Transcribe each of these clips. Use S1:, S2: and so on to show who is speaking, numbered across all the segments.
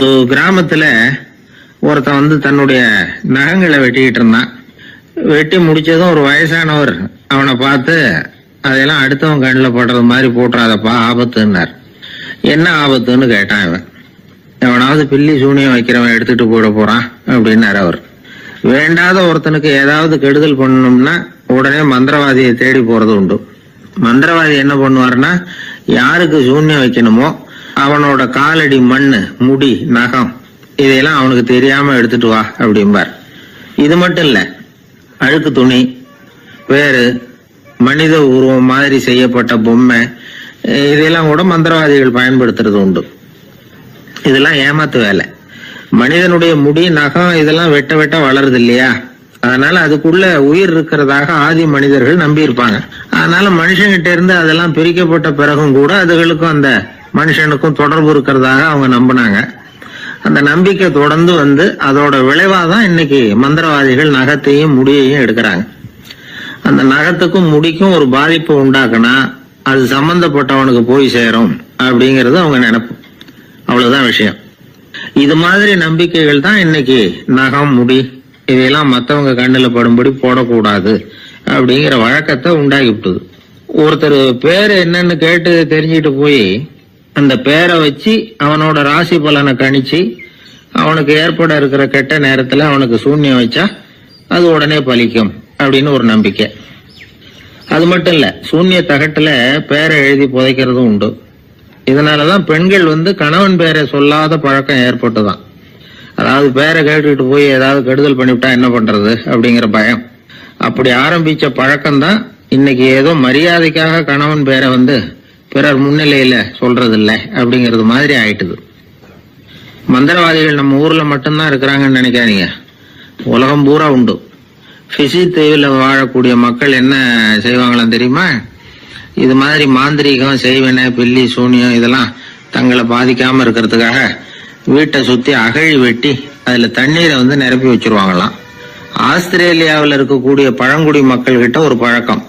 S1: ஒரு கிராமத்துல ஒருத்தன் தன்னுடைய நகங்களை வெட்டிக்கிட்டு இருந்தான். வெட்டி முடிச்சதும் ஒரு வயசானவர் அவனை பார்த்து, அதெல்லாம் அடுத்தவன் கண்ணில் படுறது மாதிரி போட்டுறாதப்பா, ஆபத்துன்னார். என்ன ஆபத்துன்னு கேட்டான் இவன். எவனாவது பில்லி சூனியம் வைக்கிறவன் எடுத்துட்டு போயிட போறான் அப்படின்னாரு அவர். வேண்டாத ஒருத்தனுக்கு ஏதாவது கெடுதல் பண்ணணும்னா உடனே மந்திரவாதியை தேடி போறது உண்டு. மந்திரவாதி என்ன பண்ணுவாருன்னா, யாருக்கு சூன்யம் வைக்கணுமோ அவனோட காலடி மண்ணு, முடி, நகம் இதையெல்லாம் அவனுக்கு தெரியாம எடுத்துட்டு வா அப்படிம்பார். இது மட்டும் இல்ல, அழுக்கு துணி, வேறு மனித உருவம் மாதிரி செய்யப்பட்ட பொம்மை இதெல்லாம் கூட மந்திரவாதிகள் பயன்படுத்துறது உண்டு. இதெல்லாம் ஏமாத்து வேலை. மனிதனுடைய முடி, நகம் இதெல்லாம் வெட்ட வெட்ட வளருது இல்லையா, அதனால அதுக்குள்ள உயிர் இருக்கிறதாக ஆதி மனிதர்கள் நம்பி இருப்பாங்க. அதனால மனுஷங்கிட்ட இருந்து அதெல்லாம் பிரிக்கப்பட்ட பிறகும் கூட அதுகளுக்கும் அந்த மனுஷனுக்கும் தொடர்பு இருக்கிறதாக அவங்க நம்பினாங்க. அந்த நம்பிக்கை தொடர்ந்து அதோட விளைவாதான் இன்னைக்கு மந்திரவாதிகள் நகத்தையும் முடியையும் எடுக்கிறாங்க. அந்த நகத்துக்கும் முடிக்கும் ஒரு பாதிப்பு உண்டாக்குனா அது சம்பந்தப்பட்டவனுக்கு போய் சேரும் அப்படிங்கிறது அவங்க நினைப்பு. அவ்வளவுதான் விஷயம். இது மாதிரி நம்பிக்கைகள் தான் இன்னைக்கு நகம், முடி இதையெல்லாம் மற்றவங்க கண்ணில் படும்படி போடக்கூடாது அப்படிங்கிற வழக்கத்தை உண்டாக்கி விட்டுது. ஒருத்தர் பேரு என்னன்னு கேட்டு தெரிஞ்சுட்டு போய் அந்த பேரை வச்சு அவனோட ராசி பலனை கணிச்சு அவனுக்கு ஏற்பட இருக்கிற கெட்ட நேரத்துல அவனுக்கு சூன்யம் வச்சா அது உடனே பலிக்கும் அப்படின்னு ஒரு நம்பிக்கை. அது மட்டும் இல்ல, சூன்ய தகட்டுல பேரை எழுதி புதைக்கிறதும் உண்டு. இதனாலதான் பெண்கள் கணவன் பேரை சொல்லாத பழக்கம் ஏற்பட்டுதான். அதாவது பேரை கேட்டுக்கிட்டு போய் ஏதாவது கெடுதல் பண்ணிவிட்டா என்ன பண்றது அப்படிங்கிற பயம். அப்படி ஆரம்பிச்ச பழக்கம்தான் இன்னைக்கு ஏதோ மரியாதைக்காக கணவன் பேரை பிறர் முன்னிலையில சொல்றது இல்லை அப்படிங்கிறது மாதிரி ஆயிட்டுது. மந்திரவாதிகள் நம்ம ஊர்ல மட்டும்தான் இருக்கிறாங்கன்னு நினைக்காதீங்க, உலகம் பூரா உண்டு. பிசி தீவில் வாழக்கூடிய மக்கள் என்ன செய்வாங்களாம் தெரியுமா? இது மாதிரி மாந்திரீகம், செய்வன, பில்லி, சூனியம் இதெல்லாம் தங்களை பாதிக்காம இருக்கிறதுக்காக வீட்டை சுத்தி அகழி வெட்டி அதுல தண்ணீரை நிரப்பி வச்சிருவாங்களாம். ஆஸ்திரேலியாவில் இருக்கக்கூடிய பழங்குடி மக்கள் கிட்ட ஒரு பழக்கம்,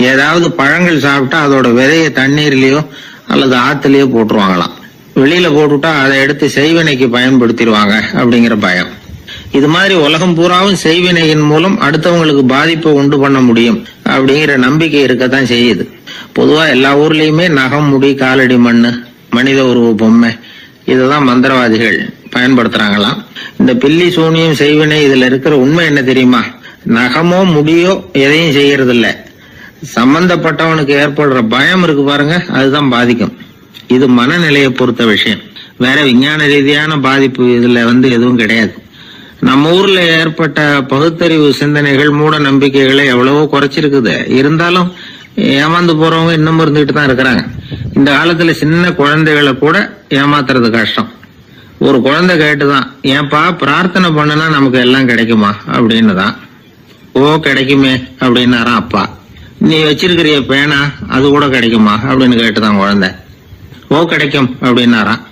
S1: ஏதாவது பழங்கள் சாப்பிட்டா அதோட விதைய தண்ணீர்லயோ அல்லது ஆத்துலயோ போட்டுருவாங்களாம். வெளியில போட்டுட்டா அதை எடுத்து செய்வினைக்கு பயன்படுத்திடுவாங்க அப்படிங்கிற பயம். இது மாதிரி உலகம் பூராவும் செய்வினையின் மூலம் அடுத்தவங்களுக்கு பாதிப்பை உண்டு பண்ண முடியும் அப்படிங்கிற நம்பிக்கை இருக்கத்தான் செய்யுது. பொதுவா எல்லா ஊர்லயுமே நகம், முடி, காலடி மண்ணு, மனித உருவ பொம்மை இததான் மந்திரவாதிகள் பயன்படுத்துறாங்களாம். இந்த பில்லி, சூனியம், செய்வினை இதுல இருக்கிற உண்மை என்ன தெரியுமா? நகமோ முடியோ எதையும் செய்யறது இல்ல, சம்பந்தப்பட்டவனுக்கு ஏற்படுற பயம் இருக்கு பாருங்க, அதுதான் பாதிக்கும். இது மனநிலையை பொறுத்த விஷயம். வேற விஞ்ஞான ரீதியான பாதிப்பு இதுல எதுவும் கிடையாது. நம்ம ஊர்ல ஏற்பட்ட பகுத்தறிவு சிந்தனைகள், மூட நம்பிக்கைகளை எவ்வளவோ குறைச்சிருக்குது. இருந்தாலும் ஏமாந்து போறவங்க இன்னும் இருந்துகிட்டு தான் இருக்கிறாங்க. இந்த காலத்துல சின்ன குழந்தைகளை கூட ஏமாத்துறது கஷ்டம். ஒரு குழந்தை கேட்டுதான், ஏன்பா பிரார்த்தனை பண்ணுனா நமக்கு எல்லாம் கிடைக்குமா அப்படின்னு தான். ஓ கிடைக்குமே அப்படின்னாராம் அப்பா. நீ வச்சிருக்கிறிய பேனா அது கூட கிடைக்குமா அப்படின்னு கேட்டுதான் குழந்தை. ஓ கிடைக்கும் அப்படின்னாராம்.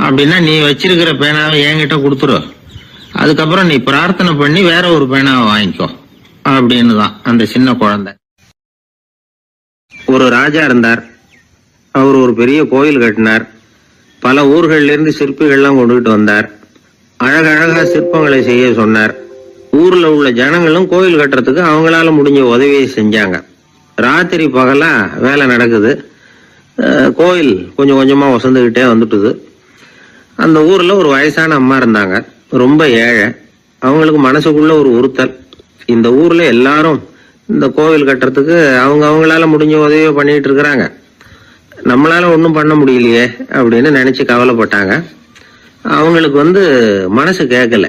S1: அப்படின்னா நீ வச்சிருக்கிற பேனாவை என்கிட்ட கொடுத்துரு, அதுக்கப்புறம் நீ பிரார்த்தனை பண்ணி வேற ஒரு பேனாவை வாங்கிக்கோ அப்படின்னு தான் அந்த சின்ன குழந்தை. ஒரு ராஜா இருந்தார். அவர் ஒரு பெரிய கோயில் கட்டினார். பல ஊர்கள்ல இருந்து சிற்பிகள்லாம் கொண்டுகிட்டு வந்தார். அழகழகா சிற்பங்களை செய்ய சொன்னார். ஊர்ல உள்ள ஜனங்களும் கோயில் கட்டுறதுக்கு அவங்களால முடிஞ்ச உதவியை செஞ்சாங்க. ராத்திரி பகலா வேலை நடக்குது. கோயில் கொஞ்சம் கொஞ்சமா வசந்துகிட்டே வந்துட்டுது. அந்த ஊர்ல ஒரு வயசான அம்மா இருந்தாங்க, ரொம்ப ஏழை. அவங்களுக்கு மனசுக்குள்ள ஒரு உறுத்தல், இந்த ஊர்ல எல்லாரும் இந்த கோவில் கட்டுறதுக்கு அவங்களால முடிஞ்ச உதவியை பண்ணிட்டு இருக்கிறாங்க, நம்மளால ஒன்றும் பண்ண முடியலையே அப்படின்னு நினைச்சு கவலைப்பட்டாங்க. அவங்களுக்கு மனசு கேட்கல,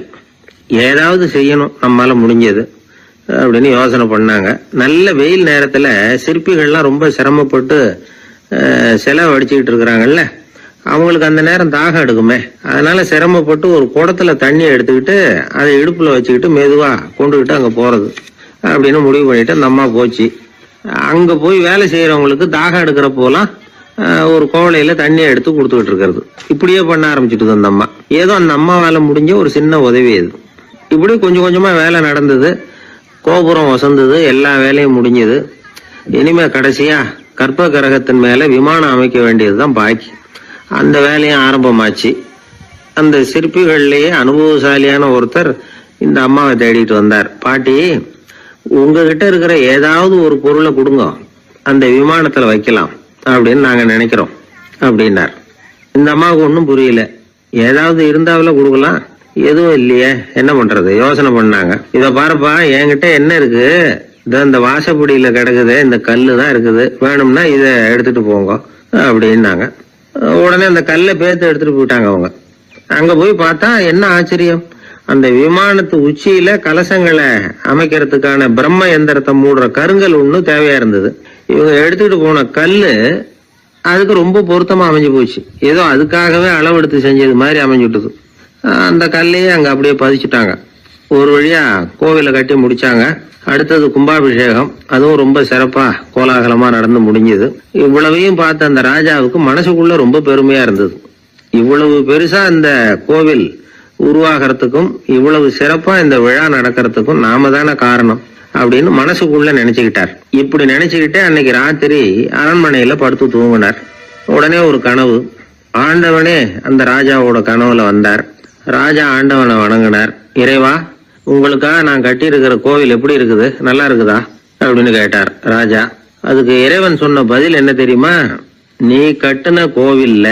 S1: ஏதாவது செய்யணும் நம்மளால முடிஞ்சது அப்படின்னு யோசனை பண்ணாங்க. நல்ல வெயில் நேரத்துல சிற்பிகள்லாம் ரொம்ப சிரமப்பட்டு செலவு அடிச்சுக்கிட்டு இருக்கிறாங்கல்ல, அவங்களுக்கு அந்த நேரம் தாகம் எடுக்குமே, அதனால சிரமப்பட்டு ஒரு குடத்துல தண்ணியை எடுத்துக்கிட்டு அதை இடுப்புல வச்சுக்கிட்டு மெதுவா கொண்டுகிட்டு அங்க போறது அப்படின்னு முடிவு பண்ணிட்டு அந்த அம்மா போச்சு. அங்க போய் வேலை செய்யறவங்களுக்கு தாகம் எடுக்கிற போலாம் ஒரு கோவலையில தண்ணியை எடுத்து கொடுத்துக்கிட்டு இருக்கிறது. இப்படியே பண்ண ஆரம்பிச்சுட்டு அந்த அம்மா. ஏதோ அந்த அம்மாவால முடிஞ்ச ஒரு சின்ன உதவி இது. இப்படி கொஞ்சம் கொஞ்சமா வேலை நடந்தது. கோபுரம் வசந்தது, எல்லா வேலையும் முடிஞ்சது. இனிமே கடைசியா கற்ப கிரகத்தின் மேல விமானம் அமைக்க வேண்டியதுதான் பாக்கி. அந்த வேலையும் ஆரம்பமாச்சு. அந்த சிற்பிகள்லயே அனுபவசாலியான ஒருத்தர் இந்த அம்மாவை தேடிட்டு வந்தார். பாட்டி, உங்ககிட்ட இருக்கிற ஏதாவது ஒரு பொருளை கொடுங்க, அந்த விமானத்துல வைக்கலாம் அப்படின்னு நாங்க நினைக்கிறோம் அப்படின்னார். இந்த அம்மாவுக்கு ஒன்றும் புரியல. ஏதாவது இருந்தாவில கொடுக்கலாம், எதுவும் இல்லையே, என்ன பண்றது யோசனை பண்ணாங்க. இத பாருப்பா, என்கிட்ட என்ன இருக்கு, இந்த வாசப்படியில கிடக்குது, இந்த கல்லு தான் இருக்குது, வேணும்னா இத எடுத்துட்டு போங்க அப்படின்னாங்க. உடனே அந்த கல்லை பேத்து எடுத்துட்டு போயிட்டாங்க அவங்க. அங்க போய் பார்த்தா என்ன ஆச்சரியம், அந்த விமானத்து உச்சியில கலசங்களை அமைக்கிறதுக்கான பிரம்ம எந்திரத்தை மூடுற கருங்கல் ஒண்ணு தேவையா இருந்தது. இவங்க எடுத்துட்டு போன கல்லு அதுக்கு ரொம்ப பொருத்தமா அமைஞ்சு போச்சு. ஏதோ அதுக்காகவே அளவெடுத்து செஞ்சது மாதிரி அமைஞ்சுட்டுது. அந்த கல்லையே அங்க அப்படியே பதிச்சுட்டாங்க. ஒரு வழியா கோவிலை கட்டி முடிச்சாங்க. அடுத்தது கும்பாபிஷேகம். அதுவும் ரொம்ப சிறப்பா கோலாகலமா நடந்து முடிஞ்சது. இவ்வளவையும் பார்த்த அந்த ராஜாவுக்கு மனசுக்குள்ள ரொம்ப பெருமையா இருந்தது. இவ்வளவு பெருசா இந்த கோவில் உருவாகிறதுக்கும் இவ்வளவு சிறப்பா இந்த விழா நடக்கிறதுக்கும் நாம தானே காரணம் அப்படின்னு மனசுக்குள்ள நினைச்சுக்கிட்டார். இப்படி நினைச்சுக்கிட்டே அன்னைக்கு ராத்திரி அரண்மனையில படுத்து தூங்கினார். உடனே ஒரு கனவு. ஆண்டவனே அந்த ராஜாவோட கனவுல வந்தார். ராஜா ஆண்டவனை வணங்கினார். இறைவா, உங்களுக்காக நான் கட்டி இருக்கிற கோவில் எப்படி இருக்குது, நல்லா இருக்குதா அப்படின்னு கேட்டார் ராஜா. அதுக்கு இறைவன் சொன்ன பதில் என்ன தெரியுமா? நீ கட்டின கோவில்ல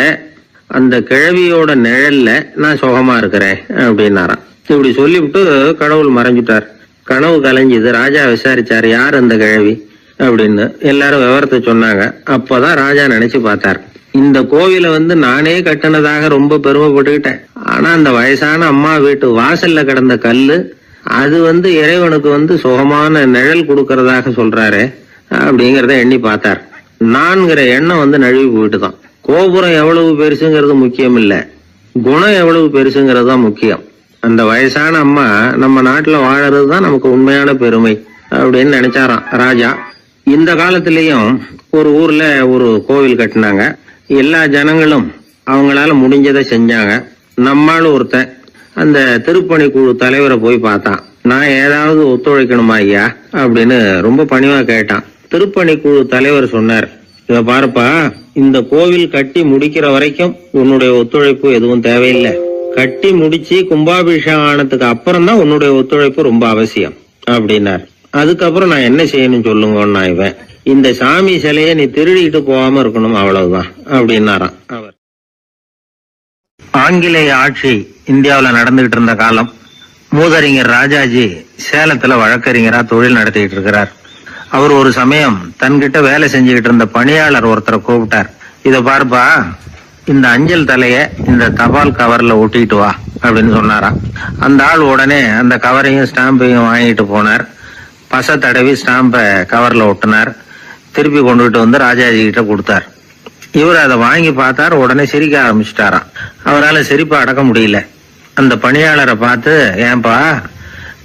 S1: அந்த கிழவியோட நிழல்ல நான் சுகமா இருக்கிறேன் அப்படின்னாராம். இப்படி சொல்லிவிட்டு கடவுள் மறைஞ்சிட்டார். கனவு கலைஞ்சது. ராஜா விசாரிச்சாரு, யார் அந்த கிழவி அப்படின்னு. எல்லாரும் விவரத்தை சொன்னாங்க. அப்பதான் ராஜா நினைச்சு பார்த்தார், இந்த கோவிலை நானே கட்டினதாக ரொம்ப பெருமைப்பட்டுக்கிட்டேன். ஆனா அந்த வயசான அம்மா வீட்டு வாசல்ல கிடந்த கல்லு அது இறைவனுக்கு சுகமான நிழல் கொடுக்கறதாக சொல்றாரு அப்படிங்கறத எண்ணி பார்த்தார். நான்கிற எண்ணம் நழுவி போயிட்டுதான். கோபுரம் எவ்வளவு பெருசுங்கிறது முக்கியம் இல்ல, குணம் எவ்வளவு பெருசுங்கிறது தான் முக்கியம். அந்த வயசான அம்மா நம்ம நாட்டுல வாழறது தான் நமக்கு உண்மையான பெருமை அப்படின்னு நினைச்சாராம் ராஜா. இந்த காலத்திலயும் ஒரு ஊர்ல ஒரு கோவில் கட்டினாங்க. எல்லா ஜனங்களும் அவங்களால முடிஞ்சதை செஞ்சாங்க. நம்மால ஒருத்தன் அந்த திருப்பணி குழு தலைவரை போய் பார்த்தான். நான் ஏதாவது ஒத்துழைக்கணுமா ஐயா அப்படின்னு ரொம்ப பணிவா கேட்டான். திருப்பணி குழு தலைவர் சொன்னார், இத பாருப்பா, இந்த கோவில் கட்டி முடிக்கிற வரைக்கும் உன்னுடைய ஒத்துழைப்பு எதுவும் தேவையில்லை. கட்டி முடிச்சு கும்பாபிஷேகம் ஆனதுக்கு அப்புறம் தான் உன்னுடைய ஒத்துழைப்பு ரொம்ப அவசியம் அப்படின்னார். அதுக்கப்புறம் நான் என்ன செய்யணும் சொல்லுங்கன்னா, இவன் இந்த சாமி சிலையை நீ திருடிட்டு போகாம இருக்கணும், அவ்வளவுதான் அப்படின்னாராம் அவர். ஆங்கிலேய ஆட்சி இந்தியாவில் நடந்துகிட்டு இருந்த காலம். மூதறிஞர் ராஜாஜி சேலத்துல வழக்கறிஞரா தொழில் நடத்திட்டு இருக்கிறார். அவர் ஒரு சமயம் தன்கிட்ட வேலை செஞ்சுக்கிட்டு இருந்த பணியாளர் ஒருத்தரை கூப்பிட்டார். இத பாருப்பா, இந்த அஞ்சல் தலைய இந்த தபால் கவர்ல ஒட்டிட்டு வா அப்படின்னு சொன்னாராம். அந்த ஆள் உடனே அந்த கவரையும் ஸ்டாம்பையும் வாங்கிட்டு போனார். பசை தடவி ஸ்டாம்பை கவர்ல ஒட்டினார். திருப்பி கொண்டுகிட்டு ராஜாஜி கிட்ட கொடுத்தார். இவர் அதை வாங்கி பார்த்தார். உடனே சிரிக்க ஆரம்பிச்சுட்டாராம். அவரால் சிரிப்பை அடக்க முடியல. அந்த பணியாளரை பார்த்து, ஏன்பா,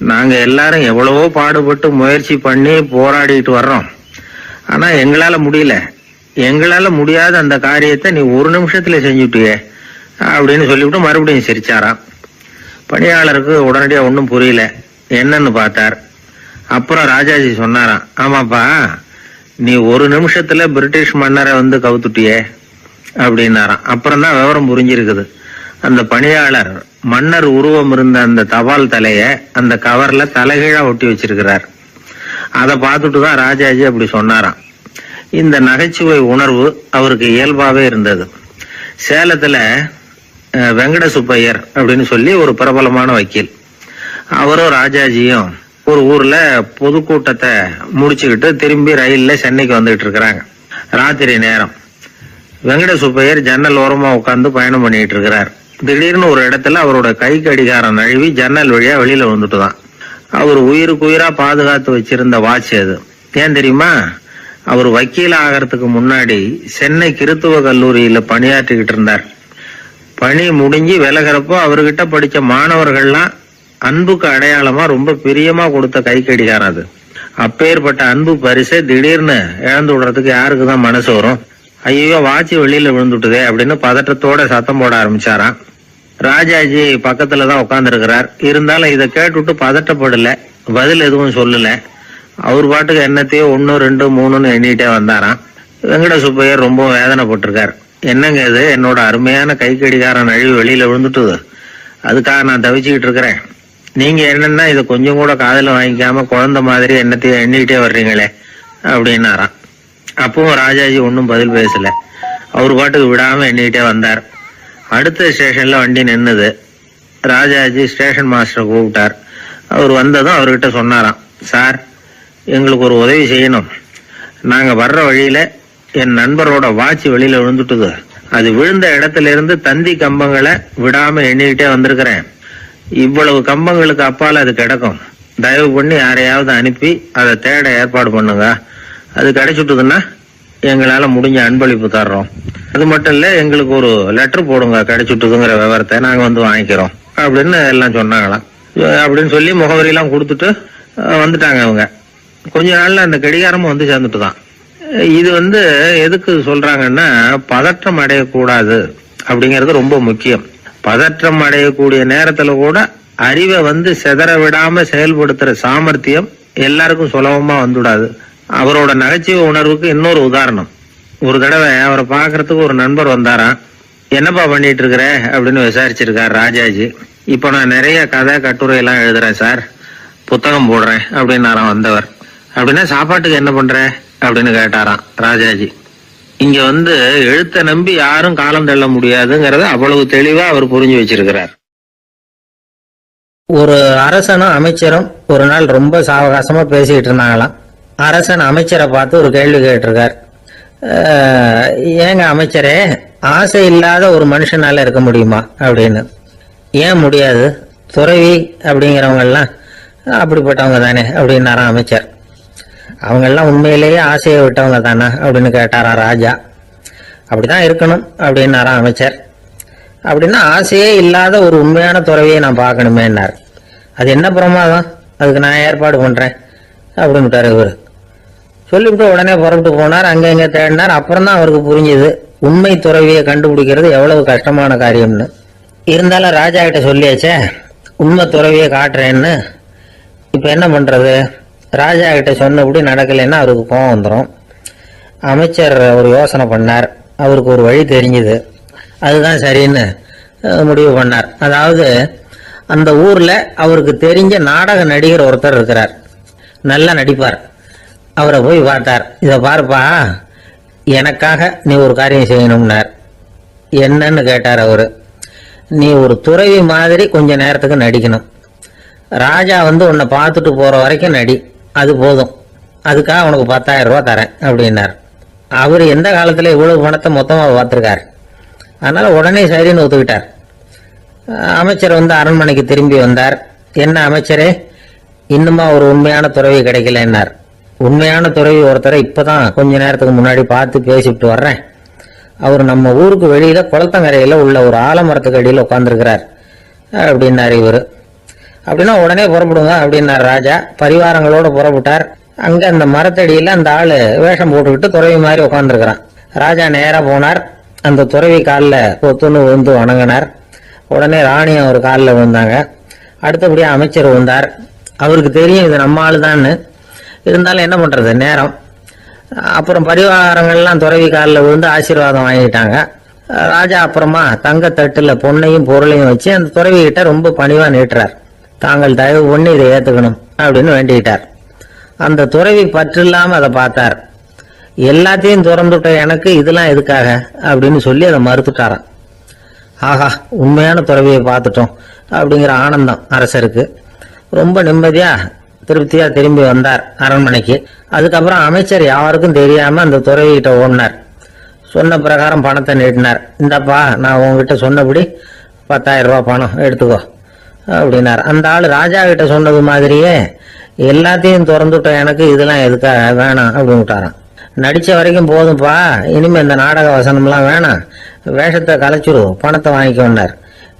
S1: நாங்க எல்லாரும் எவ்வளவோ பாடுபட்டு முயற்சி பண்ணி போராடிட்டு வர்றோம், ஆனா எங்களால முடியல, எங்களால முடியாத அந்த காரியத்தை நீ ஒரு நிமிஷத்துல செஞ்சுட்டியே அப்படின்னு சொல்லிவிட்டு மறுபடியும் சிரிச்சாராம். பணியாளருக்கு உடனடியா ஒன்னும் புரியல. என்னன்னு பார்த்தார். அப்புறம் ராஜாஜி சொன்னாராம், ஆமாப்பா, நீ ஒரு நிமிஷத்துல பிரிட்டிஷ் மன்னரை கவுத்துட்டியே அப்படின்னாராம். அப்புறம் தான் விவரம் புரிஞ்சிருக்குது. அந்த பணியாளர் மன்னர் உருவம் இருந்த அந்த தபால் தலைய அந்த கவர்ல தலைகீழா ஒட்டி வச்சிருக்கிறார். அதை பார்த்துட்டு தான் ராஜாஜி அப்படி சொன்னாராம். இந்த நகைச்சுவை உணர்வு அவருக்கு இயல்பாவே இருந்தது. சேலத்துல வெங்கட சுப்பையர் அப்படின்னு சொல்லி ஒரு பிரபலமான வக்கீல், அவரும் ராஜாஜியும் ஒரு ஊர்ல பொதுக்கூட்டத்தை முடிச்சுக்கிட்டு திரும்பி ரயில்ல சென்னைக்கு வந்துகிட்டு இருக்கிறாங்க. ராத்திரி நேரம். வெங்கட சுப்பையர் ஜன்னல் ஓரமா உட்காந்து பயணம் பண்ணிட்டு இருக்கிறார். திடீர்னு ஒரு இடத்துல அவரோட கை கடிகாரம் நழுவி ஜன்னல் வழியா வெளியில வந்துட்டுதான். அவர் உயிருக்கு உயிரா பாதுகாத்து வச்சிருந்த வாட்ச் அது. ஏன் தெரியுமா? அவர் வக்கீல் ஆகிறதுக்கு முன்னாடி சென்னை கிறித்துவ கல்லூரியில பணியாற்றிக்கிட்டு இருந்தார். பணி முடிஞ்சு விலகிறப்போ அவர்கிட்ட படிச்ச மாணவர்கள்லாம் அன்புக்கு அடையாளமா ரொம்ப பிரியமா கொடுத்த கை கடிகாரம் அது. அப்பேற்பட்ட அன்பு பரிசை திடீர்னு இழந்து விடுறதுக்கு யாருக்குதான் மனசு வரும்? ஐயோ, வாட்சி வெளியில விழுந்துட்டுதே அப்படின்னு பதட்டத்தோட சத்தம் போட ஆரம்பிச்சாராம். ராஜாஜி பக்கத்துலதான் உட்கார்ந்து இருக்கிறார். இருந்தாலும் இதை கேட்டுவிட்டு பதட்டப்படல, பதில் எதுவும் சொல்லல. அவர் பாட்டுக்கு என்னத்தையோ 1, 2, 3ன்னு எண்ணிட்டே வந்தாராம். வெங்கட சுப்பையர் ரொம்ப வேதனைப்பட்டிருக்கார். என்னங்க இது, என்னோட அருமையான கை கடிகாரம் நழுவி வெளியில விழுந்துட்டுது, அதுக்காக நான் தவிச்சுக்கிட்டு இருக்கிறேன். நீங்க என்னன்னா இதை கொஞ்சம் கூட காதுல வாங்கிக்காம குழந்தை மாதிரி என்னத்தையும் எண்ணிக்கிட்டே வர்றீங்களே அப்படின்னாராம். அப்பவும் ராஜாஜி ஒன்னும் பதில் பேசல. அவரு பாட்டுக்கு விடாம எண்ணிக்கிட்டே வந்தார். அடுத்த ஸ்டேஷன்ல வண்டி நின்னுது. ராஜாஜி ஸ்டேஷன் மாஸ்டரை கூப்பிட்டார். அவர் வந்ததும் அவர்கிட்ட சொன்னாராம், சார், எங்களுக்கு ஒரு உதவி செய்யணும். நாங்க வர்ற வழியில என் நண்பரோட வாட்ச் வெளியில விழுந்துட்டுது. அது விழுந்த இடத்துல இருந்து தந்தி கம்பங்களை விடாம எண்ணிக்கிட்டே வந்திருக்கிறேன். இவ்வளவு கம்பங்களுக்கு அப்பால அது கிடக்கும். தயவு பண்ணி யாரையாவது அனுப்பி அதை தேட ஏற்பாடு பண்ணுங்க. அது கிடைச்சுட்டுதுன்னா எங்களால முடிஞ்ச அன்பளிப்பு தர்றோம். அது மட்டும் இல்ல, எங்களுக்கு ஒரு லெட்டர் போடுங்க, கிடைச்சுட்டுதுங்கிற விவரத்தை நாங்க வந்து வாங்கிக்கிறோம் அப்படின்னு எல்லாம் சொன்னாங்களாம். அப்படின்னு சொல்லி முகவரியெல்லாம் கொடுத்துட்டு வந்துட்டாங்க அவங்க. கொஞ்ச நாள்ல அந்த கடிகாரமும் வந்து சேர்ந்துட்டு தான். இது எதுக்கு சொல்றாங்கன்னா, பதற்றம் அடையக்கூடாது அப்படிங்கிறது ரொம்ப முக்கியம். பதற்றம் அடையக்கூடிய நேரத்துல கூட அறிவை செதற விடாம செயல்படுத்துற சாமர்த்தியம் எல்லாருக்கும் சுலபமா வந்துவிடாது. அவரோட நகைச்சுவை உணர்வுக்கு இன்னொரு உதாரணம். ஒரு தடவை அவரை பாக்குறதுக்கு ஒரு நண்பர் வந்தாராம். என்னப்பா பண்ணிட்டு இருக்கிற அப்படின்னு விசாரிச்சிருக்காரு ராஜாஜி. இப்ப நான் நிறைய கதை கட்டுரை எல்லாம் எழுதுறேன் சார், புத்தகம் போடுறேன் அப்படின்னாராம் வந்தவர். அப்படின்னா சாப்பாட்டுக்கு என்ன பண்ற அப்படின்னு கேட்டாராம் ராஜாஜி. இங்க எழுத்த நம்பி யாரும் காலம் தள்ள முடியாதுங்கிறத அவ்வளவு தெளிவா அவர் புரிஞ்சு வச்சிருக்கிறார்.
S2: ஒரு அரசனும் அமைச்சரும் ஒரு நாள் ரொம்ப சாவகாசமா பேசிக்கிட்டு இருந்தாங்களாம். அரசன் அமைச்சரை பார்த்து ஒரு கேள்வி கேட்டிருக்கார். ஏங்க அமைச்சரே, ஆசை இல்லாத ஒரு மனுஷனால இருக்க முடியுமா அப்படின்னு. ஏன் முடியாது, துறவி அப்படிங்கிறவங்க எல்லாம் அப்படிப்பட்டவங்க தானே அப்படின்னாராம் அமைச்சர். அவங்க எல்லாம் உண்மையிலேயே ஆசையை விட்டவங்க தானே அப்படின்னு கேட்டாராம் ராஜா. அப்படிதான் இருக்கணும் அப்படின்னாராம் அமைச்சர். அப்படின்னா ஆசையே இல்லாத ஒரு உண்மையான துறவியை நான் பார்க்கணுமேன்னார். அது என்ன பிரமாதம், அதுக்கு நான் ஏற்பாடு பண்றேன் அப்படின்ட்டார் இவர். சொல்லிவிட்டு உடனே புறப்பட்டு போனார். அங்க இங்க தேடினார். அப்புறம் தான் அவருக்கு புரிஞ்சுது உண்மை துறவியை கண்டுபிடிக்கிறது எவ்வளவு கஷ்டமான காரியம்னு. இருந்தாலும் ராஜா கிட்ட சொல்லியாச்சே, உண்மை துறவியை காட்டுறேன்னு. இப்ப என்ன பண்றது? ராஜா கிட்ட சொன்னபடி நடக்கலைன்னா அவருக்கு கோவம் வந்துடும். அமைச்சர் ஒரு யோசனை பண்ணார். அவருக்கு ஒரு வழி தெரிஞ்சுது. அதுதான் சரின்னு முடிவு பண்ணார். அதாவது அந்த ஊர்ல அவருக்கு தெரிஞ்ச நாடக நடிகர் ஒருத்தர் இருக்கிறார், நல்லா நடிப்பார். அவரை போய் பார்த்தார். இதை பாருப்பா, எனக்காக நீ ஒரு காரியம் செய்யணும்னார். என்னன்னு கேட்டார் அவரு. நீ ஒரு துறவி மாதிரி கொஞ்ச நேரத்துக்கு நடிக்கணும். ராஜா உன்னை பார்த்துட்டு போற வரைக்கும் நடி, அது போதும். அதுக்காக உனக்கு 10,000 ரூபாய் தரேன் அப்படின்னார். அவர் எந்த காலத்துல இவ்வளவு பணத்தை மொத்தமா பார்த்திருக்கார். அதனால உடனே சரின்னு ஒத்துக்கிட்டார். அமைச்சர் அரண்மனைக்கு திரும்பி வந்தார். என்ன அமைச்சரே, இன்னுமா ஒரு உண்மையான துறவி கிடைக்கலன்னார். உண்மையான துறவி ஒருத்தரை இப்பதான் கொஞ்ச நேரத்துக்கு முன்னாடி பார்த்து பேசிவிட்டு வர்றேன். அவர் நம்ம ஊருக்கு வெளியில குளத்தங்கரையில உள்ள ஒரு ஆலமரத்துக்கு அடியில் உட்கார்ந்துருக்கிறார் அப்படின்னார் இவரு. அப்படின்னா உடனே புறப்படுங்க அப்படின்னார் ராஜா. பரிவாரங்களோட புறப்பட்டார். அங்க அந்த மரத்தடியில அந்த ஆளு வேஷம் போட்டுக்கிட்டு துறவி மாதிரி உட்காந்துருக்கிறான். ராஜா நேரா போனார். அந்த துறவி காலில் பொத்துன்னு விழுந்து வணங்கினார். உடனே ராணியும் அவர் காலில் விழுந்தாங்க. அடுத்தபடியா அமைச்சர் விழுந்தார். அவருக்கு தெரியும் இது நம்ம ஆளுதான்னு. இருந்தாலும் என்ன பண்றது, நேரம். அப்புறம் பரிவாரங்கள்லாம் துறவி காலில் விழுந்து ஆசீர்வாதம் வாங்கிட்டாங்க. ராஜா அப்புறமா தங்கத்தட்டுல பொன்னையும் பொருளையும் வச்சு அந்த துறவி கிட்ட ரொம்ப பணிவா நீட்டுறார். தாங்கள் தயவு பண்ணி இதை ஏத்துக்கணும் அப்படின்னு வேண்டிக்கிட்டார். அந்த துறவி பற்று இல்லாம அதை பார்த்தார். எல்லாத்தையும் திறந்துட்ட எனக்கு இதெல்லாம் எதுக்காக அப்படின்னு சொல்லி அதை மறுத்துட்டாராம். ஆஹா, உண்மையான துறவியை பார்த்துட்டோம் அப்படிங்கிற ஆனந்தம் அரசருக்கு. ரொம்ப நிம்மதியா திருப்தியா திரும்பி வந்தார் அரண்மனைக்கு. அதுக்கப்புறம் அமைச்சர் யாருக்கும் தெரியாம அந்த துறவிகிட்ட ஓடினார். சொன்ன பிரகாரம் பணத்தை நீட்டினார். இந்தப்பா, நான் உங்ககிட்ட சொன்னபடி 10,000 ரூபாய் பணம் எடுத்துக்கோ அப்படின்னார். அந்த ஆள் ராஜா கிட்ட சொன்னது மாதிரியே எல்லாத்தையும் திறந்துட்ட எனக்கு இதெல்லாம் எதுக்காக வேணாம் அப்படின்னு விட்டாராம். நடிச்ச வரைக்கும் போதும்பா, இனிமே இந்த நாடக வசனம்லாம் வேணாம், வேஷத்தை கலைச்சிடும், பணத்தை வாங்கிக்கோன்னார்.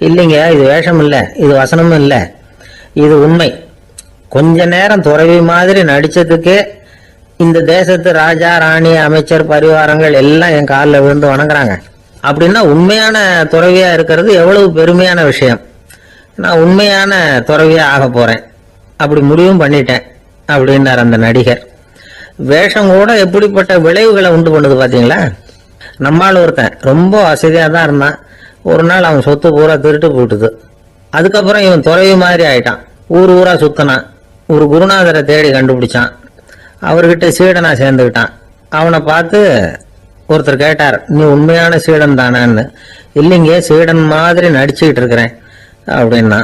S2: இல்லைங்க, இது வேஷம் இல்லை, இது வசனமும் இல்லை, இது உண்மை. கொஞ்ச நேரம் துறவி மாதிரி நடிச்சதுக்கே இந்த தேசத்து ராஜா, ராணி, அமைச்சர், பரிவாரங்கள் எல்லாம் என் காலில் விழுந்து வணங்குறாங்க. அப்படின்னா உண்மையான துறவியா இருக்கிறது எவ்வளவு பெருமையான விஷயம். நான் உண்மையான துறவியா ஆக போறேன், அப்படி முடிவும் பண்ணிட்டேன் அப்படின்னார் அந்த நடிகர். வேஷம் கூட எப்படிப்பட்ட விளைவுகளை உண்டு பண்ணுது பாத்தீங்களா? நம்மால் ஒருத்தன் ரொம்ப வசதியாக தான் இருந்தான். ஒரு நாள் அவன் சொத்து பூரா திருட்டு போட்டுது. அதுக்கப்புறம் இவன் துறவி மாதிரி ஆயிட்டான். ஊர் ஊரா சுத்தினான். ஒரு குருநாதரை தேடி கண்டுபிடிச்சான். அவர்கிட்ட சீடனா சேர்ந்துக்கிட்டான். அவனை பார்த்து ஒருத்தர் கேட்டார், நீ உண்மையான சீடன் தானான்னு. இல்லைங்க, சீடன் மாதிரி நடிச்சுக்கிட்டு இருக்கிறேன் அப்படின்னா.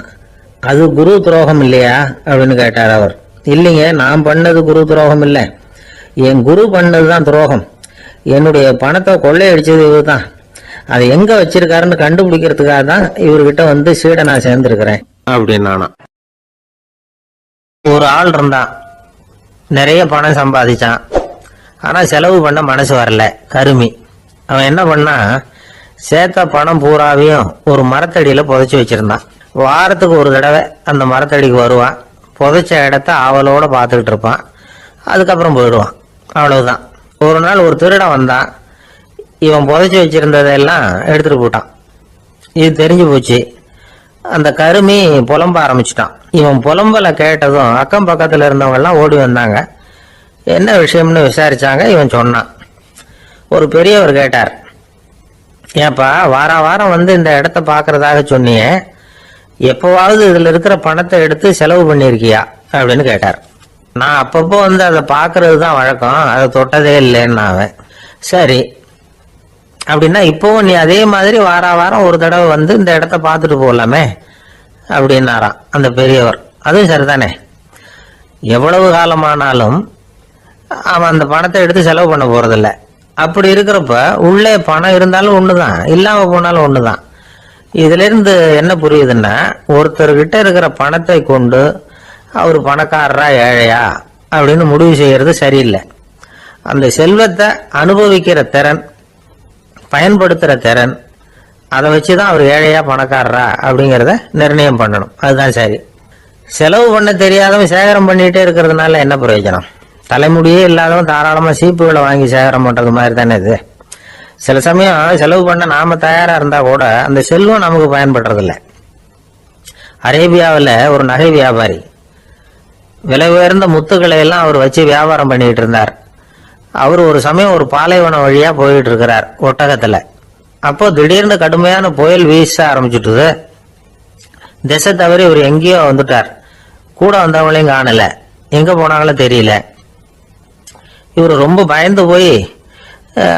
S2: அது குரு துரோகம் இல்லையா அப்படின்னு கேட்டார் அவர். இல்லைங்க, நான் பண்ணது குரு துரோகம் இல்லை, என் குரு பண்ணது தான் துரோகம். என்னுடைய பணத்தை கொள்ளையடிச்சது இவர் தான். அதை எங்க வச்சிருக்காருன்னு கண்டுபிடிக்கிறதுக்காக தான் இவர்கிட்ட வந்து சீடனா சேர்ந்திருக்கிறேன் அப்படின்னா. ஒரு ஆள் இருந்தான், நிறைய பணம் சம்பாதிச்சான். ஆனா செலவு பண்ண மனசு வரல, கருமி. அவன் என்ன பண்ணா, சேர்த்த பணம் பூராவையும் ஒரு மரத்தடியில புதைச்சி வச்சிருந்தான். வாரத்துக்கு ஒரு தடவை அந்த மரத்தடிக்கு வருவான். புதைச்ச இடத்த ஆவலோட பார்த்துக்கிட்டு இருப்பான். அதுக்கப்புறம் போயிடுவான். அவ்வளவுதான். ஒரு நாள் ஒரு திருடன் வந்தான். இவன் புதைச்சி வச்சிருந்ததெல்லாம் எடுத்துட்டு போட்டான். இது தெரிஞ்சு போச்சு. அந்த கருமி புலம்ப ஆரம்பிச்சுட்டான். இவன் புலம்பலை கேட்டதும் அக்கம் பக்கத்துல இருந்தவங்க எல்லாம் ஓடி வந்தாங்க. என்ன விஷயம்னு விசாரிச்சாங்க. இவன் சொன்னான். ஒரு பெரியவர் கேட்டார், ஏப்பா வாரம் வந்து இந்த இடத்த பாக்குறதாக சொன்னியே, எப்பவாவது இதுல இருக்கிற பணத்தை எடுத்து செலவு பண்ணிருக்கியா அப்படின்னு கேட்டார். நான் அப்பப்போ வந்து அதை பாக்குறது தான் வழக்கம், அதை தொட்டதே இல்லைன்னு. அவன் சரி அப்படின்னா இப்பவும் நீ அதே மாதிரி வாரம் ஒரு தடவை வந்து இந்த இடத்த பார்த்துட்டு போகலாமே அப்படின்னாராம் அந்த பெரியவர். அதுவும் சரிதானே, எவ்வளவு காலமானாலும் அவன் அந்த பணத்தை எடுத்து செலவு பண்ண போறதில்ல. அப்படி இருக்கிறப்ப உள்ளே பணம் இருந்தாலும் ஒண்ணுதான், இல்லாம போனாலும் ஒண்ணுதான். இதுல இருந்து என்ன புரியுதுன்னா, ஒருத்தர்கிட்ட இருக்கிற பணத்தை கொண்டு அவர் பணக்காரரா ஏழையா அப்படின்னு முடிவு செய்யறது சரியில்லை. அந்த செல்வத்தை அனுபவிக்கிற திறன், பயன்படுத்துற திறன், அதை வச்சுதான் அவர் ஏழையா பணக்காரரா அப்படிங்கிறத நிர்ணயம் பண்ணணும். அதுதான் சரி. செலவு பண்ண தெரியாதவன் சேகரம் பண்ணிட்டே இருக்கிறதுனால என்ன பிரயோஜனம்? தலைமுடியே இல்லாதவன் தாராளமா சீப்புகளை வாங்கி சேகரம் பண்றது மாதிரி தானே இது. சில சமயம் செலவு பண்ண நாம தயாரா இருந்தா கூட அந்த செல்வம் நமக்கு பயன்படுறதில்லை. அரேபியாவில் ஒரு நகை வியாபாரி விலை உயர்ந்த முத்துக்களை எல்லாம் அவர் வச்சு வியாபாரம் பண்ணிட்டு இருந்தார். அவர் ஒரு சமயம் ஒரு பாலைவனம் வழியா போயிட்டு இருக்கிறார் ஒட்டகத்துல. அப்போ திடீர்னு கடுமையான புயல் வீச ஆரம்பிச்சுட்டுது. திசை தவறி இவர் எங்கேயோ வந்துட்டார். கூட வந்தவங்களையும் காணல, எங்க போனாங்களோ தெரியல. இவர் ரொம்ப பயந்து போய்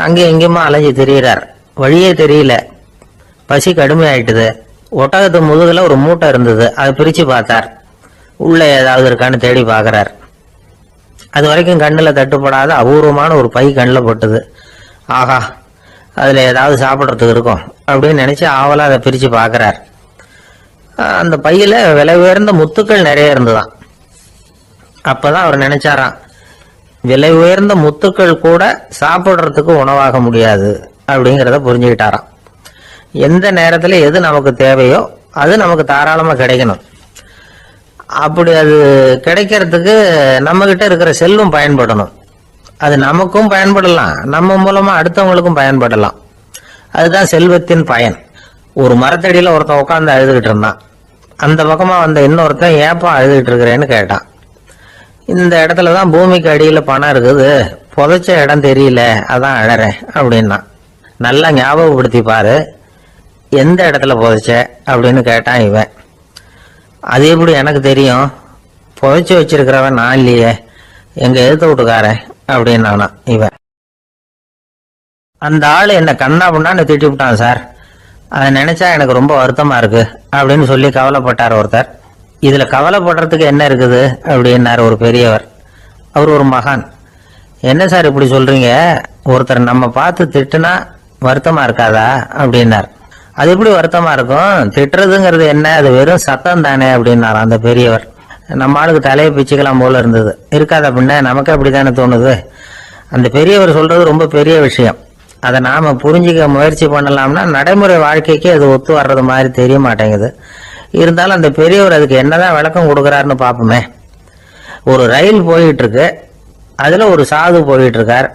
S2: அங்கே எங்கேயுமா அலைஞ்சு திரியிறார். வழியே தெரியல. பசி கடுமையாயிட்டுது. ஒட்டகத்து முதுகுல ஒரு மூட்டை இருந்தது. அதை பிரிச்சு பார்த்தார். உள்ள ஏதாவது இருக்கான்னு தேடி பார்க்கிறார். அது வரைக்கும் கண்ணில் தட்டுப்படாத அபூர்வமான ஒரு பை கண்ணில் பட்டுது. ஆஹா, அதுல ஏதாவது சாப்பிட்றதுக்கு இருக்கும் அப்படின்னு நினைச்சு ஆவலா அதை பிரிச்சு பார்க்கிறார். அந்த பையில விலை உயர்ந்த முத்துக்கள் நிறைய இருந்துதான். அப்பதான் அவர் நினைச்சாராம், விலை உயர்ந்த முத்துக்கள் கூட சாப்பிட்றதுக்கு உணவாக முடியாது அப்படிங்கிறத புரிஞ்சுக்கிட்டாராம். எந்த நேரத்துல எது நமக்கு தேவையோ அது நமக்கு தாராளமா கிடைக்கணும். அப்படி அது கிடைக்கிறதுக்கு நம்ம கிட்ட இருக்கிற செல்வம் பயன்படணும். அது நமக்கும் பயன்படலாம், நம்ம மூலமா அடுத்தவங்களுக்கும் பயன்படலாம். அதுதான் செல்வத்தின் பயன். ஒரு மரத்தடியில ஒருத்தன் உட்காந்து அழுதுகிட்டு இருந்தான். அந்த பக்கமா வந்த இன்னொருத்தன் ஏப்பா அழுதுகிட்டு இருக்கிறேன்னு கேட்டான். இந்த இடத்துலதான் பூமிக்கு அடியில பணம் இருக்குது, புதைச்ச இடம் தெரியல, அதான் அழறேன் அப்படின்னா. நல்லா ஞாபகப்படுத்தி பாரு, எந்த இடத்துல புதைச்ச அப்படின்னு கேட்டான் இவன். அது எப்படி எனக்கு தெரியும், புதைச்சி வச்சிருக்கிறவன் நான் இல்லையே, எங்க எதிர்த்து வீட்டுக்காரன் அப்படின்னானா இவன். அந்த ஆளு என்ன கண்ணா புண்ணான்னு திட்டி விட்டான் சார், அதை நினைச்சா எனக்கு ரொம்ப வருத்தமா இருக்கு அப்படின்னு சொல்லி கவலைப்பட்டார் ஒருத்தர். இதுல கவலைப்படுறதுக்கு என்ன இருக்குது அப்படின்னாரு ஒரு பெரியவர். அவர் ஒரு மகான். என்ன சார் இப்படி சொல்றீங்க, ஒருத்தர் நம்ம பார்த்து திட்டுனா வருத்தமா இருக்காதா அப்படின்னார். அது எப்படி வருத்தமா இருக்கும், திட்டுறதுங்கிறது என்ன, அது வெறும் சத்தம் தானே அப்படின்னார் அந்த பெரியவர். நம்ம ஆளுக்கு தலையை பிச்சுக்கலாம் போல இருந்தது. இருக்காது அப்படின்னா நமக்கு அப்படித்தானே தோணுது. அந்த பெரியவர் சொல்றது ரொம்ப பெரிய விஷயம். அதை நாம புரிஞ்சிக்க முயற்சி பண்ணலாம்னா நடைமுறை வாழ்க்கைக்கு அது ஒத்து வர்றது மாதிரி தெரிய மாட்டேங்குது. இருந்தாலும் அந்த பெரியவர் அதுக்கு என்னதான் விளக்கம் கொடுக்கறாருன்னு பாப்போமே. ஒரு ரயில் போயிட்டு இருக்கு, அதுல ஒரு சாது போயிட்டு இருக்கார்.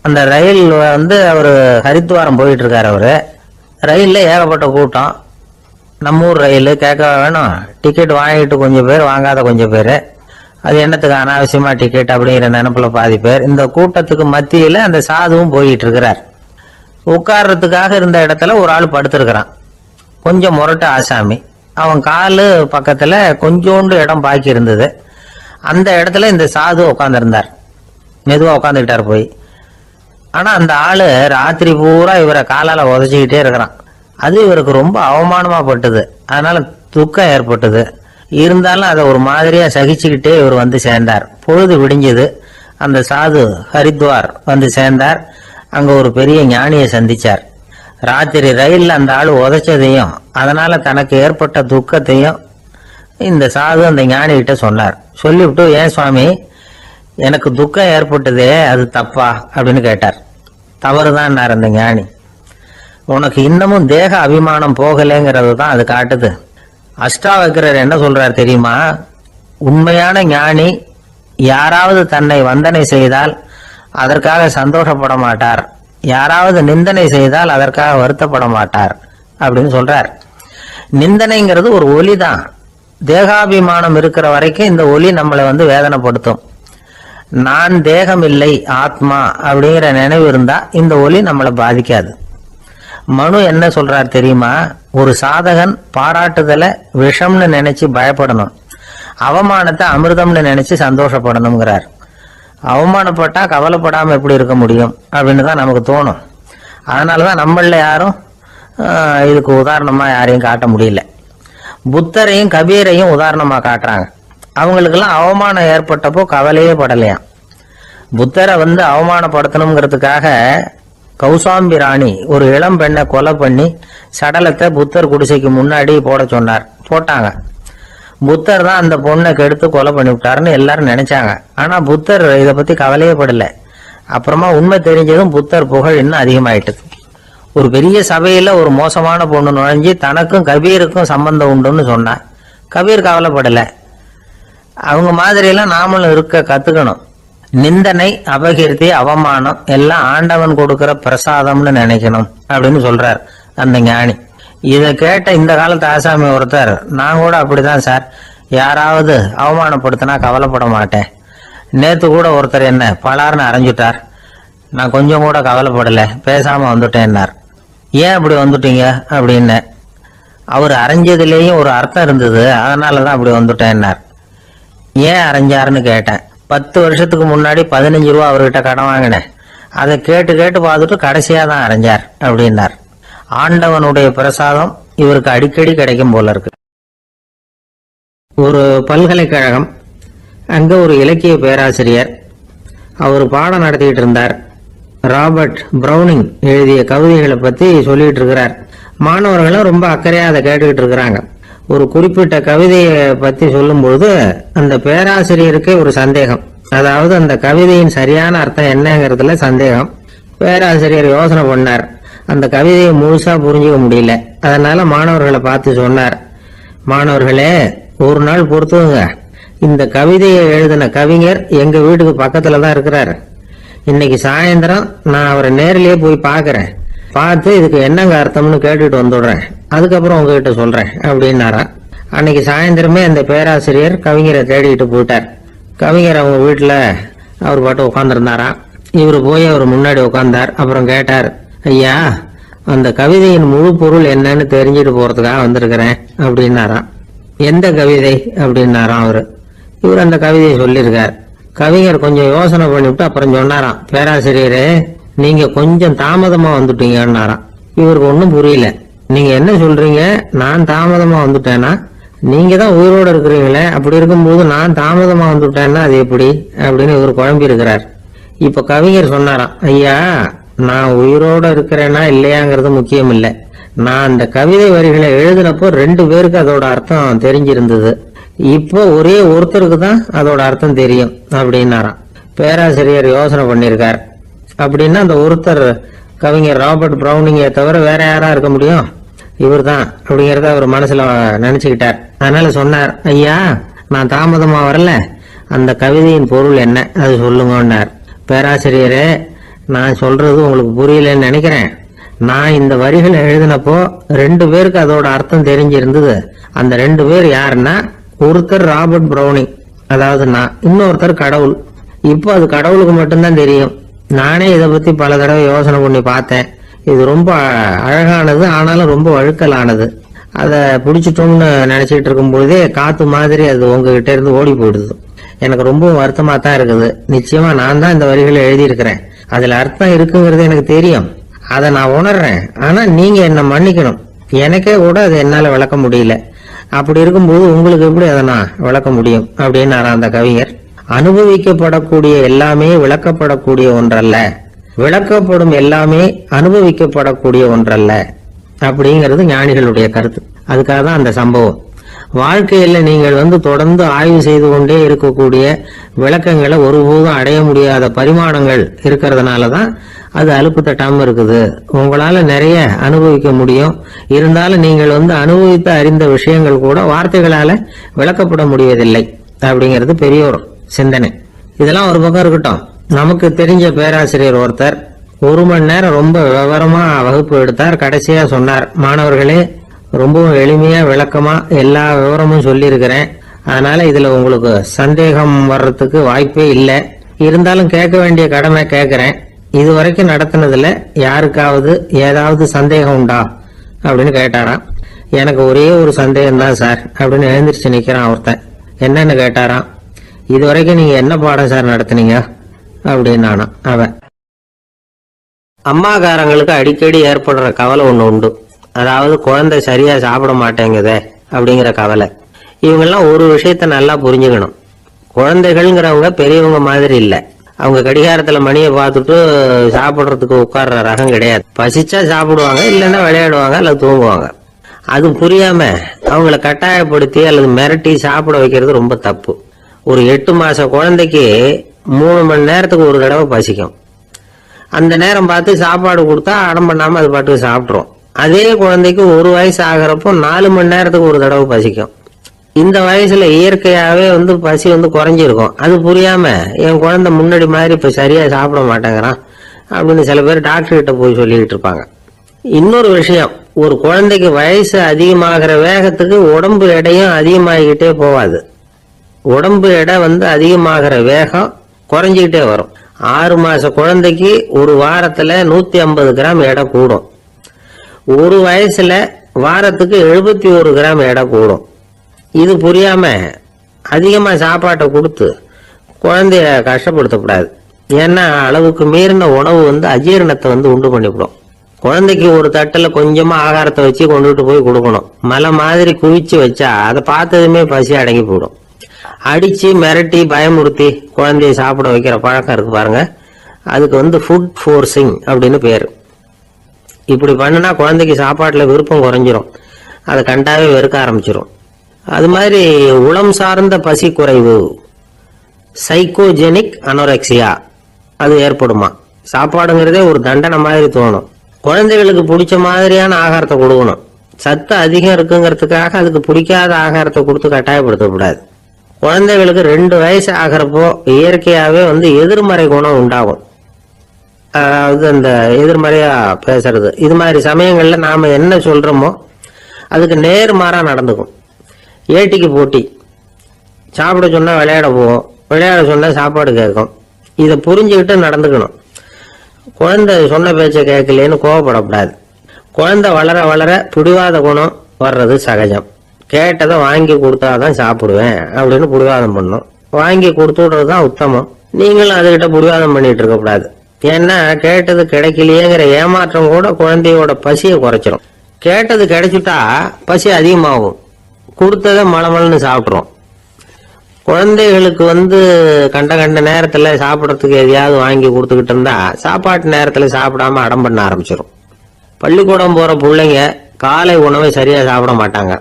S2: அந்த ரயில் வந்து அவரு ஹரித்வாரம் போயிட்டு இருக்காரு. அவரு ரயில்ல ஏகப்பட்ட கூட்டம். நம்ம ஊர் ரயில் கேட்க வேணும், டிக்கெட் வாங்கிட்டு கொஞ்சம் பேர், வாங்காத கொஞ்சம் பேர். அது என்னத்துக்கு அனாவசியமா டிக்கெட் அப்படிங்கிற நினைப்புல பாதி பேர். இந்த கூட்டத்துக்கு மத்தியில அந்த சாதுவும் போயிட்டு இருக்கிறார். உட்கார்றதுக்காக இருந்த இடத்துல ஒரு ஆள் படுத்திருக்கிறான். கொஞ்சம் முரட்டு ஆசாமி. அவன் காலு பக்கத்துல கொஞ்சோண்டு இடம் பாக்கி இருந்தது. அந்த இடத்துல இந்த சாது உட்காந்துருந்தார். மெதுவா உட்காந்துக்கிட்டார் போய். ஆனா அந்த ஆளு ராத்திரி பூரா இவரை காலால உதச்சிக்கிட்டே இருக்கிறான். அது இவருக்கு ரொம்ப அவமானமா பட்டது. அதனால துக்கம் ஏற்பட்டது. இருந்தாலும் அதை ஒரு மாதிரியா சகிச்சுக்கிட்டே இவர் வந்து சேர்ந்தார். பொழுது விடிஞ்சது. அந்த சாது ஹரித்வார் வந்து சேர்ந்தார். அங்க ஒரு பெரிய ஞானியை சந்திச்சார். ராத்திரி ரயில்ல அந்த ஆளு உதைச்சதையும் அதனால தனக்கு ஏற்பட்ட துக்கத்தையும் இந்த சாது அந்த ஞானி கிட்ட சொன்னார். சொல்லிவிட்டு, ஏன் சுவாமி, எனக்கு துக்கம் ஏற்பட்டதே, அது தப்பா அப்படின்னு கேட்டார். தவறுதான் அந்த ஞானி. உனக்கு இன்னமும் தேக அபிமானம் போகலைங்கிறது தான் அது காட்டுது. அஷ்டாவக்கிரர் என்ன சொல்றார் தெரியுமா? உண்மையான ஞானி யாராவது தன்னை வந்தனை செய்தால் அதற்காக சந்தோஷப்பட மாட்டார், யாராவது நிந்தனை செய்தால் அதற்காக வருத்தப்பட மாட்டார் அப்படின்னு சொல்றார். நிந்தனைங்கிறது ஒரு ஒலி தான். தேகாபிமானம் இருக்கிற வரைக்கும் இந்த ஒலி நம்மளை வந்து வேதனைப்படுத்தும். நான் தேகம் இல்லை, ஆத்மா அப்படிங்கிற நினைவு இருந்தா இந்த ஒலி நம்மளை பாதிக்காது. மனு என்ன சொல்றார் தெரியுமா? ஒரு சாதகன் பாராட்டுதலை விஷம்னு நினைச்சு பயப்படணும், அவமானத்தை அமிர்தம்னு நினைச்சு சந்தோஷப்படணுங்கிறார். அவமானப்பட்டா கவலைப்படாம எப்படி இருக்க முடியும் அப்படின்னு தான் நமக்கு தோணும். அதனாலதான் நம்மள யாரும் இதுக்கு உதாரணமா யாரையும் காட்ட முடியல. புத்தரையும் கபீரையும் உதாரணமா காட்டுறாங்க. அவங்களுக்கெல்லாம் அவமானம் ஏற்பட்டப்போ கவலையே படலையாம். புத்தரை வந்து அவமானப்படுத்தணுங்கிறதுக்காக கௌசாம்பி ராணி ஒரு இளம் பெண்ணை கொலை பண்ணி சடலத்தை புத்தர் குடிசைக்கு முன்னாடி போட சொன்னார். போட்டாங்க. புத்தர் தான் அந்த பொண்ணை கெடுத்து கொலை பண்ணி விட்டாருன்னு எல்லாரும் நினைச்சாங்க. ஆனா புத்தர் இதை பத்தி கவலையே படல. அப்புறமா உண்மை தெரிஞ்சதும் புத்தர் புகழ் இன்னும் அதிகமாயிட்டது. ஒரு பெரிய சபையில ஒரு மோசமான பொண்ணு நுழைஞ்சு தனக்கும் கபீருக்கும் சம்பந்தம் உண்டுன்னு சொன்னா கபீர் கவலைப்படல. அவங்க மாதிரியெல்லாம் நாமளும் இருக்க கத்துக்கணும். நிந்தனை, அபகீர்த்தி, அவமானம் எல்லாம் ஆண்டவன் கொடுக்கிற பிரசாதம்னு நினைக்கணும் அப்படின்னு சொல்றார் அந்த ஞானி. இதை கேட்ட இந்த காலத்து ஆசாமி ஒருத்தர், நான் கூட அப்படிதான் சார், யாராவது அவமானப்படுத்தினா கவலைப்பட மாட்டேன். நேத்து கூட ஒருத்தர் என்ன பலார்னு அரைஞ்சுட்டார், நான் கொஞ்சம் கூட கவலைப்படல, பேசாம வந்துட்டேன்னார். ஏன் அப்படி வந்துட்டீங்க அப்படின்னு. அவர் அரைஞ்சதுலேயும் ஒரு அர்த்தம் இருந்தது, அதனாலதான் அப்படி வந்துட்டேன்னார். ஏன் அரைஞ்சாருன்னு கேட்டேன். 10 வருஷத்துக்கு முன்னாடி 15 ரூபா அவர்கிட்ட கடன் வாங்கினேன், அதை கேட்டு கேட்டு பார்த்துட்டு கடைசியா தான் அரைஞ்சார் அப்படின்னார். ஆண்டவனுடைய பிரசாதம் இவருக்கு அடிக்கடி கிடைக்கும் போல இருக்கு. ஒரு பல்கலைக்கழகம், அங்க ஒரு இலக்கிய பேராசிரியர், அவர் பாடம் நடத்திட்டு இருந்தார். ராபர்ட் பிரவுனிங் எழுதிய கவிதைகளை பத்தி சொல்லிட்டு இருக்கிறார். மாணவர்களும் ரொம்ப அக்கறையா அதை கேட்டுக்கிட்டு இருக்கிறாங்க. ஒரு குறிப்பிட்ட கவிதையை பத்தி சொல்லும் பொழுது அந்த பேராசிரியருக்கே ஒரு சந்தேகம். அதாவது அந்த கவிதையின் சரியான அர்த்தம் என்னங்கிறதுல சந்தேகம். பேராசிரியர் யோசனை பண்ணார். அந்த கவிதையை முழுசா புரிஞ்சுக்க முடியல. அதனால மாணவர்களை பார்த்து சொன்னார், மாணவர்களே, ஒரு நாள் பொறுத்துங்க, இந்த கவிதையை எழுதின கவிஞர் எங்க வீட்டுக்கு பக்கத்துல தான் இருக்கிறாரு. இன்னைக்கு சாயந்தரம் நான் அவரை நேரிலேயே போய் பாக்குறேன், பார்த்து இதுக்கு என்னங்க அர்த்தம்னு கேட்டுட்டு வந்துடுறேன், அதுக்கப்புறம் உங்ககிட்ட சொல்றேன் அப்படின்னாரா. அன்னைக்கு சாயந்தரமே அந்த பேராசிரியர் கவிஞரை தேடிட்டு போயிட்டார். கவிஞர் அவங்க வீட்டுல அவர் பாட்டு உட்காந்துருந்தாராம். இவரு போய் அவர் முன்னாடி உட்கார்ந்தார். அப்புறம் கேட்டார், ஐயா, அந்த கவிதையின் முழு பொருள் என்னன்னு தெரிஞ்சுட்டு போறதுக்காக வந்திருக்கிறேன் அப்படின்னாராம். எந்த கவிதை அப்படின்னாராம் அவரு. இவர் அந்த கவிதையை சொல்லியிருக்கார். கவிஞர் கொஞ்சம் யோசனை பண்ணிவிட்டு அப்புறம் சொன்னாராம், பேராசிரியரே, நீங்க கொஞ்சம் தாமதமா வந்துட்டீங்கன்னாராம். இவருக்கு ஒன்றும் புரியல. நீங்க என்ன சொல்றீங்க? நான் தாமதமா வந்துட்டேன்னா? நீங்க தான் உயிரோடு இருக்கிறீங்களே, அப்படி இருக்கும்போது நான் தாமதமா வந்துட்டேன்னா அது எப்படி அப்படின்னு இவர் குழம்பி இருக்கிறார். இப்ப கவிஞர் சொன்னாராம், ஐயா, நான் உயிரோட இருக்கிறேன்னா இல்லையாங்கிறது முக்கியம் இல்லை. நான் அந்த கவிதை வரிகளை எழுதினப்போ 2 பேருக்கு அதோட அர்த்தம் தெரிஞ்சிருந்தது. இப்போ ஒரே ஒருத்தருக்கு தான் அதோட அர்த்தம் தெரியும் அப்படின்னாராம். பேராசிரியர் யோசனை பண்ணியிருக்கார். அப்படின்னா அந்த ஒருத்தர் கவிஞர் ராபர்ட் பிரவுனிங்கை தவிர வேற யாரா இருக்க முடியும்? இவர் தான் அப்படிங்கறத அவர் மனசுல நினைச்சுக்கிட்டார். அதனால சொன்னார், ஐயா, நான் தாமதமா வரல, அந்த கவிதையின் பொருள் என்ன அது சொல்லுங்கன்னார். பேராசிரியரே, நான் சொல்றது உங்களுக்கு புரியலன்னு நினைக்கிறேன். நான் இந்த வரிகளை எழுதினப்போ 2 பேருக்கு அதோட அர்த்தம் தெரிஞ்சிருந்தது. அந்த 2 பேர் யாருன்னா, ஒருத்தர் ராபர்ட் பிரவுனிங், அதாவது நான், இன்னொருத்தர் கடவுள். இப்போ அது கடவுளுக்கு மட்டும்தான் தெரியும். நானே இதை பத்தி பல தடவை யோசனை பண்ணி பார்த்தேன். இது ரொம்ப அழகானது, ஆனாலும் ரொம்ப வழுக்கலானது. அதை பிடிச்சிட்டோம்னு நினைச்சிட்டு இருக்கும் பொழுதே காத்து மாதிரி அது உங்ககிட்ட இருந்து ஓடி போயிடுது. எனக்கு ரொம்ப வருத்தமா தான் இருக்குது. நிச்சயமா நான் தான் இந்த வரிகளை எழுதியிருக்கிறேன். அதுல அர்த்தம் இருக்குங்கிறது எனக்கு தெரியும், அதை நான் உணர்றேன். ஆனா நீங்க என்ன மன்னிக்கணும். எனக்கே கூட அதை என்னால விளக்க முடியல. அப்படி இருக்கும்போது உங்களுக்கு எப்படி அதை நான் விளக்க முடியும் அப்படின்னு அந்த கவிஞர். அனுபவிக்கப்படக்கூடிய எல்லாமே விளக்கப்படக்கூடிய ஒன்றல்ல, விளக்கப்படும் எல்லாமே அனுபவிக்கப்படக்கூடிய ஒன்றல்ல அப்படிங்கிறது ஞானிகளுடைய கருத்து. அதுக்காக தான் அந்த சம்பவம். வாழ்க்கையில நீங்கள் தொடர்ந்து ஆய்வு செய்து கொண்டே இருக்கக்கூடிய விளக்கங்களை ஒருபோதும் அடைய முடியாத பரிமாணங்கள் இருக்கிறதுனாலதான் அது அலுப்பு தட்டாம இருக்குது. உங்களால நிறைய அனுபவிக்க முடியும், இருந்தாலும் நீங்கள் அனுபவித்து அறிந்த விஷயங்கள் கூட வார்த்தைகளால விளக்கப்பட முடிவதில்லை அப்படிங்கிறது பெரியோர் சிந்தனை. இதெல்லாம் ஒரு பக்கம் இருக்கட்டும். நமக்கு தெரிஞ்ச பேராசிரியர் ஒருத்தர் 1 மணி நேரம் ரொம்ப விவரமா வகுப்பு எடுத்தார். கடைசியா சொன்னார், மாணவர்களே, ரொம்பவும் எளிமையா விளக்கமா எல்லா விவரமும் சொல்லியிருக்கிறேன். அதனால இதுல உங்களுக்கு சந்தேகம் வர்றதுக்கு வாய்ப்பே இல்லை. இருந்தாலும் கேட்க வேண்டிய கடமை கேட்கிறேன். இதுவரைக்கும் நடத்தினதுல யாருக்காவது ஏதாவது சந்தேகம் உண்டா அப்படின்னு கேட்டாராம். எனக்கு ஒரே ஒரு சந்தேகம் தான் சார் அப்படின்னு எழுந்திரிச்சு நிக்கிறான் ஒருத்தன். என்னன்னு கேட்டாராம். இதுவரைக்கும் நீங்க என்ன பாடம் சார் நடத்துனீங்க அப்படின்னு அவன். அம்மாக்காரங்களுக்கு அடிக்கடி ஏற்படுற கவலை ஒண்ணு உண்டு. அதாவது குழந்தை சரியா சாப்பிட மாட்டேங்குதே அப்படிங்கிற கவலை. இவங்கெல்லாம் ஒரு விஷயத்த நல்லா புரிஞ்சுக்கணும். குழந்தைகள்ங்கிறவங்க பெரியவங்க மாதிரி இல்லை. அவங்க கடிகாரத்துல மணியை பார்த்துட்டு சாப்பிடுறதுக்கு உட்கார்ற ரகம் கிடையாது. பசிச்சா சாப்பிடுவாங்க, இல்லைன்னா விளையாடுவாங்க அல்லது தூங்குவாங்க. அது புரியாம அவங்கள கட்டாயப்படுத்தி அல்லது மிரட்டி சாப்பிட வைக்கிறது ரொம்ப தப்பு. ஒரு 8 மாச குழந்தைக்கு 3 மணி நேரத்துக்கு ஒரு தடவை பசிக்கும். அந்த நேரம் பார்த்து சாப்பாடு கொடுத்தா அடம் பண்ணாம அது பாட்டுக்கு சாப்பிட்றோம். அதே குழந்தைக்கு 1 வயசு ஆகிறப்போ 4 மணி நேரத்துக்கு ஒரு தடவை பசிக்கும். இந்த வயசுல இயற்கையாவே பசி குறைஞ்சிருக்கும். அது புரியாம என் குழந்தை முன்னாடி மாதிரி இப்ப சரியா சாப்பிட மாட்டேங்கிறான் அப்படின்னு சில பேர் டாக்டர் கிட்ட போய் சொல்லிக்கிட்டு இருப்பாங்க. இன்னொரு விஷயம், ஒரு குழந்தைக்கு வயசு அதிகமாகிற வேகத்துக்கு உடம்பு எடையும் அதிகமாகிக்கிட்டே போவாது. உடம்பு எடை அதிகமாகிற வேகம் குறைஞ்சிக்கிட்டே வரும். 6 மாச குழந்தைக்கு ஒரு வாரத்துல 150 கிராம் எடை கூடும். ஒரு வயசுல வாரத்துக்கு 71 கிராம் எடை கூடும். இது புரியாம அதிகமா சாப்பாட்டை கொடுத்து குழந்தைய கஷ்டப்படுத்தக்கூடாது. ஏன்னா அளவுக்கு மீறின உணவு அஜீரணத்தை உண்டு பண்ணிவிடும். குழந்தைக்கு ஒரு தட்டுல கொஞ்சமா ஆகாரத்தை வச்சு கொண்டுட்டு போய் கொடுக்கணும். மலை மாதிரி குவிச்சு வச்சா அதை பார்த்ததுமே பசி அடங்கி போயிடும். அடிச்சு மிரட்டி பயமுறுத்தி குழந்தைய சாப்பிட வைக்கிற பழக்கம் இருக்கு பாருங்க, அதுக்கு ஃபுட் ஃபோர்சிங் அப்படின்னு பேரு. இப்படி பண்ணுனா குழந்தைக்கு சாப்பாட்டுல விருப்பம் குறைஞ்சிரும், அதை கண்டாவே வெறுக்க ஆரம்பிச்சிரும். அது மாதிரி உளம் சார்ந்த பசி குறைவு, சைக்கோஜெனிக் அனோரெக்சியா, அது ஏற்படுமா. சாப்பாடுங்கிறதே ஒரு தண்டனை மாதிரி தோணும். குழந்தைகளுக்கு பிடிச்ச மாதிரியான ஆகாரத்தை கொடுக்கணும். சத்து அதிகம் இருக்குங்கிறதுக்காக அதுக்கு பிடிக்காத ஆகாரத்தை கொடுத்து கட்டாயப்படுத்தக்கூடாது. குழந்தைகளுக்கு 2 வயசு ஆகிறப்போ இயற்கையாவே எதிர்மறை குணம் உண்டாகும். அதாவது அந்த எதிர்மறையா பேசுறது. இது மாதிரி சமயங்கள்ல நாம என்ன சொல்றோமோ அதுக்கு நேர்மாறா நடந்துக்கும். ஏட்டிக்கு போட்டி. சாப்பிட சொன்னா விளையாட போவோம், விளையாட சொன்னா சாப்பாடு கேட்கும். இதை புரிஞ்சுக்கிட்டு நடந்துக்கணும். குழந்தை சொன்ன பேச்சை கேட்கலன்னு கோவப்படக்கூடாது. குழந்தை வளர வளர பிடிவாத குணம் வர்றது சகஜம். கேட்டதை வாங்கி கொடுத்தாதான் சாப்பிடுவேன் அப்படின்னு பிடிவாதம் பண்ணும். வாங்கி கொடுத்து விடுறதுதான் உத்தமம். நீங்களும் அதுகிட்ட பிடிவாதம் பண்ணிட்டு இருக்க கூடாது. ஏன்னா கேட்டது கிடைக்கலையேங்கிற ஏமாற்றம் கூட குழந்தையோட பசியை குறைச்சிரும். கேட்டது கிடைச்சிட்டா பசி அதிகமாகும். கொடுத்ததை மலமலன்னு சாப்பிட்றோம். குழந்தைகளுக்கு கண்ட கண்ட நேரத்துல சாப்பிடறதுக்கு எதையாவது வாங்கி கொடுத்துக்கிட்டு இருந்தா சாப்பாட்டு நேரத்துல சாப்பிடாம அடம் பண்ண ஆரம்பிச்சிடும். பள்ளிக்கூடம் போற பிள்ளைங்க காலை உணவை சரியா சாப்பிட மாட்டாங்க.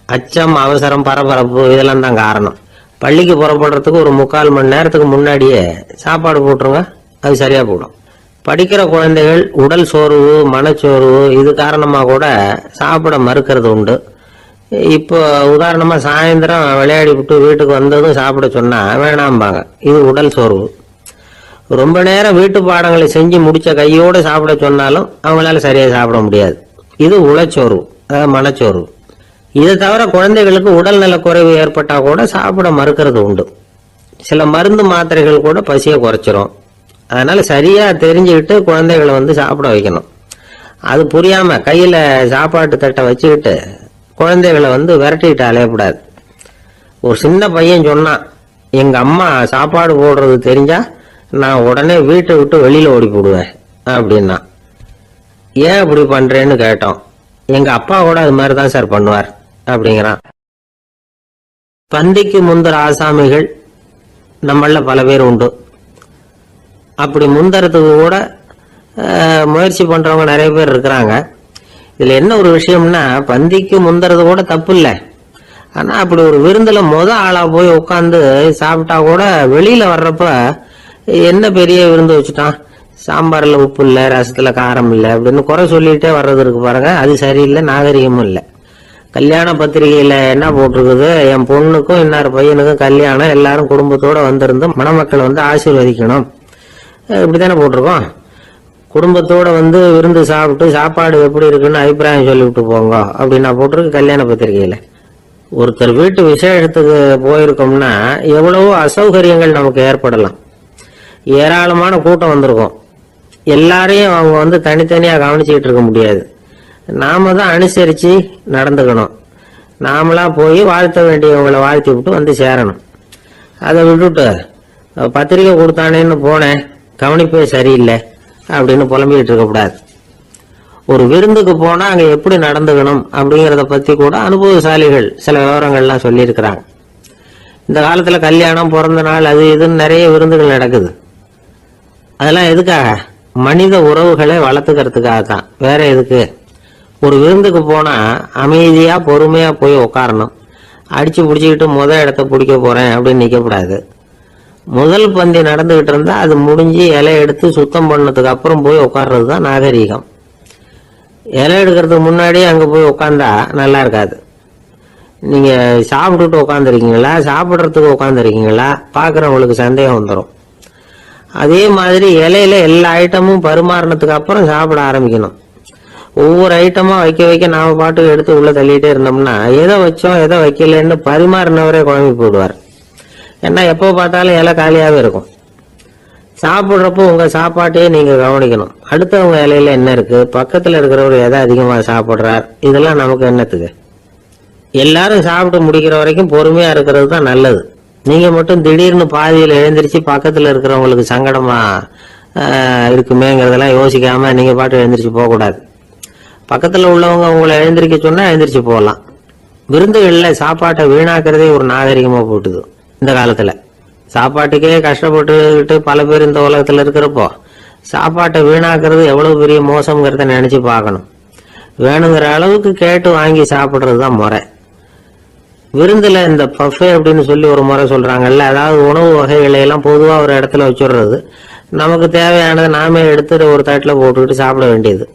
S2: அச்சம், அவசரம், பரபரப்பு இதெல்லாம் தான் காரணம். பள்ளிக்கு புறப்படுறதுக்கு ஒரு 3/4 மணி நேரத்துக்கு முன்னாடியே சாப்பாடு போட்டுருங்க, அது சரியா போடும். படிக்கிற குழந்தைகள் உடல் சோர்வு, மனச்சோர்வு இது காரணமா கூட சாப்பிட மறுக்கிறது உண்டு. இப்போ உதாரணமா சாயந்தரம் விளையாடி விட்டு வீட்டுக்கு வந்ததும் சாப்பிட சொன்னா வேணாம்பாங்க. இது உடல் சோர்வு. ரொம்ப நேரம் வீட்டு பாடங்களை செஞ்சு முடிச்ச கையோட சாப்பிட சொன்னாலும் அவங்களால சரியா சாப்பிட முடியாது. இது உளச்சோர்வு, அதாவது மனச்சோர்வு. இதை தவிர குழந்தைகளுக்கு உடல் நல குறைவு ஏற்பட்டா கூட சாப்பிட மறுக்கிறது உண்டு. சில மருந்து மாத்திரைகள் கூட பசியை குறைச்சிரும். அதனால சரியா தெரிஞ்சுக்கிட்டு குழந்தைகளை சாப்பிட வைக்கணும். அது புரியாம கையில சாப்பாட்டு தட்டை வச்சுக்கிட்டு குழந்தைகளை விரட்டிக்கிட்டு அலையக்கூடாது. ஒரு சின்ன பையன் சொன்னான், எங்க அம்மா சாப்பாடு போடுறது தெரிஞ்சா நான் உடனே வீட்டை விட்டு வெளியில ஓடி போடுவேன் அப்படின்னா. ஏன் அப்படி பண்றேன்னு கேட்டோம். எங்க அப்பா கூட அது மாதிரிதான் சார் பண்ணுவார் அப்படிங்கிறான். பந்திக்கு முந்தர ஆசாமிகள் நம்மள பல பேர் உண்டு. அப்படி முந்தறதுக்கு கூட முயற்சி பண்றவங்க நிறைய பேர் இருக்கிறாங்க. இதுல என்ன ஒரு விஷயம்னா, பந்திக்கு முந்தறது கூட தப்பு இல்லை. ஆனா அப்படி ஒரு விருந்துல ஆளா போய் உட்காந்து சாப்பிட்டா கூட வெளியில வர்றப்ப என்ன பெரிய விருந்து வச்சுட்டான், சாம்பார்ல உப்பு இல்லை, ரசத்துல காரம் இல்லை அப்படின்னு குறை சொல்லிட்டே வர்றது இருக்கு பாருங்க. அது சரியில்லை, நாகரிகமும் இல்லை. கல்யாண பத்திரிகையில என்ன போட்டிருக்குது, என் பொண்ணுக்கும் இன்னார் பையனுக்கும் கல்யாணம், எல்லாரும் குடும்பத்தோட வந்திருந்து மணமக்களை ஆசீர்வதிக்கணும், இப்படித்தானே போட்டிருக்கோம். குடும்பத்தோட விருந்து சாப்பிட்டு சாப்பாடு எப்படி இருக்குன்னு அபிப்பிராயம் சொல்லிவிட்டு போங்க அப்படின்னா போட்டிருக்கு கல்யாண பத்திரிகையில. ஒருத்தர் வீட்டு விசேஷத்துக்கு போயிருக்கோம்னா எவ்வளவோ அசௌகரியங்கள் நமக்கு ஏற்படலாம். ஏராளமான கூட்டம் வந்திருக்கும். எல்லாரையும் அவங்க தனித்தனியா கவனிச்சுக்கிட்டு இருக்க முடியாது. நாம தான் அனுசரிச்சு நடந்துக்கணும். நாமளா போய் வாழ்த்த வேண்டியவங்களை வாழ்த்தி விட்டு சேரணும். அதை விட்டுட்டு பத்திரிகை கொடுத்தானேன்னு போனேன், கவனிப்பே சரியில்லை அப்படின்னு புலம்பிக்கிட்டு இருக்கக்கூடாது. ஒரு விருந்துக்கு போனா அங்க எப்படி நடந்துக்கணும் அப்படிங்கறத பத்தி கூட அனுபவசாலிகள் சில விவரங்கள்லாம் சொல்லியிருக்கிறாங்க. இந்த காலத்துல கல்யாணம், பிறந்த நாள், அது இதுன்னு நிறைய விருந்துகள் நடக்குது. அதெல்லாம் எதுக்காக? மனித உறவுகளை வளர்த்துக்கிறதுக்காக தான், வேற எதுக்கு? ஒரு விருந்துக்கு போனா அமைதியா பொறுமையா போய் உட்காரணும். அடிச்சு பிடிச்சிக்கிட்டு இடத்த பிடிக்க போறேன் அப்படின்னு நிற்கக்கூடாது. முதல் பந்தி நடந்துகிட்டு இருந்தா அது முடிஞ்சு இலை எடுத்து சுத்தம் பண்ணதுக்கு அப்புறம் போய் உட்கார்றது தான் நாகரீகம். இலை எடுக்கிறதுக்கு முன்னாடி அங்க போய் உட்காந்தா நல்லா இருக்காது. நீங்க சாப்பிட்டுட்டு உட்காந்துருக்கீங்களா, சாப்பிட்றதுக்கு உட்காந்துருக்கீங்களா, பாக்குறவங்களுக்கு சந்தேகம் வந்துடும். அதே மாதிரி இலையில எல்லா ஐட்டமும் பரிமாறினதுக்கு அப்புறம் சாப்பிட ஆரம்பிக்கணும். ஒவ்வொரு ஐட்டமா வைக்க வைக்க நாம பாட்டுக்கு எடுத்து உள்ள தள்ளிட்டே இருந்தோம்னா எதை வச்சோம் எதை வைக்கலன்னு பரிமாறினவரே குழம்பி போடுவார். ஏன்னா எப்போ பார்த்தாலும் இலை காலியாவே இருக்கும். சாப்பிட்றப்போ உங்க சாப்பாட்டையே நீங்க கவனிக்கணும். அடுத்தவங்க இலையில என்ன இருக்கு, பக்கத்துல இருக்கிறவர் எதை அதிகமா சாப்பிட்றார், இதெல்லாம் நமக்கு என்னத்துக்கு? எல்லாரும் சாப்பிட்டு முடிக்கிற வரைக்கும் பொறுமையா இருக்கிறது தான் நல்லது. நீங்க மட்டும் திடீர்னு பாதியில் எழுந்திரிச்சு பக்கத்துல இருக்கிறவங்களுக்கு சங்கடமா இருக்குமேங்கிறதெல்லாம் யோசிக்காம நீங்க பாட்டு எழுந்திரிச்சு போகக்கூடாது. பக்கத்துல உள்ளவங்க உங்களை எழுந்திரிக்க சொன்னா எழுந்திரிச்சு போகலாம். விருந்துகள்ல சாப்பாட்டை வீணாக்குறதே ஒரு நாகரிகமா போட்டுது. இந்த காலத்துல சாப்பாட்டுக்கே கஷ்டப்பட்டுக்கிட்டு பல பேர் இந்த உலகத்துல இருக்கிறப்போ சாப்பாட்டை வீணாக்குறது எவ்வளவு பெரிய மோசம்ங்கிறத நினைச்சு பார்க்கணும். வேணுங்கிற அளவுக்கு கேட்டு வாங்கி சாப்பிடுறது தான் முறை. விருந்துல இந்த பஃபே அப்படின்னு சொல்லி ஒரு முறை சொல்றாங்கல்ல, அதாவது உணவு வகைகளை எல்லாம் பொதுவா ஒரு இடத்துல வச்சுடுறது, நமக்கு தேவையானதை நாமே எடுத்து ஒரு தட்டுல போட்டுக்கிட்டு சாப்பிட வேண்டியது.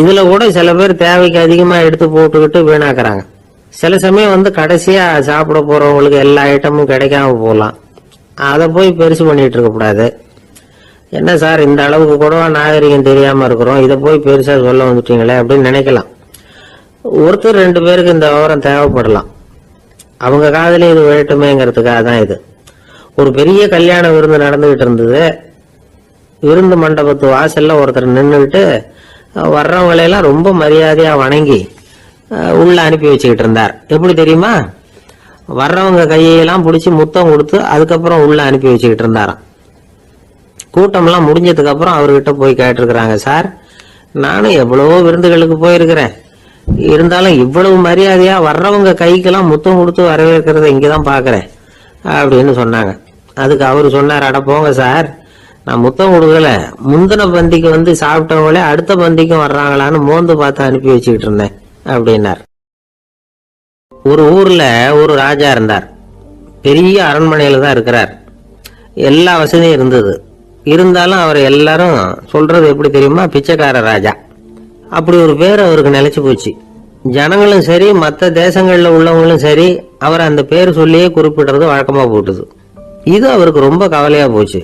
S2: இதுல கூட சில பேர் தேவைக்கு அதிகமா எடுத்து போட்டுக்கிட்டு வீணாக்குறாங்க. சில சமயம் கடைசியா சாப்பிட போறவங்களுக்கு எல்லா ஐட்டமும் கிடைக்காம போகலாம். அதை போய் பெருசு பண்ணிட்டு இருக்க கூடாது. என்ன சார் இந்த அளவுக்கு கூட நாகரிகம் தெரியாம இருக்கிறோம், இதை போய் பெருசா சொல்ல வந்துட்டீங்களே அப்படின்னு நினைக்கலாம். ஒருத்தர் ரெண்டு பேருக்கு இந்த விவரம் தேவைப்படலாம். அவங்க காதலே இது விழட்டுமேங்கிறதுக்காக தான் இது. ஒரு பெரிய கல்யாண விருந்து நடந்துகிட்டு இருந்தது. விருந்து மண்டபத்து வாசல்ல ஒருத்தர் நின்றுகிட்டு வர்றவங்களையெல்லாம் ரொம்ப மரியாதையா வணங்கி உள்ள அனுப்பி வச்சுக்கிட்டு இருந்தார். எப்படி தெரியுமா? வர்றவங்க கையெல்லாம் பிடிச்சி முத்தம் கொடுத்து அதுக்கப்புறம் உள்ள அனுப்பி வச்சுக்கிட்டு இருந்தாராம். கூட்டம்லாம் முடிஞ்சதுக்கு அப்புறம் அவர்கிட்ட போய் கேட்டிருக்கிறாங்க, சார் நானும் எவ்வளவோ விருந்துகளுக்கு போயிருக்கிறேன், இருந்தாலும் இவ்வளவு மரியாதையா வர்றவங்க கைக்கெல்லாம் முத்தம் கொடுத்து வரவேற்கிறத இங்கதான் பாக்குறேன் அப்படின்னு சொன்னாங்க. அதுக்கு அவரு சொன்னார், அட போங்க சார், நான் முத்தம் கொடுக்கல, முந்தின பந்திக்கு சாப்பிட்டவங்களே அடுத்த பந்திக்கும் வர்றாங்களான்னு மோந்து பார்த்து அனுப்பி வச்சுக்கிட்டு இருந்தேன் அப்படின்னார். ஒரு ஊர்ல ஒரு ராஜா இருந்தார். பெரிய அரண்மனையில தான் இருக்கிறார். எல்லா வசதியும் இருந்தது. இருந்தாலும் அவர் எல்லாரும் சொல்றது எப்படி தெரியுமா, பிச்சைக்கார ராஜா. அப்படி ஒரு பேர் அவருக்கு நிலைச்சு போச்சு. ஜனங்களும் சரி மற்ற தேசங்கள்ல உள்ளவங்களும் சரி அவர் அந்த பேர் சொல்லியே குறிப்பிடுறது வழக்கமா போட்டுது. இது அவருக்கு ரொம்ப கவலையா போச்சு.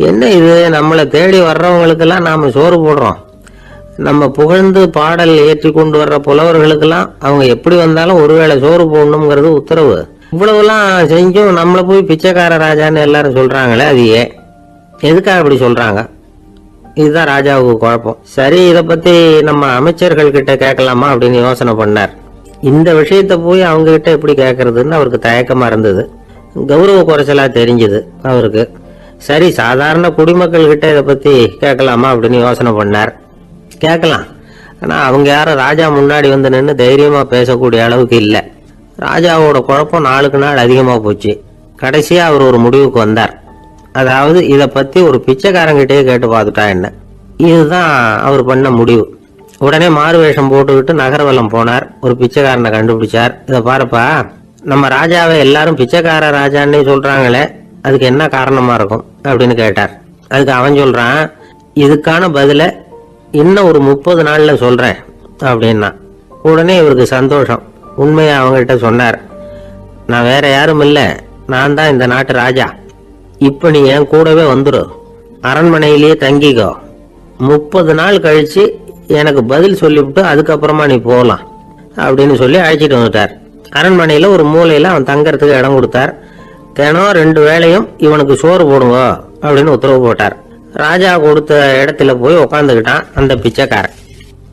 S2: என்ன இது, நம்மளை தேடி வர்றவங்களுக்கெல்லாம் நாம சோறு போடுறோம், நம்ம புகழ்ந்து பாடல் ஏற்றி கொண்டு வர்ற புலவர்களுக்கெல்லாம் அவங்க எப்படி வந்தாலும் ஒருவேளை சோறு போடணுங்கிறது உத்தரவு. இவ்வளவுலாம் செஞ்சும் நம்மளை போய் பிச்சைக்கார ராஜான்னு எல்லாரும் சொல்றாங்களே, அது ஏன், எதுக்காக அப்படி சொல்றாங்க? இதுதான் ராஜாவுக்கு குழப்பம். சரி, இத பத்தி நம்ம அமைச்சர்கள் கிட்ட கேட்கலாமா அப்படின்னு யோசனை பண்ணார். இந்த விஷயத்த போய் அவங்க கிட்ட எப்படி கேட்கறதுன்னு அவருக்கு தயக்கமா இருந்தது. கௌரவ குறைச்சலா தெரிஞ்சது அவருக்கு. சரி, சாதாரண குடிமக்கள் கிட்ட இதை பத்தி கேட்கலாமா அப்படின்னு யோசனை பண்ணார். கேட்கலாம், ஆனா அவங்க யாரும் ராஜா முன்னாடி வந்து நின்று தைரியமா பேசக்கூடிய அளவுக்கு இல்லை. ராஜாவோட குழப்பம் நாளுக்கு நாள் அதிகமா போச்சு. கடைசியா அவர் ஒரு முடிவுக்கு வந்தார். அதாவது இத பத்தி ஒரு பிச்சைக்காரங்கிட்டே கேட்டு பார்த்துட்டா என்ன. இதுதான் அவர் பண்ண முடிவு. உடனே மாறு வேஷம் போட்டுக்கிட்டு நகர்வலம் போனார். ஒரு பிச்சைக்காரனை கண்டுபிடிச்சார். இத பாருப்பா, நம்ம ராஜாவை எல்லாரும் பிச்சைக்கார ராஜான்னு சொல்றாங்களே, அதுக்கு என்ன காரணமா இருக்கும் அப்படின்னு கேட்டார். அதுக்கு அவன் சொல்றான், இதுக்கான பதில இன்னும் ஒரு 30 நாள்ல சொல்றேன் அப்படின்னா. உடனே இவருக்கு சந்தோஷம். உண்மையை அவங்ககிட்ட சொன்னார். நான் வேற யாரும் இல்லை, நான் தான் இந்த நாட்டு ராஜா. இப்ப நீ என் கூடவே வந்துரு, அரண்மனையிலேயே தங்கிக்கோ. 30 நாள் கழிச்சு எனக்கு பதில் சொல்லிவிட்டு அதுக்கப்புறமா நீ போகலாம் அப்படின்னு சொல்லி அழைச்சிட்டு வந்துட்டார். அரண்மனையில ஒரு மூலையில அவன் தங்கறதுக்கு இடம் கொடுத்தார். தினம் 2 வேளையும் இவனுக்கு சோறு போடுங்க அப்படின்னு உத்தரவு போட்டார். ராஜா கொடுத்த இடத்துல போய் உக்காந்துக்கிட்டான் அந்த பிச்சைக்காரன்.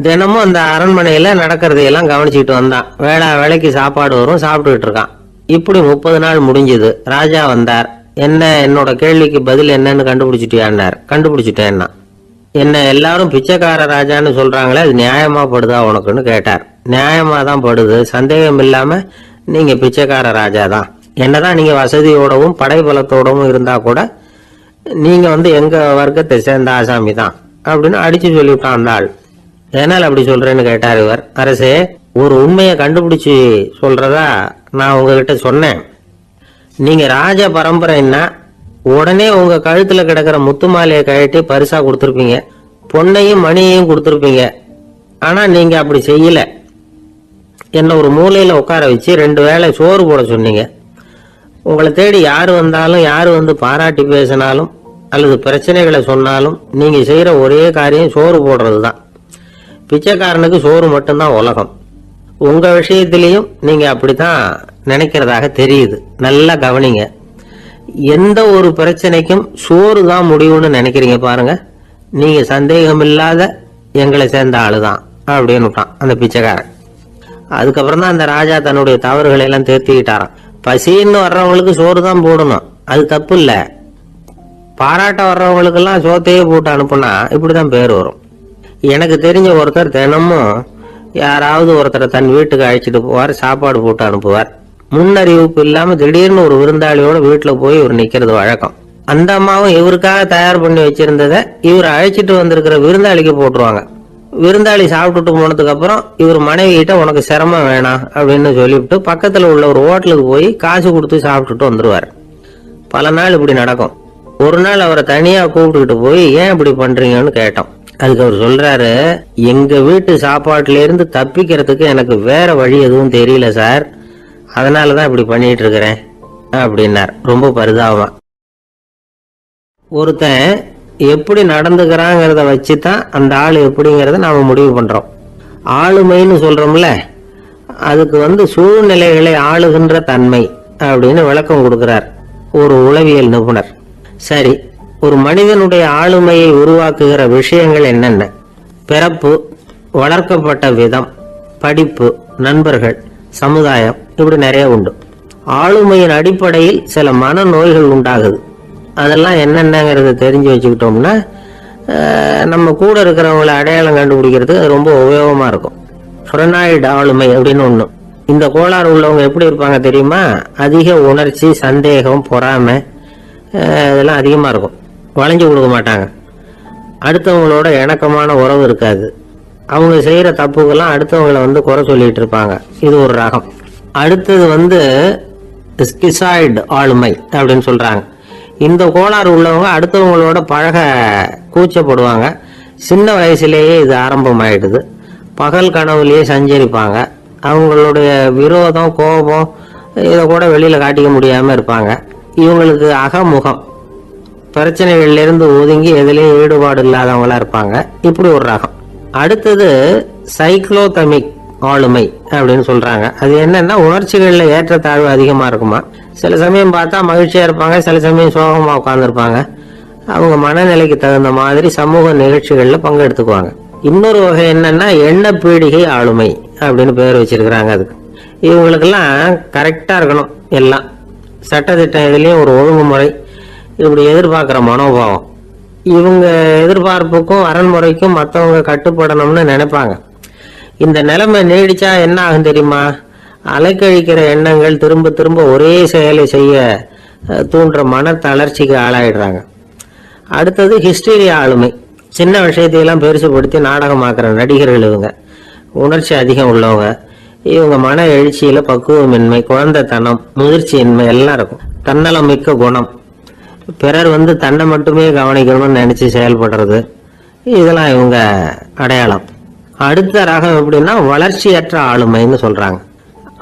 S2: தினமும் அந்த அரண்மனையில நடக்கிறதையெல்லாம் கவனிச்சுட்டு வந்தான். வேளைக்கு சாப்பாடு வரும், சாப்பிட்டுக்கிட்டு இருக்கான். இப்படி 30 நாள் முடிஞ்சது. ராஜா வந்தார். என்ன, என்னோட கேள்விக்கு பதில் என்னன்னு கண்டுபிடிச்சிட்டியான்னார். கண்டுபிடிச்சிட்டேன்னா. என்ன எல்லாரும் பிச்சைக்கார ராஜான்னு சொல்றாங்களே, அது நியாயமா படுதா உனக்குன்னு கேட்டார். நியாயமா தான் படுது, சந்தேகம் இல்லாம நீங்க பிச்சைக்கார ராஜா தான். என்னதான் நீங்க வசதியோடவும் படைபலத்தோடவும் இருந்தா கூட நீங்க எங்க வர்க்கத்தை சேர்ந்த ஆசாமி தான் அப்படின்னு அடிச்சு சொல்லிவிட்டான் அந்த ஆள். எதனால் அப்படி சொல்றேன்னு கேட்டார் இவர். அரசே, ஒரு உண்மையை கண்டுபிடிச்சு சொல்றதா நான் உங்ககிட்ட சொன்னேன். நீங்க ராஜ பரம்பரைன்னா உடனே உங்க கழுத்துல கிடக்கிற முத்து மாலையை கழட்டி பரிசா கொடுத்துருப்பீங்க, பொன்னையும் மணியையும் கொடுத்துருப்பீங்க. ஆனா நீங்க அப்படி செய்யல. என்ன ஒரு மூலையில உட்கார வச்சு 2 வேளை சோறு போட சொன்னீங்க. உங்களை தேடி யாரு வந்தாலும், யாரு பாராட்டி பேசினாலும் அல்லது பிரச்சனைகளை சொன்னாலும் நீங்க செய்யற ஒரே காரியம் சோறு போடுறது தான். பிச்சைக்காரனுக்கு சோறு மட்டும்தான் உலகம். உங்க விஷயத்திலையும் நீங்க அப்படித்தான் நினைக்கிறதாக தெரியுது. நல்லா கவனிங்க. எந்த ஒரு பிரச்சனைக்கும் சோறு தான் முடிவுன்னு நினைக்கிறீங்க பாருங்க. நீங்க சந்தேகம் இல்லாத எங்களை சேர்ந்த ஆளுதான் அப்படின்னு அந்த பிச்சைக்காரன். அதுக்கப்புறம் தான் அந்த ராஜா தன்னுடைய தவறுகளை எல்லாம் தேர்த்திக்கிட்டாராம். பசின்னு வர்றவங்களுக்கு சோறு தான் போடணும், அது தப்பு இல்ல. பாராட்ட வர்றவங்களுக்கு எல்லாம் சோத்தையே போட்டு அனுப்புனா இப்படிதான் பேர் வரும். எனக்கு தெரிஞ்ச ஒருத்தர் தினமும் யாராவது ஒருத்தரை தன் வீட்டுக்கு அழைச்சிட்டு போவார், சாப்பாடு போட்டு அனுப்புவார். முன்னறிவிப்பு இல்லாம திடீர்னு ஒரு விருந்தாளியோட வீட்டுல போய் இவர் நிக்கிறது வழக்கம். அந்த அம்மாவும் இவருக்காக தயார் பண்ணி வச்சிருந்ததை இவர் அழைச்சிட்டு வந்திருக்கிற விருந்தாளிக்கு போட்டுருவாங்க. விருந்தாளி சாப்பிட்டுட்டு போனதுக்கு அப்புறம் இவர் மனைவி கிட்ட உனக்கு சிரமம் வேணாம் அப்படின்னு சொல்லிவிட்டு பக்கத்துல உள்ள ஒரு ஹோட்டலுக்கு போய் காசு கொடுத்து சாப்பிட்டுட்டு வந்துருவார். பல நாள் இப்படி நடக்கும். ஒரு நாள் அவரை தனியா கூப்பிட்டுக்கிட்டு போய் ஏன் இப்படி பண்றீங்கன்னு கேட்டோம். அதுக்கு அவர் சொல்றாரு, எங்க வீட்டு சாப்பாட்டுல இருந்து தப்பிக்கிறதுக்கு எனக்கு வேற வழி எதுவும் தெரியல சார், அதனாலதான் இப்படி பண்ணிட்டு இருக்கிறேன் அப்படின்னார் ரொம்ப பரிதாபமா. ஒருத்தன் எப்படி நடந்துக்கிறாங்கிறத வச்சுதான் அந்த ஆள் எப்படிங்கிறத நாம முடிவு பண்றோம். ஆளுமைன்னு சொல்றோம்ல, அதுக்கு சூழ்நிலைகளை ஆளுகின்ற தன்மை அப்படின்னு விளக்கம் கொடுக்கிறார் ஒரு உளவியல் நிபுணர். சரி, ஒரு மனிதனுடைய ஆளுமையை உருவாக்குகிற விஷயங்கள் என்னென்ன? பிறப்பு, வளர்க்கப்பட்ட விதம், படிப்பு, நண்பர்கள், சமுதாயம், இப்படி நிறைய உண்டு. ஆளுமையின் அடிப்படையில் சில மனநோய்கள் உண்டாகுது. அதெல்லாம் என்னென்னங்கிறத தெரிஞ்சு வச்சுக்கிட்டோம்னா நம்ம கூட இருக்கிறவங்களை அடையாளம் கண்டுபிடிக்கிறதுக்கு அது ரொம்ப உபயோகமா இருக்கும். ஃப்ரெனாய்டு ஆளுமை அப்படின்னு ஒண்ணு. இந்த கோளாறு உள்ளவங்க எப்படி இருப்பாங்க தெரியுமா? அதிக உணர்ச்சி, சந்தேகம், பொறாமை இதெல்லாம் அதிகமா இருக்கும். வளைஞ்சு கொடுக்க மாட்டாங்க. அடுத்தவங்களோட இணக்கமான உறவு இருக்காது. அவங்க செய்யற தப்புக்கெல்லாம் அடுத்தவங்களை குறை சொல்லிட்டு இருப்பாங்க. இது ஒரு ரகம். அடுத்தது ஸ்கிசாய்டு ஆளுமை அப்படின்னு சொல்றாங்க. இந்த கோளாறு உள்ளவங்க அடுத்தவங்களோட பழக கூச்சப்படுவாங்க. சின்ன வயசுலேயே இது ஆரம்பமாயிடுது. பகல் கனவுலேயே சஞ்சரிப்பாங்க. அவங்களுடைய விரோதம், கோபம் இதை கூட வெளியில காட்டிக்க முடியாம இருப்பாங்க. இவங்களுக்கு அகமுகம், பிரச்சனைகள்ல இருந்து ஒதுங்கி எதுலையும் ஈடுபாடு இல்லாதவங்களா இருப்பாங்க. இப்படி ஒரு ரகம். அடுத்தது சைக்ளோதமிக் ஆளுமை அப்படின்னு சொல்றாங்க. அது என்னன்னா உணர்ச்சிகள்ல ஏற்றத்தாழ்வு அதிகமா இருக்குமா. சில சமயம் பார்த்தா மகிழ்ச்சியா இருப்பாங்க, சில சமயம் சோகமா உட்கார்ந்துருப்பாங்க. அவங்க மனநிலைக்கு தகுந்த மாதிரி சமூக நிகழ்ச்சிகள்ல பங்கெடுத்துக்குவாங்க. இன்னொரு வகை என்னன்னா எண்ண பீடிகை ஆளுமை அப்படின்னு பேர் வச்சிருக்கிறாங்க. அதுக்கு இவங்களுக்கெல்லாம் கரெக்டா இருக்கணும், எல்லாம் சட்டத்திட்டம் இதுலயும் ஒரு ஒழுங்குமுறை இப்படி எதிர்பார்க்கிற மனோபாவம். இவங்க எதிர்பார்ப்புக்கும் அரண்முறைக்கும் மற்றவங்க கட்டுப்படணும்னு நினைப்பாங்க. இந்த நிலைமை நீடிச்சா என்ன ஆகும் தெரியுமா? அலைக்கழிக்கிற எண்ணங்கள் திரும்ப திரும்ப ஒரே செயலை செய்ய தூண்டுற மன தளர்ச்சிக்கு ஆளாயிடுறாங்க. அடுத்தது ஹிஸ்டீரியா ஆளுமை. சின்ன விஷயத்தையெல்லாம் பெருசுபடுத்தி நாடகமாக்குற நடிகர்கள் இவங்க. உணர்ச்சி அதிகம் உள்ளவங்க. இவங்க மன எழுச்சியில பக்குவமின்மை, குழந்தைத்தனம், முதிர்ச்சியின்மை எல்லாம் இருக்கும். தன்னலம் மிக்க குணம், பிறர் தன்னை மட்டுமே கவனிக்கணும்னு நினைச்சு செயல்படுறது, இதெல்லாம் இவங்க அடையாளம். அடுத்த ரகம் எப்படின்னா வளர்ச்சியற்ற ஆளுமைன்னு சொல்றாங்க.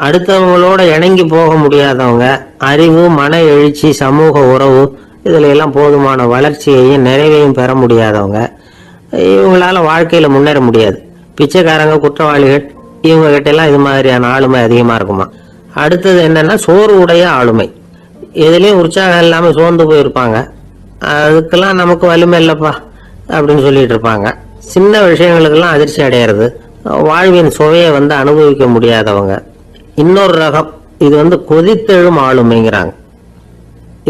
S2: அடுத்தவங்களோட இணங்கி போக முடியாதவங்க, அறிவு, மன எழுச்சி, சமூக உறவு இதுல எல்லாம் போதுமான வளர்ச்சியையும் நிறைவையும் பெற முடியாதவங்க. இவங்களால வாழ்க்கையில முன்னேற முடியாது. பிச்சைக்காரங்க, குற்றவாளிகள் இவங்க கிட்ட எல்லாம் இது மாதிரியான ஆளுமை அதிகமா இருக்குமா. அடுத்தது என்னன்னா சோர்வு உடைய ஆளுமை. எதுலயும் உற்சாகம் இல்லாம சோர்ந்து போயிருப்பாங்க. அதுக்கெல்லாம் நமக்கு வலிமை இல்லப்பா அப்படின்னு சொல்லிட்டு இருப்பாங்க. சின்ன விஷயங்களுக்கெல்லாம் அதிர்ச்சி அடையிறது, வாழ்வின் சுவையை அனுபவிக்க முடியாதவங்க. இன்னொரு ரகம் இது கொதித்தெழும் ஆளுமைங்கிறாங்க.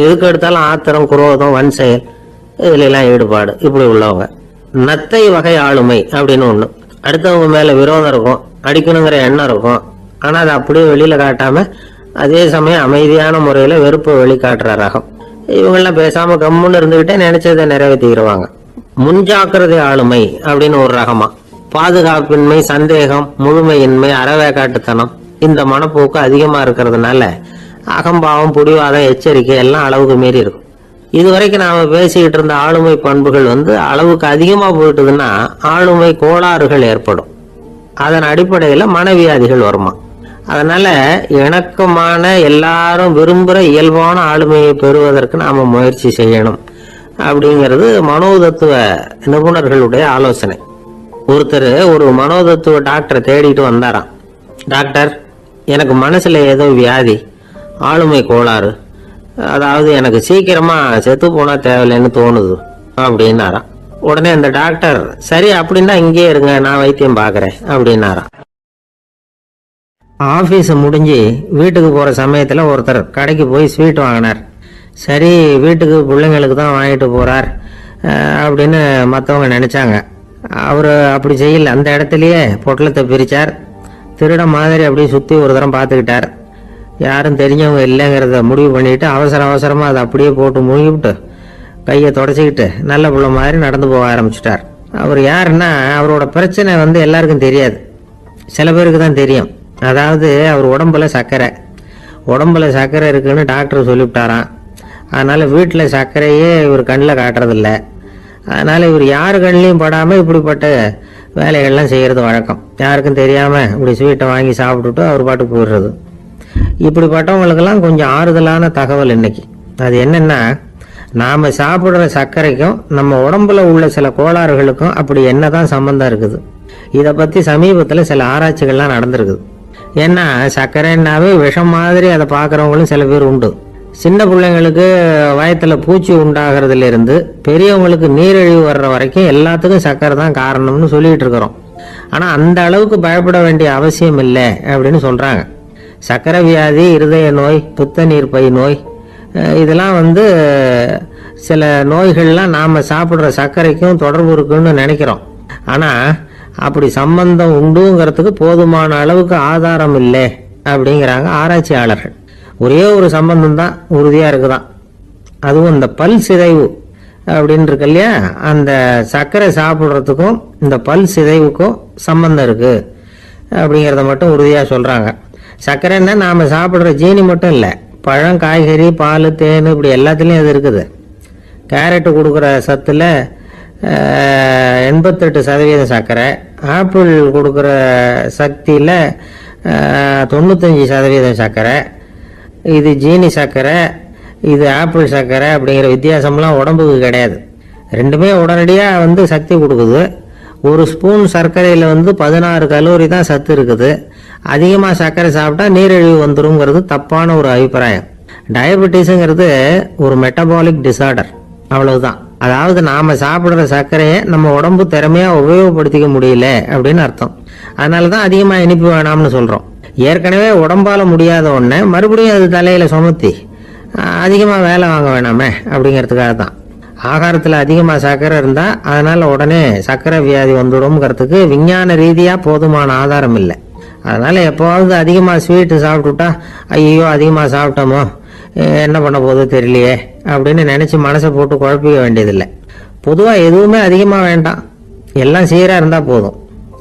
S2: எதுக்கு எடுத்தாலும் ஆத்திரம், குரோதம், வன் செயல் இதுல எல்லாம் ஈடுபாடு இப்படி உள்ளவங்க. நத்தை வகை ஆளுமை அப்படின்னு ஒண்ணு. அடுத்தவங்க மேல விரோதம் இருக்கும், அடிக்கணுங்கிற எண்ணம் இருக்கும். ஆனா அதை அப்படியே வெளியில காட்டாம அதே சமயம் அமைதியான முறையில வெறுப்பை வெளிக்காட்டுற ரகம். இவங்கெல்லாம் பேசாம கம்முன்னு இருந்துகிட்டே நினைச்சதை நிறைவேற்றிடுவாங்க. முன்ஜாக்கிரதை ஆளுமை அப்படின்னு ஒரு ரகமா. பாதுகாப்பின்மை, சந்தேகம், முழுமையின்மை, அறவேக்காட்டுத்தனம் இந்த மனப்போக்கு அதிகமா இருக்கிறதுனால அகம்பாவம், புடிவாதம், எச்சரிக்கை எல்லாம் அளவுக்கு மீறி இருக்கும். இதுவரைக்கும் நாம பேசிக்கிட்டு இருந்த ஆளுமை பண்புகள் அளவுக்கு அதிகமா போயிட்டுதுன்னா ஆளுமை கோளாறுகள் ஏற்படும். அதன் அடிப்படையில மனவியாதிகள் வருமா. அதனால இணக்கமான எல்லாரும் விரும்புகிற இயல்பான ஆளுமையை பெறுவதற்கு நாம முயற்சி செய்யணும் அப்படிங்கிறது மனோதத்துவ நிபுணர்களுடைய ஆலோசனை. ஒருத்தர் ஒரு மனோதத்துவ டாக்டரை தேடிட்டு வந்தாராம். டாக்டர், எனக்கு மனசுல ஏதோ வியாதி, ஆளுமை கோளாறு, அதாவது எனக்கு சீக்கிரமா செத்து போனா தேவையில்லைன்னு தோணுது அப்படின்னாராம். உடனே அந்த டாக்டர், சரி அப்படின்னா இங்கே இருங்க, நான் வைத்தியம் பாக்குறேன் அப்படின்னாராம். ஆபீஸ் முடிஞ்சு வீட்டுக்கு போற சமயத்துல ஒருத்தர் கடைக்கு போய் ஸ்வீட் வாங்கினார். சரி, வீட்டுக்கு பிள்ளைங்களுக்கு தான் வாங்கிட்டு போறார் அப்படின்னு மற்றவங்க நினைச்சாங்க. அவர் அப்படி செய்யல. அந்த இடத்துலயே பொட்டலத்தை பிரிச்சார். திருட மாதிரி அப்படியே சுத்தி ஒரு தரம் பார்த்துக்கிட்டார். யாரும் தெரிஞ்சவங்க இல்லைங்கிறத முடிவு பண்ணிட்டு அவசரமா அதை அப்படியே போட்டு மூழ்கிவிட்டு கையை தொடச்சிக்கிட்டு நல்ல புள்ள மாதிரி நடந்து போக ஆரம்பிச்சுட்டார். அவர் யாருன்னா, அவரோட பிரச்சனை எல்லாருக்கும் தெரியாது, சில பேருக்கு தான் தெரியும். அதாவது அவர் உடம்புல சர்க்கரை இருக்குன்னு டாக்டர் சொல்லிவிட்டாராம். அதனால வீட்டில் சர்க்கரையே இவர் கண்ணில் காட்டுறதில்ல. அதனால இவர் யாரு கண்ணிலையும் படாம இப்படிப்பட்ட வேலைகள்லாம் செய்யறது வழக்கம். யாருக்கும் தெரியாம இப்படி ஸ்வீட்டை வாங்கி சாப்பிட்டுட்டு அவர் பாட்டுக்கு போயிடுறது. இப்படிப்பட்டவங்களுக்கெல்லாம் கொஞ்சம் ஆறுதலான தகவல் இன்னைக்கு. அது என்னன்னா, நாம சாப்பிடுற சர்க்கரைக்கும் நம்ம உடம்புல உள்ள சில கோளாறுகளுக்கும் அப்படி என்னதான் சம்பந்தம் இருக்குது. இதை பத்தி சமீபத்துல சில ஆராய்ச்சிகள்லாம் நடந்திருக்குது. ஏன்னா சர்க்கரைன்னாவே விஷம் மாதிரி அதை பார்க்கறவங்களும் சில பேர் உண்டு. சின்ன பிள்ளைங்களுக்கு வயத்துல பூச்சி உண்டாகிறதுல இருந்து பெரியவங்களுக்கு நீரிழிவு வர்ற வரைக்கும் எல்லாத்துக்கும் சர்க்கரை தான் காரணம்னு சொல்லிட்டு இருக்கிறோம். ஆனா அந்த அளவுக்கு பயப்பட வேண்டிய அவசியம் இல்லை அப்படின்னு சொல்றாங்க. சர்க்கரை வியாதி, இருதய நோய், துத்த நீர்ப்பை நோய் இதெல்லாம் சில நோய்கள்லாம் நாம சாப்பிடுற சர்க்கரைக்கும் தொடர்பு இருக்குன்னு நினைக்கிறோம். ஆனா அப்படி சம்பந்தம் உண்டுங்கிறதுக்கு போதுமான அளவுக்கு ஆதாரம் இல்லை அப்படிங்கிறாங்க ஆராய்ச்சியாளர்கள். ஒரே ஒரு சம்பந்தம் தான் உறுதியா இருக்குதான். அதுவும் இந்த பல் சிதைவு அப்படின்னு இருக்கு இல்லையா, அந்த சர்க்கரை சாப்பிட்றதுக்கும் இந்த பல் சிதைவுக்கும் சம்பந்தம் இருக்கு அப்படிங்கிறத மட்டும் உறுதியா சொல்றாங்க. சர்க்கரைன்னா நாம சாப்பிடுற ஜீனி மட்டும் இல்லை, பழம், காய்கறி, பால், தேன் இப்படி எல்லாத்துலயும் அது இருக்குது. கேரட்டு கொடுக்குற சத்துல 88% சர்க்கரை, ஆப்பிள் கொடுக்குற சக்தியில 95% சர்க்கரை. இது ஜீனி சர்க்கரை, இது ஆப்பிள் சர்க்கரை அப்படிங்கிற வித்தியாசம்லாம் உடம்புக்கு கிடையாது. ரெண்டுமே உடனடியா சக்தி கொடுக்குது. ஒரு ஸ்பூன் சர்க்கரையில 16 கலோரி தான் சத்து இருக்குது. அதிகமா சர்க்கரை சாப்பிட்டா நீரிழிவு வந்துருங்கிறது தப்பான ஒரு அபிப்பிராயம். டயபெட்டிஸ்ங்கிறது ஒரு மெட்டபாலிக் டிசார்டர், அவ்வளவுதான். அதாவது நாம சாப்பிடுற சர்க்கரையை நம்ம உடம்பு திறமையா உபயோகப்படுத்திக்க முடியல அப்படின்னு அர்த்தம். அதனாலதான் அதிகமா இனிப்பு வேணாம்னு சொல்றோம். ஏற்கனவே உடம்பால முடியாத ஒண்ணு மறுபடியும் அது தலையில சுமத்தி அதிகமா வேலை வாங்க வேணாமே அப்படிங்கிறதுக்காக தான். ஆகாரத்துல அதிகமா சர்க்கரை இருந்தா அதனால உடனே சர்க்கரை வியாதி வந்துடும்ங்கிறதுக்கு விஞ்ஞான ரீதியா போதுமான ஆதாரம் இல்லை. அதனால எப்போவாவது அதிகமா ஸ்வீட்டு சாப்பிட்டுட்டா ஐயோ அதிகமா சாப்பிட்டோமோ என்ன பண்ண போதோ தெரியலையே அப்படின்னு நினைச்சு மனசை போட்டு குழப்பிக்க வேண்டியதில்லை. பொதுவா எதுவுமே அதிகமா வேண்டாம், எல்லாம் சீரா இருந்தா போதும்.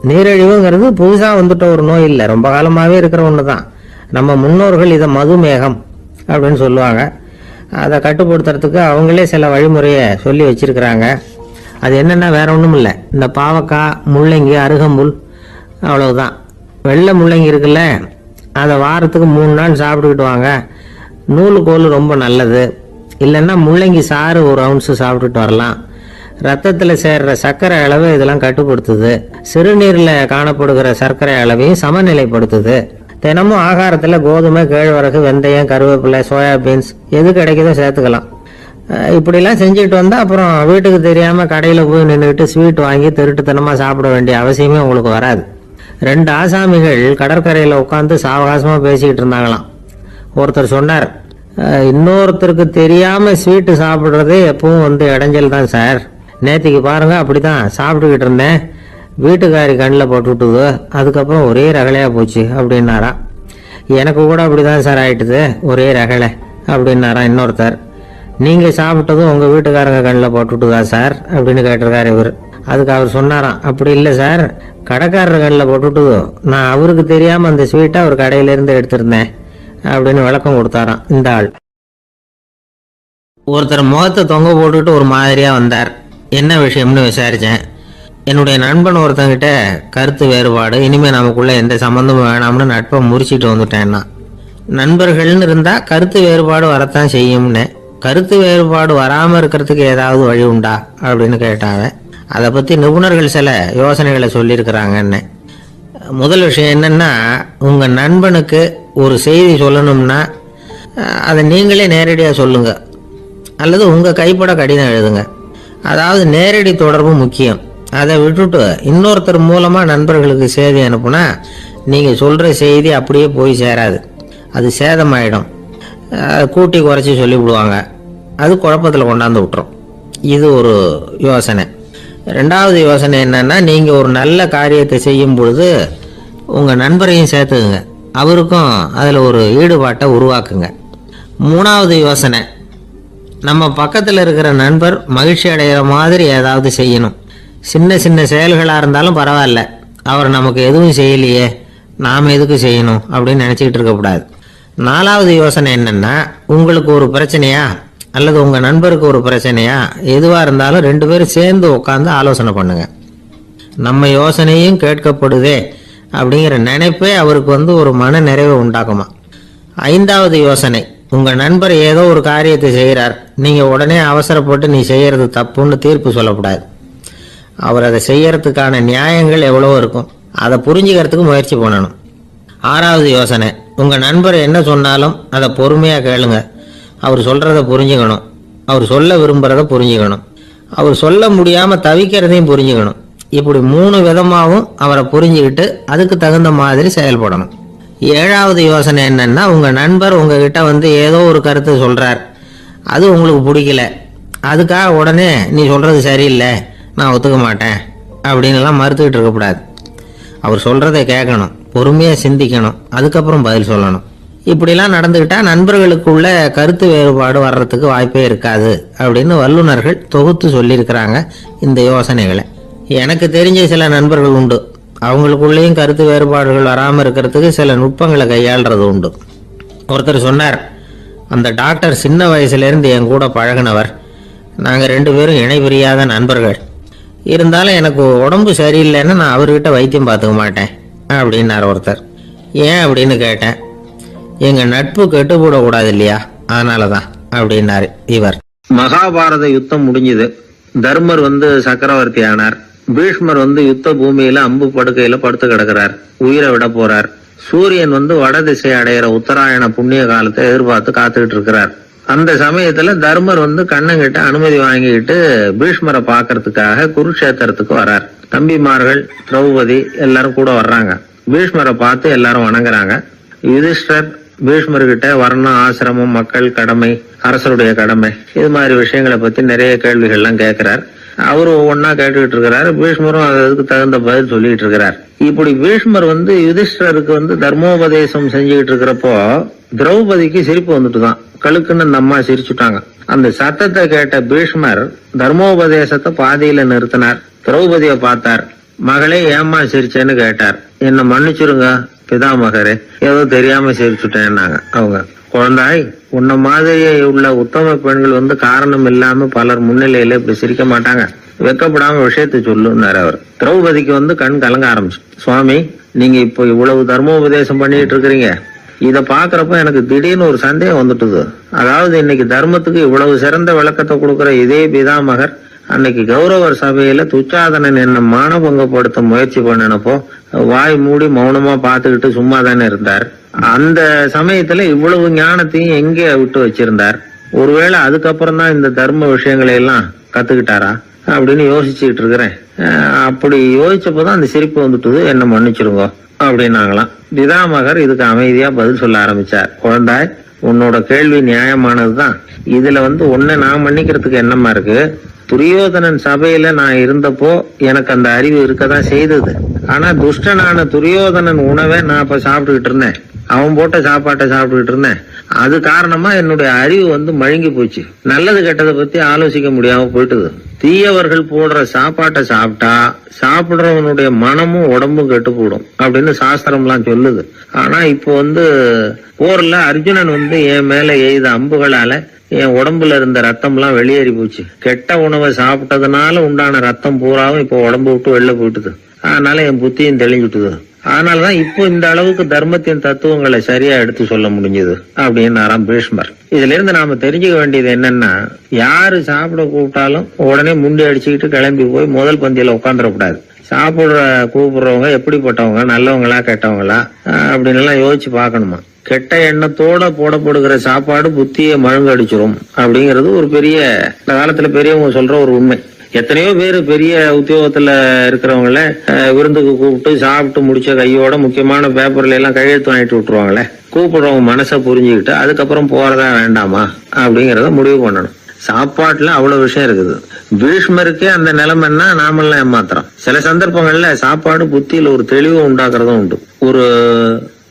S2: நீரிழிவுங்கிறது புதுசா வந்துட்ட ஒரு நோய் இல்லை, ரொம்ப காலமாவே இருக்கிற ஒண்ணுதான். நம்ம முன்னோர்கள் இதை மதுமேகம் அப்படின்னு சொல்லுவாங்க. அதை கட்டுப்படுத்துறதுக்கு அவங்களே சில வழிமுறையை சொல்லி வச்சிருக்கிறாங்க. அது என்னன்னா வேற ஒன்றும் இல்லை, இந்த பாவக்காய், முள்ளங்கி, அருகம்புல், அவ்வளவுதான். வெள்ளை முள்ளங்கி இருக்குல்ல, அதை வாரத்துக்கு 3 நாள் சாப்பிட்டுக்கிட்டு வாங்க. நூலுக்கோல் ரொம்ப நல்லது. இல்லைன்னா முள்ளங்கி சாறு 1 ounce சாப்பிட்டுட்டு வரலாம். ரத்தத்தில் சேர்ற சர்க்கரை அளவு இதெல்லாம் கட்டுப்படுத்துது. சிறுநீரில் காணப்படுகிற சர்க்கரை அளவையும் சமநிலைப்படுத்துது. தினமும் ஆகாரத்தில் கோதுமை, கேழ்வரகு, வெந்தயம், கருவேப்பிலை, சோயாபீன்ஸ் எது கிடைக்குதோ சேர்த்துக்கலாம். இப்படிலாம் செஞ்சுட்டு வந்தால் அப்புறம் வீட்டுக்கு தெரியாமல் கடையில் போய் நின்றுக்கிட்டு ஸ்வீட் வாங்கி திருட்டுத்தனமாக சாப்பிட வேண்டிய அவசியமே உங்களுக்கு வராது. 2 ஆசாமிகள் கடற்கரையில் உட்காந்து சாவகாசமாக பேசிக்கிட்டு இருந்தாங்களாம். ஒருத்தர் சொன்னார், இன்னொருத்தருக்கு தெரியாமல் ஸ்வீட்டு சாப்பிட்றதே எப்பவும் இடைஞ்சல் தான் சார். நேற்றுக்கு பாருங்க அப்படிதான் சாப்பிட்டுக்கிட்டு இருந்தேன், வீட்டுக்காரி கண்ணில் போட்டுவிட்டுது, அதுக்கப்புறம் ஒரே ரகலையாக போச்சு அப்படின்னாரா. எனக்கு கூட அப்படிதான் சார் ஆயிட்டுது, ஒரே ரகலை அப்படின்னாரா இன்னொருத்தர். நீங்கள் சாப்பிட்டதும் உங்கள் வீட்டுக்காரங்க கண்ணில் போட்டுவிட்டுதா சார் அப்படின்னு கேட்டிருக்காரு இவர். அதுக்கு அவர் சொன்னாராம், அப்படி இல்லை சார், கடைக்காரர் கண்ணில் போட்டுவிட்டுதோ, நான் அவருக்கு தெரியாமல் அந்த ஸ்வீட்டை அவர் கடையிலேருந்து எடுத்திருந்தேன் அப்படின்னு விளக்கம் கொடுத்தாராம் இந்த ஆள். ஒருத்தர் முகத்தை தொங்க போட்டுக்கிட்டு ஒரு மாதிரியா வந்தார். என்ன விஷயம்னு விசாரிச்சேன். என்னுடைய நண்பன் ஒருத்தங்கிட்ட கருத்து வேறுபாடு, இனிமே நமக்குள்ள எந்த சம்பந்தமும் வேணாம்னு நட்பை முறிச்சிட்டு வந்துட்டேன்னா. நண்பர்கள்னு இருந்தா கருத்து வேறுபாடு வரத்தான் செய்யும்னு. கருத்து வேறுபாடு வராம இருக்கிறதுக்கு ஏதாவது வழி உண்டா அப்படின்னு கேட்டாங்க. அதை பத்தி நிபுணர்கள் சில யோசனைகளை சொல்லியிருக்கிறாங்கன்னு. முதல் விஷயம் என்னன்னா, உங்க நண்பனுக்கு ஒரு செய்தி சொல்லணும்னா அதை நீங்களே நேரடியாக சொல்லுங்க, அல்லது உங்க கைப்பட கடிதம் எழுதுங்க. அதாவது நேரடி தொடர்பு முக்கியம். அதை விட்டுட்டு இன்னொருத்தர் மூலமா நண்பர்களுக்கு செய்தி அனுப்புனா நீங்க சொல்ற செய்தி அப்படியே போய் சேராது, அது சேதமாயிடும். கூட்டி குறைச்சி சொல்லிவிடுவாங்க, அது குழப்பத்தில் கொண்டாந்து விட்டுரும். இது ஒரு யோசனை. 2வது யோசனை என்னன்னா, நீங்க ஒரு நல்ல காரியத்தை செய்யும் பொழுது உங்க நண்பரையும் சேர்த்துக்குங்க, அவருக்கும் அதுல ஒரு ஈடுபாட்டை உருவாக்குங்க. 3வது யோசனை, நம்ம பக்கத்தில் இருக்கிற நண்பர் மகிழ்ச்சி அடைகிற மாதிரி ஏதாவது செய்யணும். சின்ன சின்ன செயல்களாக இருந்தாலும் பரவாயில்ல, அவர் நமக்கு எதுவும் செய்யலையே, நாம் எதுக்கு செய்யணும் அப்படின்னு நினச்சிக்கிட்டு இருக்கக்கூடாது. 4வது யோசனை என்னன்னா, உங்களுக்கு ஒரு பிரச்சனையா அல்லது உங்கள் நண்பருக்கு ஒரு பிரச்சனையா, எதுவாக இருந்தாலும் 2 பேரும் சேர்ந்து உட்காந்து ஆலோசனை பண்ணுங்க. நம்ம யோசனையும் கேட்கப்படுதே அப்படிங்கிற நினைப்பே அவருக்கு ஒரு மன நிறைவை உண்டாக்குமா. 5வது யோசனை, உங்கள் நண்பர் ஏதோ ஒரு காரியத்தை செய்கிறார், நீங்கள் உடனே அவசரப்பட்டு நீ செய்கிறது தப்புன்னு தீர்ப்பு சொல்லக்கூடாது. அவர் அதை செய்யறதுக்கான நியாயங்கள் எவ்வளவோ இருக்கும், அதை புரிஞ்சுக்கிறதுக்கு முயற்சி பண்ணணும். 6வது யோசனை, உங்கள் நண்பர் என்ன சொன்னாலும் அதை பொறுமையாக கேளுங்க. அவர் சொல்கிறத புரிஞ்சுக்கணும், அவர் சொல்ல விரும்புகிறத புரிஞ்சுக்கணும், அவர் சொல்ல முடியாமல் தவிக்கிறதையும் புரிஞ்சுக்கணும். இப்படி 3 விதமாகவும் அவரை புரிஞ்சுக்கிட்டு அதுக்கு தகுந்த மாதிரி செயல்படணும். 7வது யோசனை என்னன்னா, உங்கள் நண்பர் உங்ககிட்ட ஏதோ ஒரு கருத்தை சொல்கிறார், அது உங்களுக்கு பிடிக்கல, அதுக்காக உடனே நீ சொல்கிறது சரியில்லை, நான் ஒத்துக்க மாட்டேன் அப்படின்லாம் மறுத்துக்கிட்டு இருக்கக்கூடாது. அவர் சொல்கிறத கேட்கணும், பொறுமையாக சிந்திக்கணும், அதுக்கப்புறம் பதில் சொல்லணும். இப்படிலாம் நடந்துக்கிட்டா நண்பர்களுக்குள்ள கருத்து வேறுபாடு வர்றதுக்கு வாய்ப்பே இருக்காது அப்படின்னு வல்லுநர்கள் தொகுத்து சொல்லியிருக்கிறாங்க இந்த யோசனைகளை. எனக்கு தெரிஞ்ச சில நண்பர்கள் உண்டு, அவங்களுக்குள்ளேயும் கருத்து வேறுபாடுகள் வராமல் இருக்கிறதுக்கு சில நுட்பங்களை கையாளுறது உண்டு. ஒருத்தர் சொன்னார், அந்த டாக்டர் சின்ன வயசுலேருந்து என் கூட பழகினவர், நாங்கள் 2 பேரும் இணை பிரியாத நண்பர்கள். இருந்தாலும் எனக்கு உடம்பு சரியில்லைன்னு நான் அவர்கிட்ட வைத்தியம் பார்த்துக்க மாட்டேன் அப்படின்னார் ஒருத்தர். ஏன் அப்படின்னு கேட்டேன். எங்கள் நட்பு கெட்டுப்படக்கூடாது இல்லையா, அதனால தான் அப்படின்னாரு இவர்.
S1: மகாபாரத யுத்தம் முடிஞ்சது. தர்மர் சக்கரவர்த்தி ஆனார். பீஷ்மர் யுத்த பூமியில அம்பு படுக்கையில படுத்து கிடக்கிறார், உயிரை விட போறார். சூரியன் வட திசை அடைகிற உத்தராயண புண்ணிய காலத்தை எதிர்பார்த்து காத்துக்கிட்டு இருக்கிறார். அந்த சமயத்துல தர்மர் வந்து கண்ணங்கிட்ட அனுமதி வாங்கிக்கிட்டு பீஷ்மரை பாக்குறதுக்காக குருக்ஷேத்திரத்துக்கு வர்றார். தம்பிமார்கள், திரௌபதி எல்லாரும் கூட வர்றாங்க. பீஷ்மரை பார்த்து எல்லாரும் வணங்குறாங்க. யுதிஷ்டர் பீஷ்மர்கிட்ட வர்ணம், ஆசிரமம், மக்கள் கடமை, அரசருடைய கடமை, இது மாதிரி விஷயங்களை பத்தி நிறைய கேள்விகள்லாம் கேட்கிறார். அவரு ஒவ்வொன்னா கேட்டுக்கிட்டு இருக்கிறாரு. பீஷ்மரும் அதுக்கு தகுந்த பதில் சொல்லிட்டு இருக்கிறார். இப்படி பீஷ்மர் வந்து யுதிஷ்டருக்கு வந்து தர்மோபதேசம் செஞ்சுக்கிட்டு இருக்கிறப்போ திரௌபதிக்கு சிரிப்பு வந்துட்டுதான். கழுக்குன்னு அந்த அம்மா சிரிச்சுட்டாங்க. அந்த சத்தத்தை கேட்ட பீஷ்மர் தர்மோபதேசத்தை பாதியில நிறுத்தினார். திரௌபதியை பார்த்தார். மகளே, ஏம்மா சிரிச்சேன்னு கேட்டார். என்ன மன்னிச்சிருங்க பிதாமகரே, ஏதோ தெரியாம சிரிச்சுட்டேன்னாங்க அவங்க. குழந்தாய், உன்ன மாதிரி உள்ள உத்தம பெண்கள் வந்து காரணம் இல்லாம பலர் முன்னிலையில இப்படி சிரிக்க மாட்டாங்க. வெக்கப்படாம விஷயத்தை சொல்லுன்னாரு அவர். திரௌபதிக்கு வந்து கண் கலங்க ஆரம்பிச்சு. சுவாமி, நீங்க இப்போ இவ்வளவு தர்மோபதேசம் பண்ணிட்டு இருக்கிறீங்க, இத பாக்குறப்ப எனக்கு திடீர்னு ஒரு சந்தேகம் வந்துட்டுது. அதாவது இன்னைக்கு தர்மத்துக்கு இவ்வளவு சிறந்த விளக்கத்தை கொடுக்கிற இதே பிதாமகர் அன்னைக்கு கௌரவர் சபையில துச்சாதனன் என்ன மானபங்கப்படுத்த முயற்சி பண்ணினப்போ வாய் மூடி மௌனமா பாத்துக்கிட்டு சும்மா தானே இருந்தார். அந்த சமயத்துல இவ்வளவு ஞானத்தையும் எங்கே விட்டு வச்சிருந்தார்? ஒருவேளை அதுக்கப்புறம் தான் இந்த தர்ம விஷயங்களை எல்லாம் கத்துக்கிட்டாரா அப்படின்னு யோசிச்சுட்டு இருக்கிறேன். அப்படி யோசிச்சப்போதான் அந்த சிரிப்பு வந்துட்டுது. என்ன மன்னிச்சிருங்க அப்படின்னாங்களாம். பிதாமகர் இதுக்கு அமைதியா பதில் சொல்ல ஆரம்பிச்சார். குழந்தாய், உன்னோட கேள்வி நியாயமானதுதான். இதுல வந்து உன்னை நான் மன்னிக்கிறதுக்கு என்னமா இருக்கு? துரியோதனன் சபையில நான் இருந்தப்போ எனக்கு அந்த அறிவு இருக்கதான் செய்தது. ஆனா துஷ்டனான துரியோதனன் உணவை நான் இப்ப சாப்பிட்டுக்கிட்டு இருந்தேன். அவன் போட்ட சாப்பாட்டை சாப்பிட்டுக்கிட்டு இருந்தேன். அது காரணமா என்னுடைய அறிவு வந்து மழுங்கி போச்சு. நல்லது கெட்டதை பத்தி ஆலோசிக்க முடியாம போயிட்டுது. தீயவர்கள் போடுற சாப்பாட்டை சாப்பிட்டா சாப்பிடுறவனுடைய மனமும் உடம்பும் கெட்டு போடும் அப்படின்னு சாஸ்திரம்லாம் சொல்லுது. ஆனா இப்போ வந்து போர்ல அர்ஜுனன் வந்து என் மேல எய்த அம்புகளால என் உடம்புல இருந்த ரத்தம் எல்லாம் வெளியேறி போச்சு. கெட்ட உணவை சாப்பிட்டதுனால உண்டான ரத்தம் பூராவும் இப்போ உடம்பு விட்டு வெளில போயிட்டுது. அதனால என் புத்தியும் தெளிஞ்சுட்டுது. அதனாலதான் இப்போ இந்த அளவுக்கு தர்மத்தின் தத்துவங்களை சரியா எடுத்து சொல்ல முடிஞ்சது அப்படின்னு பீஷ்மர். இதுல இருந்து நாம தெரிஞ்சுக்க வேண்டியது என்னன்னா, யாரு சாப்பிட கூப்பிட்டாலும் உடனே முண்டி அடிச்சுக்கிட்டு கிளம்பி போய் முதல் பந்தியில உட்காந்துடக்கூடாது. கூப்பிடுறவங்க எப்படிப்பட்டவங்க, நல்லவங்களா கெட்டவங்களா அப்படின்னு எல்லாம் யோசிச்சு பாக்கணுமா. கெட்ட எண்ணத்தோட போடப்படுகிற சாப்பாடு புத்தியை மழுங்கடிச்சிரும் அப்படிங்கிறது ஒரு பெரிய இந்த காலத்துல பெரியவங்க சொல்ற ஒரு உண்மை. எத்தனையோ பேர் பெரிய உத்தியோகத்துல இருக்கிறவங்கள விருந்துக்கு கூப்பிட்டு சாப்பிட்டு முடிச்ச கையோட முக்கியமான பேப்பர்ல எல்லாம் கையெழுத்து வாங்கிட்டு விட்டுருவாங்களே. கூப்பிடுறவங்க மனசை புரிஞ்சுக்கிட்டு அதுக்கப்புறம் போறதா வேண்டாமா அப்படிங்கறத முடிவு பண்ணணும். சாப்பாட்டுல அவ்வளவு விஷயம் இருக்குது. பீஷ்மருக்கே அந்த நிலைமைன்னா நாமெல்லாம் ஏமாத்திரம். சில சந்தர்ப்பங்கள்ல சாப்பாடு புத்தியில ஒரு தெளிவு உண்டாக்குறதும் உண்டு. ஒரு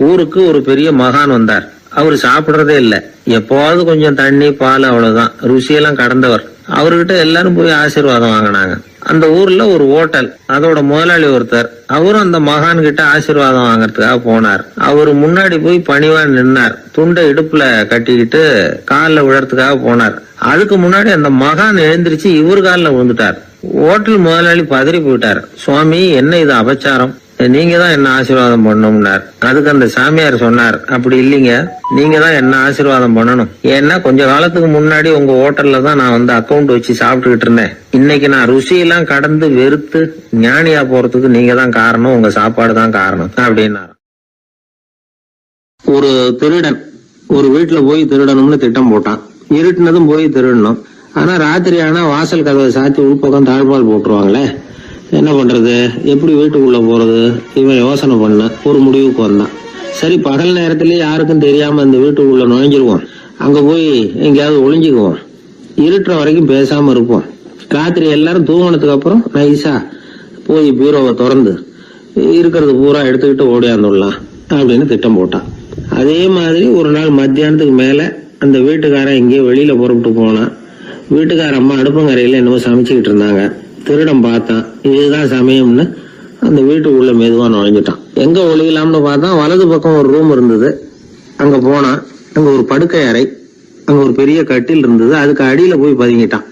S1: ஊருக்கு ஒரு பெரிய மகான் வந்தார். அவரு சாப்பிடுறதே இல்ல. எப்போவாவது கொஞ்சம் தண்ணி, பால், அவ்வளவுதான். ருசியெல்லாம் கடந்தவர். அவர்கிட்ட எல்லாரும் போய் ஆசீர்வாதம் வாங்கினாங்க. அந்த ஊர்ல ஒரு ஹோட்டல், அதோட முதலாளி ஒருத்தர், அவரும் அந்த மகான் கிட்ட ஆசீர்வாதம் வாங்கறதுக்காக போனார். அவரு முன்னாடி போய் பணிவா நின்னார். துண்டை இடுப்புல கட்டிக்கிட்டு காலில் விழறதுக்காக போனார். அதுக்கு முன்னாடி அந்த மகான் எழுந்திருச்சு இவர் காலில் விழுந்துட்டார். ஹோட்டல் முதலாளி பதறி போயிட்டார். சுவாமி, என்ன இது அபச்சாரம், நீங்க தான் என்ன ஆசீர்வாதம் பண்ணணும்னார். அதுக்கு அந்த சாமியார் சொன்னார், அப்படி இல்லைங்க, நீங்க தான் என்ன ஆசீர்வாதம் பண்ணணும். ஏன்னா கொஞ்ச காலத்துக்கு முன்னாடி உங்க ஹோட்டல்ல தான் நான் வந்து அக்கௌண்ட் வச்சு சாப்பிட்டுக்கிட்டு இருந்தேன். இன்னைக்கு நான் ருசியெல்லாம் கடந்து வெறுத்து ஞானியா போறதுக்கு நீங்க தான் காரணம், உங்க சாப்பாடு தான் காரணம் அப்படின்னாரு. ஒரு திருடன் ஒரு வீட்டுல போய் திருடணும்னு திட்டம் போட்டான். இருட்டுனதும் போய் திருடணும். ஆனா ராத்திரி ஆனா வாசல் கதவை சாத்தி உள்பக்கம் தாழ்பால் போட்டுருவாங்களே. என்ன பண்றது, எப்படி வீட்டுக்குள்ள போறது, இவன் யோசனை பண்ண ஒரு முடிவுக்கு வந்தான். சரி, பகல் நேரத்திலேயே யாருக்கும் தெரியாம இந்த வீட்டுக்குள்ள நுழைஞ்சிருவோம். அங்க போய் எங்கேயாவது ஒளிஞ்சுக்குவோம். இருட்டுற வரைக்கும் பேசாம இருப்போம். ராத்திரி எல்லாரும் தூங்கினதுக்கு அப்புறம் நைஸா போய் பீரோவை திறந்து இருக்கிறது பூரா எடுத்துக்கிட்டு ஓடியாந்துடலாம் அப்படின்னு திட்டம் போட்டான். அதே மாதிரி ஒரு நாள் மத்தியானத்துக்கு மேல அந்த வீட்டுக்காரன் எங்கேயோ வெளியில புறப்பட்டு போனான். வீட்டுக்கார அம்மா அடுப்பங்கரையில என்னமோ சமைச்சுக்கிட்டு இருந்தாங்க. திருடன் பார்த்தான். இதுதான் சமயம்னு அந்த வீட்டுக்குள்ள மெதுவா நுழைஞ்சிட்டான். எங்க ஒளியலாம்னு பார்த்தா வலது பக்கம் ஒரு ரூம் இருந்தது. அங்க போனான். அங்க ஒரு படுக்கை அறை, அங்க ஒரு பெரிய கட்டில் இருந்தது. அதுக்கு அடியில போய் பதுங்கிட்டான்.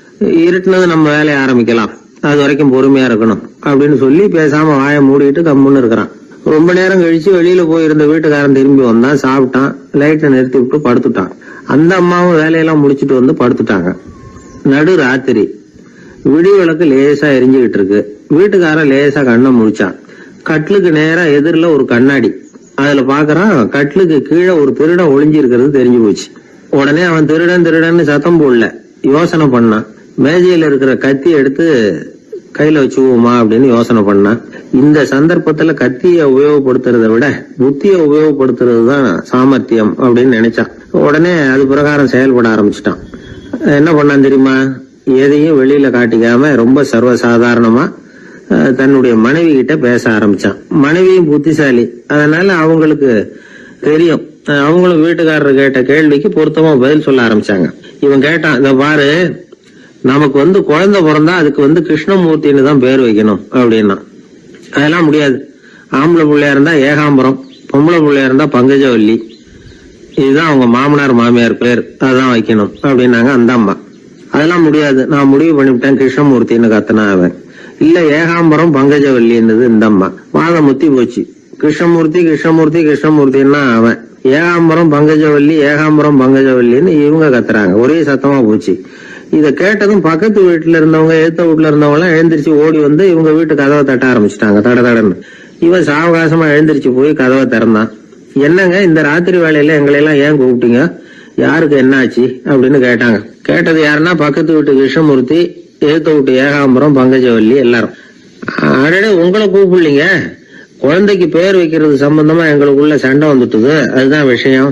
S1: இருட்டுனது நம்ம வேலையை ஆரம்பிக்கலாம், அது வரைக்கும் பொறுமையா இருக்கணும் அப்படின்னு சொல்லி பேசாம வாயை மூடிட்டு கம்முன்னு இருக்கிறான். ரொம்ப நேரம் கழிச்சு வெளியில போயிருந்த வீட்டுக்காரன் திரும்பி வந்தான். சாப்பிட்டான். லைட்டை நிறுத்தி விட்டு படுத்துட்டான். அந்த அம்மாவும் வேலையெல்லாம் முடிச்சுட்டு வந்து படுத்துட்டாங்க. நடு ராத்திரி. விடி விளக்கு லேசா எரிஞ்சுகிட்டு இருக்கு. வீட்டுக்காரன் லேசா கண்ணை முடிச்சான். கட்லுக்கு நேரா எதிரில ஒரு கண்ணாடி. அதுல பாக்குறான், கட்லுக்கு கீழே ஒரு திருடன் ஒளிஞ்சு இருக்கிறது தெரிஞ்சு போச்சு. உடனே அவன் திருடன் திருடன்னு சத்தம் போடல, யோசனை பண்ணான். மேஜையில இருக்கிற கத்தி எடுத்து கையில வச்சுக்குவோமா அப்படின்னு யோசனை பண்ணான். இந்த சந்தர்ப்பத்துல கத்திய உபயோகப்படுத்துறத விட புத்திய உபயோகப்படுத்துறது தான் சாமர்த்தியம் அப்படின்னு நினைச்சான். உடனே அது பிரகாரம் செயல்பட ஆரம்பிச்சிட்டான். என்ன பண்ணான் தெரியுமா? எதையும் வெளியில காட்டிக்காம ரொம்ப சர்வசாதாரணமா தன்னுடைய மனைவி கிட்ட பேச ஆரம்பிச்சான். மனைவியும் புத்திசாலி, அதனால அவங்களுக்கு தெரியும். அவங்களும் வீட்டுக்காரர் கேட்ட கேள்விக்கு பொருத்தமா பதில் சொல்ல ஆரம்பிச்சாங்க. இவன் கேட்டான், இத பாரு, நமக்கு குழந்தை பிறந்தா அதுக்கு கிருஷ்ணமூர்த்தின்னு தான் பேர் வைக்கணும் அப்படின்னா. அதெல்லாம் முடியாது. ஆம்பளை பிள்ளையா இருந்தா ஏகாம்பரம், பொம்பளை பிள்ளையா இருந்தா பங்கஜவல்லி, இதுதான் அவங்க மாமனார் மாமியார் பேர், அதான் வைக்கணும் அப்படின்னாங்க அந்த அம்மா. அதெல்லாம் முடியாது, நான் முடிவு பண்ணிவிட்டேன் கிருஷ்ணமூர்த்தின்னு கத்தனா அவன். இல்ல ஏகாம்பரம் பங்கஜவல்லி என்னது இந்த அம்மா. வாதம் முத்தி போச்சு. கிருஷ்ணமூர்த்தி கிருஷ்ணமூர்த்தி கிருஷ்ணமூர்த்தின்னா அவன், ஏகாம்பரம் பங்கஜவல்லி ஏகாம்பரம் பங்கஜவல்லின்னு இவங்க கத்துறாங்க. ஒரே சத்தமா போச்சு. இத கேட்டதும் பக்கத்து வீட்டுல இருந்தவங்க, எழுத்த வீட்டுல இருந்தவங்க எல்லாம் எழுந்திரிச்சு ஓடி வந்து இவங்க வீட்டு கதவை தட்ட ஆரம்பிச்சுட்டாங்க, தட தடன்னு. இவன் சாவகாசமா எழுந்திரிச்சு போய் கதவை திறந்தான். என்னங்க இந்த ராத்திரி வேலையில எங்களை எல்லாம் ஏன் கூப்பிட்டீங்க, யாருக்கு என்ன ஆச்சு அப்படின்னு கேட்டாங்க. கேட்டது யாருன்னா பக்கத்து வீட்டு கிருஷ்ணமூர்த்தி, எழுத்த வீட்டு ஏகாம்பரம் பங்கஜவல்லி எல்லாரும். அடடே, உங்களை கூப்பிடலீங்க, குழந்தைக்கு பேர் வைக்கிறது சம்பந்தமா எங்களுக்குள்ள சண்டை வந்துட்டுது, அதுதான் விஷயம்.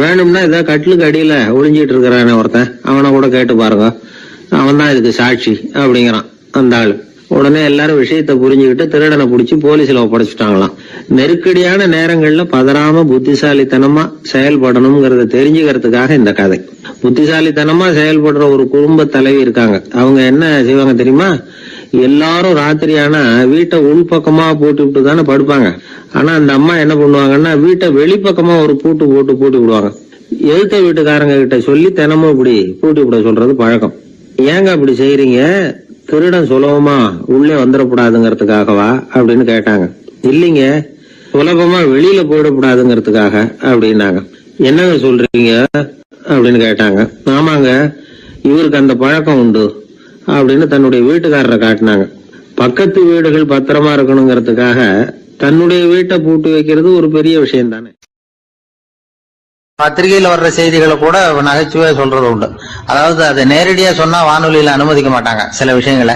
S1: வேணும்னா இத கட்டிலுக்கு அடியில ஒளிஞ்சிட்டு இருக்கிறானே ஒருத்தன், அவனை கூட கேட்டு பாருங்க, அவன் தான் இதுக்கு சாட்சி அப்படிங்கிறான் அந்த ஆளு. உடனே எல்லாரும் விஷயத்த புரிஞ்சுக்கிட்டு திருடனை பிடிச்சி போலீஸ்ல ஒப்படைச்சிட்டாங்களாம். நெருக்கடியான நேரங்கள்ல பதறாம புத்திசாலித்தனமா செயல்படணுங்கிறத தெரிஞ்சுக்கிறதுக்காக இந்த கதை. புத்திசாலித்தனமா செயல்படுற ஒரு குடும்ப தலைவி இருக்காங்க. அவங்க என்ன செய்வாங்க தெரியுமா? எல்லாரும் ராத்திரியானா வீட்டை உள்பக்கமா போட்டு விட்டு தானே படுப்பாங்க. ஆனா அந்த அம்மா என்ன பண்ணுவாங்கன்னா வீட்டை வெளிப்பக்கமா ஒரு பூட்டு போட்டு பூட்டி விடுவாங்க. எழுத்த வீட்டுக்காரங்க கிட்ட சொல்லி தினமும் இப்படி பூட்டி விட சொல்றது பழக்கம். ஏங்க அப்படி செய்யறீங்க, திருடன் சுலபமா உள்ளே வந்துடக்கூடாதுங்கிறதுக்காகவா அப்படின்னு கேட்டாங்க. இல்லைங்க, சுலபமா வெளியில போயிடக்கூடாதுங்கிறதுக்காக அப்படின்னாங்க. என்னங்க சொல்றீங்க அப்படின்னு கேட்டாங்க. ஆமாங்க, இவருக்கு அந்த பழக்கம் உண்டு அப்படின்னு தன்னுடைய வீட்டுக்காரரை காட்டினாங்க. பக்கத்து வீடுகள் பத்திரமா இருக்கணுங்கிறதுக்காக தன்னுடைய வீட்டை பூட்டி வைக்கிறது ஒரு பெரிய விஷயம் தானே.
S2: பத்திரிகையில வர்ற செய்திகளை கூட நகைச்சுவையா சொல்றது உண்டு. அதாவது அதை நேரடியா சொன்னா வானொலியில அனுமதிக்க மாட்டாங்க சில விஷயங்களை.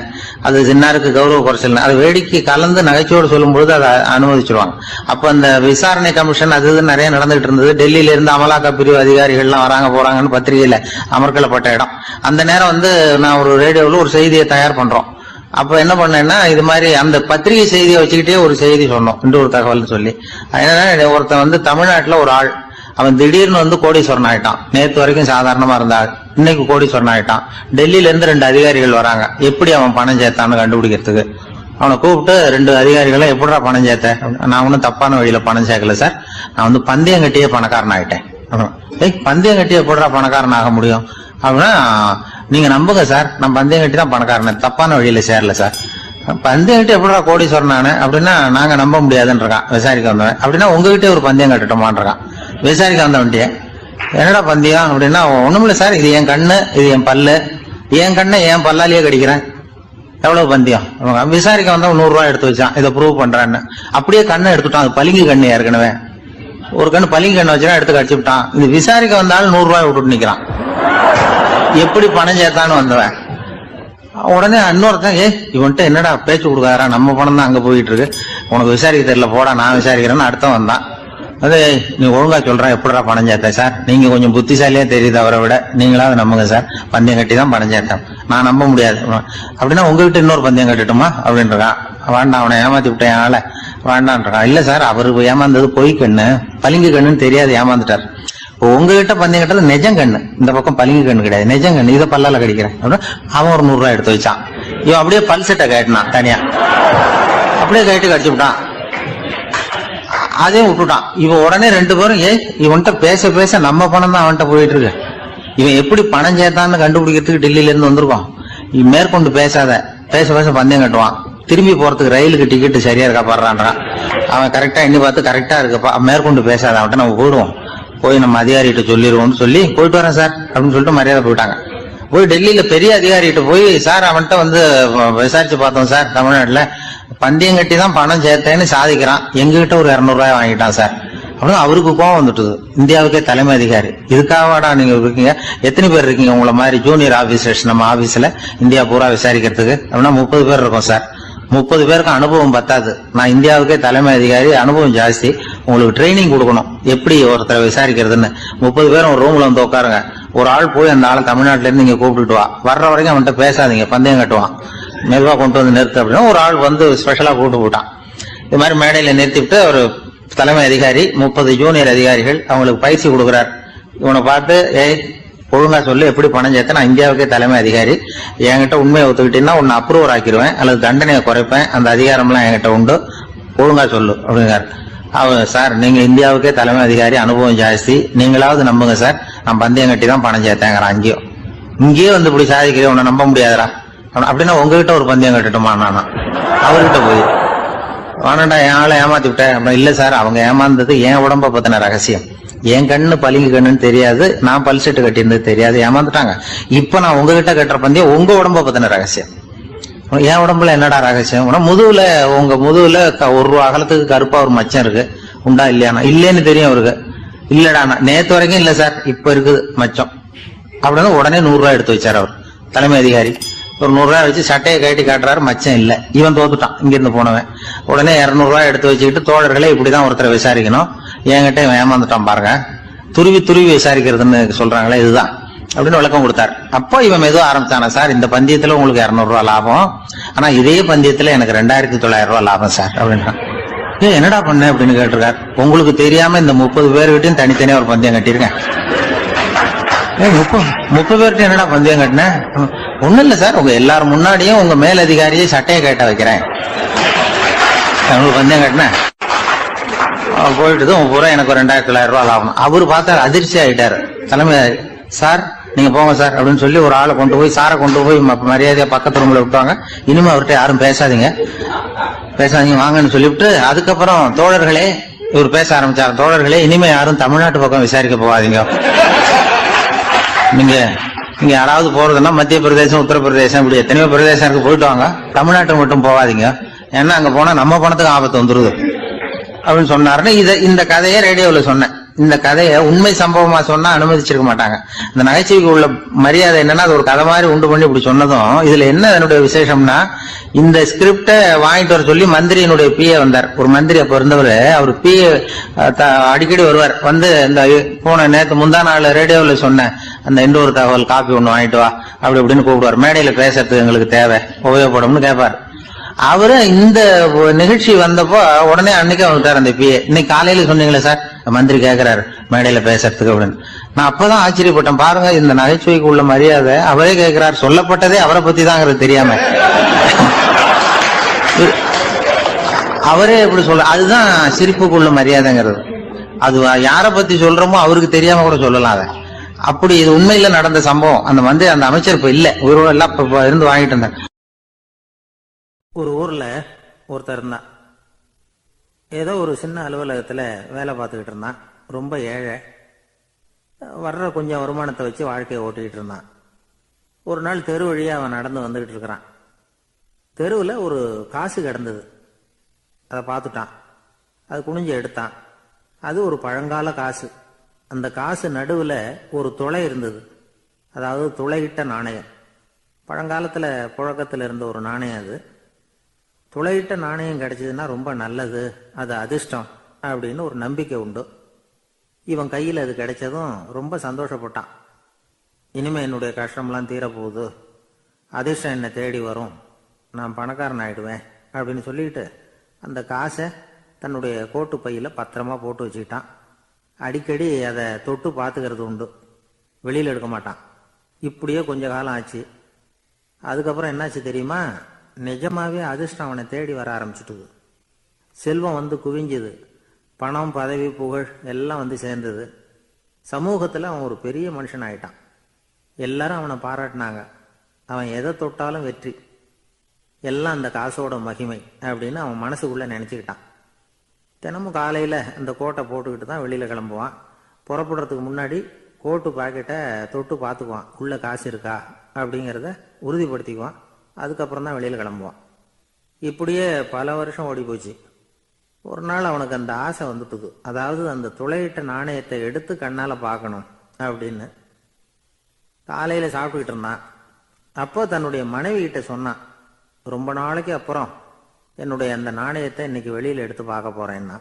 S2: அது சின்னாருக்கு கௌரவ குறைச்சல், அது வேடிக்கை கலந்து நகைச்சுவோடு சொல்லும்போது அதை அனுமதிச்சிருவாங்க. அப்ப அந்த விசாரணை கமிஷன் அது நிறைய நடந்துகிட்டு இருந்தது. டெல்லியில இருந்து அமலாக்க பிரிவு அதிகாரிகள்லாம் வராங்க போறாங்கன்னு பத்திரிகையில அமர்க்கலப்பட்ட இடம். அந்த நேரம் நான் ஒரு ரேடியோவில் ஒரு செய்தியை தயார் பண்றோம். அப்ப என்ன பண்ணேன்னா, இது மாதிரி அந்த பத்திரிகை செய்தியை வச்சுக்கிட்டே ஒரு செய்தி சொன்னோம், இன்னொரு தகவல் சொல்லி. அதனால ஒருத்தன் தமிழ்நாட்டுல ஒரு ஆள், அவன் திடீர்னு கோடீஸ்வரன் ஆயிட்டான். நேத்து வரைக்கும் சாதாரணமா இருந்தாள், இன்னைக்கு கோடீஸ்வரன் ஆயிட்டான். டெல்லியில இருந்து 2 அதிகாரிகள் வராங்க, எப்படி அவன் பணம் சேர்த்தான்னு கண்டுபிடிக்கிறதுக்கு. அவனை கூப்பிட்டு 2 அதிகாரிகளை, எப்படிடா பணம் சேர்த்த? நான் ஒன்னும் தப்பான வழியில பணம் சேர்க்கல சார், நான் பந்தயம் கட்டியே பணக்காரன் ஆயிட்டேன். பந்தயம் கட்டியே எப்படிடா பணக்காரன் ஆக முடியும் அப்படின்னா, நீங்க நம்புங்க சார், நான் பந்தயம் கட்டி தான் பணக்காரன், தப்பான வழியில சேரல சார். பந்தயம் கட்டி எப்படிடா கோடீஸ்வரன் ஆனேன் அப்படின்னா, நாங்க நம்ப முடியாதுன்றான் விசாரிக்க வந்தவன். அப்படின்னா உங்ககிட்டே ஒரு பந்தயம் கட்டட்டுமான்றான் விசாரிக்க வந்தவன்ட்டிய. என்னடா பந்தயம் அப்படின்னா, ஒண்ணுமில்ல சார், இது என் கண்ணு, இது என் பல்லு, என் கண்ணை என் பல்லாலேயே கடிக்கிறேன், எவ்வளவு பந்தயம். விசாரிக்க வந்தவன் 100 ரூபாய் எடுத்து வச்சான், இதை ப்ரூவ் பண்றான்னு. அப்படியே கண்ணை எடுத்துட்டான், அது பளிங்கு கண்ணு, ஏற்கனவே ஒரு கண்ணு பளிங்கு கண்ணு வச்சுனா எடுத்து கடிச்சு விட்டான். இது விசாரிக்க வந்தாலும் 100 ரூபாய் விட்டுட்டு நிக்கிறான். எப்படி பணம் சேர்த்தான்னு வந்தவன். உடனே இன்னொருத்தன், இவன்ட்ட என்னடா பேச்சு கொடுக்காரா, நம்ம பணம் தான் அங்க போயிட்டு இருக்கு, உனக்கு விசாரிக்க தெரியல, போடா நான் விசாரிக்கிறேன்னு அடுத்த வந்தான். அது நீ ஒழுங்கா சொல்ற, எப்படிடா பணம் சேர்த்தேன் சார், நீங்க கொஞ்சம் புத்திசாலியா தெரியுது அவரை விட, நீங்களாவது நம்புங்க சார், பந்தயம் கட்டி தான் பணம் சேர்த்தேன், நான் நம்ப முடியாது அப்படின்னா உங்ககிட்ட இன்னொரு பந்தயம் கட்டட்டுமா அப்படின்றான். வேண்டாம், அவனை ஏமாத்தி விட்டேன் ஆள வேண்டான்றான். இல்ல சார், அவரு ஏமாந்தது பொய் கண்ணு, பளிங்கு கண்ணுன்னு தெரியாது, ஏமாந்துட்டார். உங்ககிட்ட பந்தயம் கட்டது நெஜம் கண்ணு, இந்த பக்கம் பளிங்கு கண்ணு கிடையாது, நெஜம் கண்ணு, இதை பல்லால கடிக்கிறேன் அப்படின்னா அவன் ஒரு 100 ரூபாய் எடுத்து வச்சான். இவன் அப்படியே பல்செட்டை கேட்டினான் தனியா, அப்படியே கேட்டு கடிச்சு விட்டான், அதையும் விட்டுட்டான். இவன் உடனே 2 பேரும், இவன்கிட்ட பேச பேச நம்ம பணம் தான் அவன்கிட்ட போயிட்டு இருக்கு, இவன் எப்படி பணம் சேர்த்தான்னு கண்டுபிடிக்கிறதுக்கு டெல்லியில இருந்து வந்திருக்கோம், மேற்கொண்டு பேசாத, பேச பேச பந்தயம் கட்டுவான். திரும்பி போறதுக்கு ரயிலுக்கு டிக்கெட் சரியா இருக்கா பாடுறான்றான். அவன் கரெக்டா எண்ணி பார்த்து கரெக்டா இருக்குப்பா, மேற்கொண்டு பேசாத, அவன்கிட்ட நம்ம போயிடுவோம், போய் நம்ம அதிகாரிகிட்ட சொல்லிடுவோம்னு சொல்லி போயிட்டு வரேன் சார் அப்படின்னு சொல்லிட்டு மரியாதை போயிட்டாங்க. போய் டெல்லியில பெரிய அதிகாரிகிட்ட போய், சார் அவன்கிட்ட விசாரிச்சு பார்த்தோம் சார், தமிழ்நாட்டுல பந்தயம் கட்டி தான் பணம் சேர்த்தேன்னு சாதிக்கிறான், எங்ககிட்ட ஒரு 200 ரூபாய் வாங்கிட்டான் சார் அப்படின்னா அவருக்கு கோவம் வந்துட்டுது. இந்தியாவுக்கே தலைமை அதிகாரி, இதுக்காகவாடா நீங்க இருக்கீங்க? எத்தனை பேர் இருக்கீங்க உங்களை மாதிரி ஜூனியர் ஆபீசர்ஸ் நம்ம ஆபீஸ்ல இந்தியா பூரா விசாரிக்கிறதுக்கு? அப்படின்னா 30 பேர் இருக்கோம் சார். 30 பேருக்கு அனுபவம் பத்தாது, நான் இந்தியாவுக்கே தலைமை அதிகாரி, அனுபவம் ஜாஸ்தி, உங்களுக்கு ட்ரைனிங் கொடுக்கணும் எப்படி ஒருத்தரை விசாரிக்கிறதுன்னு. 30 பேரும் ஒரு ரூம்ல வந்து உட்காருங்க, ஒரு ஆள் போய் அந்த ஆள் தமிழ்நாட்டுல இருந்து நீங்க கூப்பிட்டுட்டு வா, வர்ற வரைக்கும் அவன்கிட்ட பேசாதீங்க, பந்தயம் கட்டுவான், மெதுவா கொண்டு வந்து நிறுத்து அப்படின்னா ஒரு ஆள் வந்து ஸ்பெஷலா கூப்பிட்டு போட்டான். இது மாதிரி மேடையில நிறுத்திவிட்டு ஒரு தலைமை அதிகாரி 30 ஜூனியர் அதிகாரிகள் அவங்களுக்கு பயிற்சி கொடுக்குறார். இவனை பார்த்து, ஏய் ஒழுங்கா சொல்லு, எப்படி பணம் சேர்த்த, நான் இந்தியாவுக்கே தலைமை அதிகாரி, என்கிட்ட உண்மையை ஒத்துக்கிட்டீங்கன்னா உன்னை அப்ரூவர் ஆக்கிடுவேன் அல்லது தண்டனையை குறைப்பேன், அந்த அதிகாரம்லாம் என்கிட்ட உண்டு, ஒழுங்கா சொல்லு அப்படிங்கிறார். அவன், சார் நீங்க இந்தியாவுக்கே தலைமை அதிகாரி, அனுபவம் ஜாஸ்தி, நீங்களாவது நம்புங்க சார், நான் பந்தயம் கட்டி தான் பணம் சேர்த்தேங்கிறான். இங்கேயே வந்து இப்படி சாதிக்கிறேன், உன்னை நம்ப முடியாதரா அப்படின்னா உங்ககிட்ட ஒரு பந்தயம் கட்டட்டுமா நானா அவர்கிட்ட போய் வானண்டா என் ஆளை ஏமாத்தி விட்டேன் அப்படின்னா, இல்ல சார் அவங்க ஏமாந்தது என் உடம்ப பத்தின ரகசியம், என் கண்ணு பளிங்கு கண்ணுன்னு தெரியாது, நான் பல்செட்டு கட்டியிருந்தது தெரியாது, ஏமாந்துட்டாங்க. இப்ப நான் உங்ககிட்ட கட்டுற பந்தயம் உங்க உடம்ப பத்தின ரகசியம். என் உடம்புல என்னடா ரகசியம்? முதுகுல, உங்க முதுகுல 1 ரூபா அகலத்துக்கு கருப்பா ஒரு மச்சம் இருக்கு, உண்டா இல்லையானா? இல்லேன்னு தெரியும் அவருக்கு. இல்லடா நேத்து வரைக்கும் இல்ல சார், இப்ப இருக்குது மச்சம் அப்படின்னு உடனே 100 ரூபாய் எடுத்து வச்சார் அவர் தலைமை அதிகாரி. ஒரு 100 ரூபாய் வச்சு சட்டையை கட்டி காட்டுறாரு, மச்சம் இல்ல. இவன் தோத்துட்டான், இங்கிருந்து போனவன். உடனே 200 ரூபாய் எடுத்து வச்சுக்கிட்டு, தோழர்களே இப்படிதான் ஒருத்தரை விசாரிக்கணும், என்கிட்ட இவன் ஏமாந்துட்டான் பாருங்க, துருவி துருவி விசாரிக்கிறதுன்னு சொல்றாங்களே இதுதான் அப்படின்னு விளக்கம் கொடுத்தாரு. அப்போ இவன் மெதுவா ஆரம்பிச்சானா, சார் இந்த பந்தயத்துல உங்களுக்கு 200 ரூபாய் லாபம், ஆனா இதே பந்தயத்துல எனக்கு 2900 ரூபாய் லாபம் சார் அப்படின்றான். என்னடா பண்ண அப்படின்னு கேட்டிருக்காரு. உங்களுக்கு தெரியாம இந்த 30 பேர்கிட்டையும் தனித்தனியா ஒரு பந்தயம் கட்டிருக்கேன். 30 பேர்கிட்ட என்னடா பந்தயம் கட்டினேன்? ஒண்ணும் இல்ல சார், உங்க எல்லாரும் முன்னாடியும் உங்க மேல் அதிகாரியை சட்டையை கேட்ட வைக்கிறேன், உங்களுக்கு பந்தயம் கட்டினேன். போயிட்டு பூரா எனக்கு 2900 ரூபாய் லாபம். அவரு பார்த்தாரு, அதிர்ச்சி ஆயிட்டாரு. தலைமை, சார் நீங்க போங்க சார் அப்படின்னு சொல்லி ஒரு ஆளை கொண்டு போய், சாரை கொண்டு போய் மரியாதையா பக்கத்து ரூம்ல விட்டாங்க. இனிமே அவர்கிட்ட யாரும் பேசாதீங்க வாங்கன்னு சொல்லிவிட்டு, அதுக்கப்புறம் தோழர்களே, இவர் பேச ஆரம்பிச்சார், தோழர்களே இனிமே யாரும் தமிழ்நாட்டு பக்கம் விசாரிக்க போகாதீங்க, நீங்க யாராவது போறதுன்னா மத்திய பிரதேசம், உத்தரப்பிரதேசம், இப்படி எத்தனையோ பிரதேசம் இருக்கு, போயிட்டு வாங்க, தமிழ்நாட்டுக்கு மட்டும் போகாதீங்க, ஏன்னா அங்க போனா நம்ம பணத்துக்கு ஆபத்து வந்துருது அப்படின்னு சொன்னாருன்னு இந்த கதையை ரேடியோவில் சொன்னேன். இந்த கதையை உண்மை சம்பவமா சொன்னா அனுமதிச்சிருக்க மாட்டாங்க. இந்த நகைச்சுவைக்கு உள்ள மரியாதை என்னன்னா, அது ஒரு கதை மாதிரி உண்டு பண்ணி இப்படி சொன்னதும், இதுல என்ன என்னுடைய விசேஷம்னா, இந்த ஸ்கிரிப்ட வாங்கிட்டு வர சொல்லி மந்திரியினுடைய பிஏ வந்தார். ஒரு மந்திரி அப்ப இருந்தவர், அவர் பிஏ அடிக்கடி வருவார். வந்து இந்த போன நேற்று முந்தா நாள் ரேடியோவில் சொன்னேன் அந்த இன்னொரு தகவல், காப்பி ஒண்ணு வாங்கிட்டு வா அப்படி இப்படின்னு கூப்பிடுவார். மேடையில பேசுறதுக்கு எங்களுக்கு தேவை, உபயோகப்படும்னு கேட்பார். அவரு இந்த நிகழ்ச்சி வந்தப்போ உடனே அன்னைக்கு வந்துட்டார் அந்த பிஏ. இன்னைக்கு காலையில சொன்னீங்களே சார், மந்திரி கேட்கிறாரு மேடையில பேசுறதுக்கு அப்படின்னு. நான் அப்பதான் ஆச்சரியப்பட்டேன், பாருங்க இந்த நகைச்சுவைக்கு உள்ள மரியாதை. அவரே கேட்கிறார், சொல்லப்பட்டதே அவரை பத்தி தாங்கிறது தெரியாம அவரே எப்படி சொல்ல, அதுதான் சிரிப்புக்குள்ள மரியாதைங்கிறது. அது யாரை பத்தி சொல்றோமோ அவருக்கு தெரியாம கூட சொல்லலாம் அதை. அப்படி இது உண்மையில நடந்த சம்பவம். அந்த அமைச்சர் இப்ப இல்ல, உயிரோட எல்லாம் இருந்து வாங்கிட்டு இருந்தார். ஒரு ஊர்ல ஒருத்தர் இருந்தான். ஏதோ ஒரு சின்ன அலுவலகத்துல வேலை பார்த்துக்கிட்டு இருந்தான். ரொம்ப ஏழை, வர்ற கொஞ்சம் வருமானத்தை வச்சு வாழ்க்கையை ஓட்டிக்கிட்டு இருந்தான். ஒரு நாள் தெரு வழியா அவன் நடந்து வந்துகிட்டு இருக்கிறான். தெருவில் ஒரு காசு கிடந்தது. அதை பார்த்துட்டான். அது குனிஞ்சு எடுத்தான். அது ஒரு பழங்கால காசு. அந்த காசு நடுவில் ஒரு துளை இருந்தது, அதாவது துளையிட்ட நாணயம். பழங்காலத்துல புழக்கத்தில் இருந்த ஒரு நாணயம் அது. துளையிட்ட நாணயம் கிடைச்சதுன்னா ரொம்ப நல்லது, அது அதிர்ஷ்டம் அப்படின்னு ஒரு நம்பிக்கை உண்டு. இவன் கையில் அது கிடைச்சதும் ரொம்ப சந்தோஷப்பட்டான். இனிமே என்னுடைய கஷ்டம்லாம் தீரப்போகுது, அதிர்ஷ்டம் என்னை தேடி வரும், நான் பணக்காரன் ஆயிடுவேன் அப்படின்னு சொல்லிட்டு அந்த காசை தன்னுடைய கோட்டு பையில பத்திரமா போட்டு வச்சுக்கிட்டான். அடிக்கடி அதை தொட்டு பார்த்துக்கிறது உண்டு, வெளியில் எடுக்க மாட்டான். இப்படியே கொஞ்ச காலம் ஆச்சு. அதுக்கப்புறம் என்னாச்சு தெரியுமா? நிஜமாவே அதிர்ஷ்டம் அவனை தேடி வர ஆரம்பிச்சுட்டுது. செல்வம் வந்து குவிஞ்சுது. பணம், பதவி, புகழ் எல்லாம் வந்து சேர்ந்தது. சமூகத்தில் அவன் ஒரு பெரிய மனுஷன் ஆயிட்டான். எல்லாரும் அவனை பாராட்டினாங்க. அவன் எதை தொட்டாலும் வெற்றி, எல்லாம் அந்த காசோட மகிமை அப்படின்னு அவன் மனசுக்குள்ள நினைச்சுக்கிட்டான். தினமும் காலையில் அந்த கோட்டை போட்டுக்கிட்டு தான் வெளியில் கிளம்புவான். புறப்படுறதுக்கு முன்னாடி கோட்டு பாக்கெட்டை தொட்டு பார்த்துக்குவான், உள்ள காசு இருக்கா அப்படிங்கிறத உறுதிப்படுத்திக்குவான். அதுக்கப்புறம் தான் வெளியில் கிளம்புவான். இப்படியே பல வருஷம் ஓடி போச்சு. ஒரு நாள் அவனுக்கு அந்த ஆசை வந்துட்டுது. அதாவது அந்த துளையிட்ட நாணயத்தை எடுத்து கண்ணால பார்க்கணும் அப்படின்னு. காலையில சாப்பிட்டுக்கிட்டு இருந்தான். அப்போ தன்னுடைய மனைவி கிட்ட சொன்னான், ரொம்ப நாளைக்கு அப்புறம் என்னுடைய அந்த நாணயத்தை இன்னைக்கு வெளியில எடுத்து பார்க்க போறேன்னா.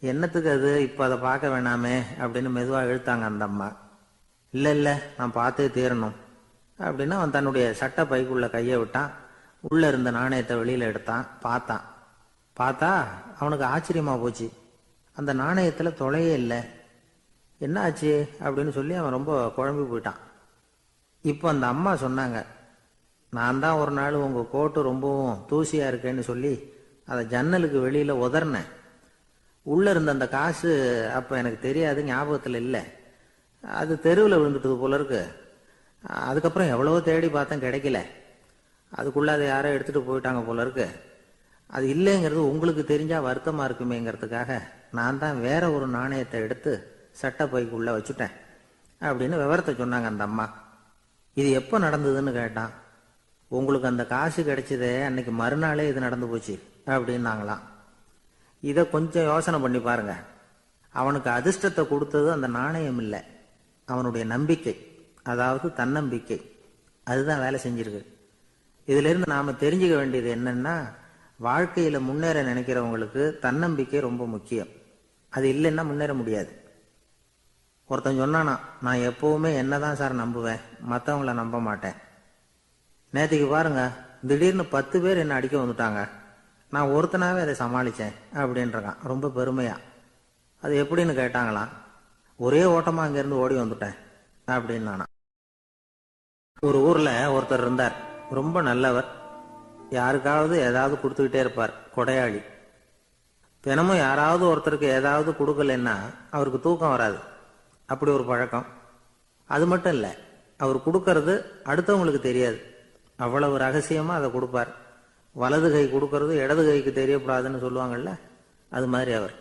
S2: என்னத்துக்கு அது, இப்போ அதை பார்க்க வேணாமே அப்படின்னு மெதுவாக இழுத்தாங்க அந்த அம்மா. இல்லை இல்லை, நான் பார்த்தே தீரணும் அப்படின்னு அவன் தன்னுடைய சட்டை பைக்குள்ள கையை விட்டான். உள்ள இருந்த நாணயத்தை வெளியில எடுத்தான். பார்த்தா அவனுக்கு ஆச்சரியமா போச்சு. அந்த நாணயத்துல தொலையே இல்லை. என்ன ஆச்சு அப்படின்னு சொல்லி அவன் ரொம்ப குழம்பி போயிட்டான். இப்போ அந்த அம்மா சொன்னாங்க, நான் தான் ஒரு நாள் உங்க கோட்டு ரொம்பவும் தூசியா இருக்கேன்னு சொல்லி அதை ஜன்னலுக்கு வெளியில உதறினேன். உள்ள இருந்த அந்த காசு அப்ப எனக்கு தெரியாது, ஞாபகத்துல இல்லை. அது தெருவில் விழுந்துட்டது போல இருக்கு. அதுக்கப்புறம் எவ்வளவோ தேடி பார்த்தேன், கிடைக்கல. அதுக்குள்ள அதை யாரோ எடுத்துட்டு போயிட்டாங்க போல இருக்கு. அது இல்லைங்கிறது உங்களுக்கு தெரிஞ்சா வருத்தமா இருக்குமேங்கிறதுக்காக நான் தான் வேற ஒரு நாணயத்தை எடுத்து சட்டை பைக்குள்ள வச்சுட்டேன் அப்படின்னு விவரத்தை சொன்னாங்க அந்த அம்மா. இது எப்போ நடந்ததுன்னு கேட்டான். உங்களுக்கு அந்த காசு கிடைச்சதே அன்னைக்கு மறுநாளே இது நடந்து போச்சு அப்படின்னாங்களாம். இதை கொஞ்சம் யோசனை பண்ணி பாருங்க. அவனுக்கு அதிர்ஷ்டத்தை கொடுத்தது அந்த நாணயம் இல்லை, அவனுடைய நம்பிக்கை, அதாவது தன்னம்பிக்கை. அதுதான் வேலை செஞ்சிருக்கு. இதுல இருந்து நாம தெரிஞ்சுக்க வேண்டியது என்னன்னா, வாழ்க்கையில முன்னேற நினைக்கிறவங்களுக்கு தன்னம்பிக்கை ரொம்ப முக்கியம். அது இல்லைன்னா முன்னேற முடியாது. ஒருத்தன் சொன்னானா, நான் எப்பவுமே என்னதான் சார் நம்புவேன், மற்றவங்கள நம்ப மாட்டேன். நேற்றுக்கு பாருங்க, திடீர்னு 10 பேர் என்ன அடிக்க வந்துட்டாங்க, நான் ஒருத்தனாவே அதை சமாளிச்சேன் அப்படின்றான் ரொம்ப பெருமையா. அது எப்படின்னு கேட்டாங்களாம். ஒரே ஓட்டமா அங்கிருந்து ஓடி வந்துட்டேன் அப்படின்னு நானா. ஒரு ஊர்ல ஒருத்தர் இருந்தார், ரொம்ப நல்லவர். யாருக்காவது ஏதாவது கொடுத்துக்கிட்டே இருப்பார், கொடையாளி. தினமும் யாராவது ஒருத்தருக்கு ஏதாவது கொடுக்கலன்னா அவருக்கு தூக்கம் வராது, அப்படி ஒரு பழக்கம். அது மட்டும் இல்லை, அவர் கொடுக்கறது அடுத்தவங்களுக்கு தெரியாது, அவ்வளவு ரகசியமா அதை கொடுப்பார். வலது கை கொடுக்கறது இடது கைக்கு தெரியக்கூடாதுன்னு சொல்லுவாங்கல்ல, அது மாதிரி அவர்.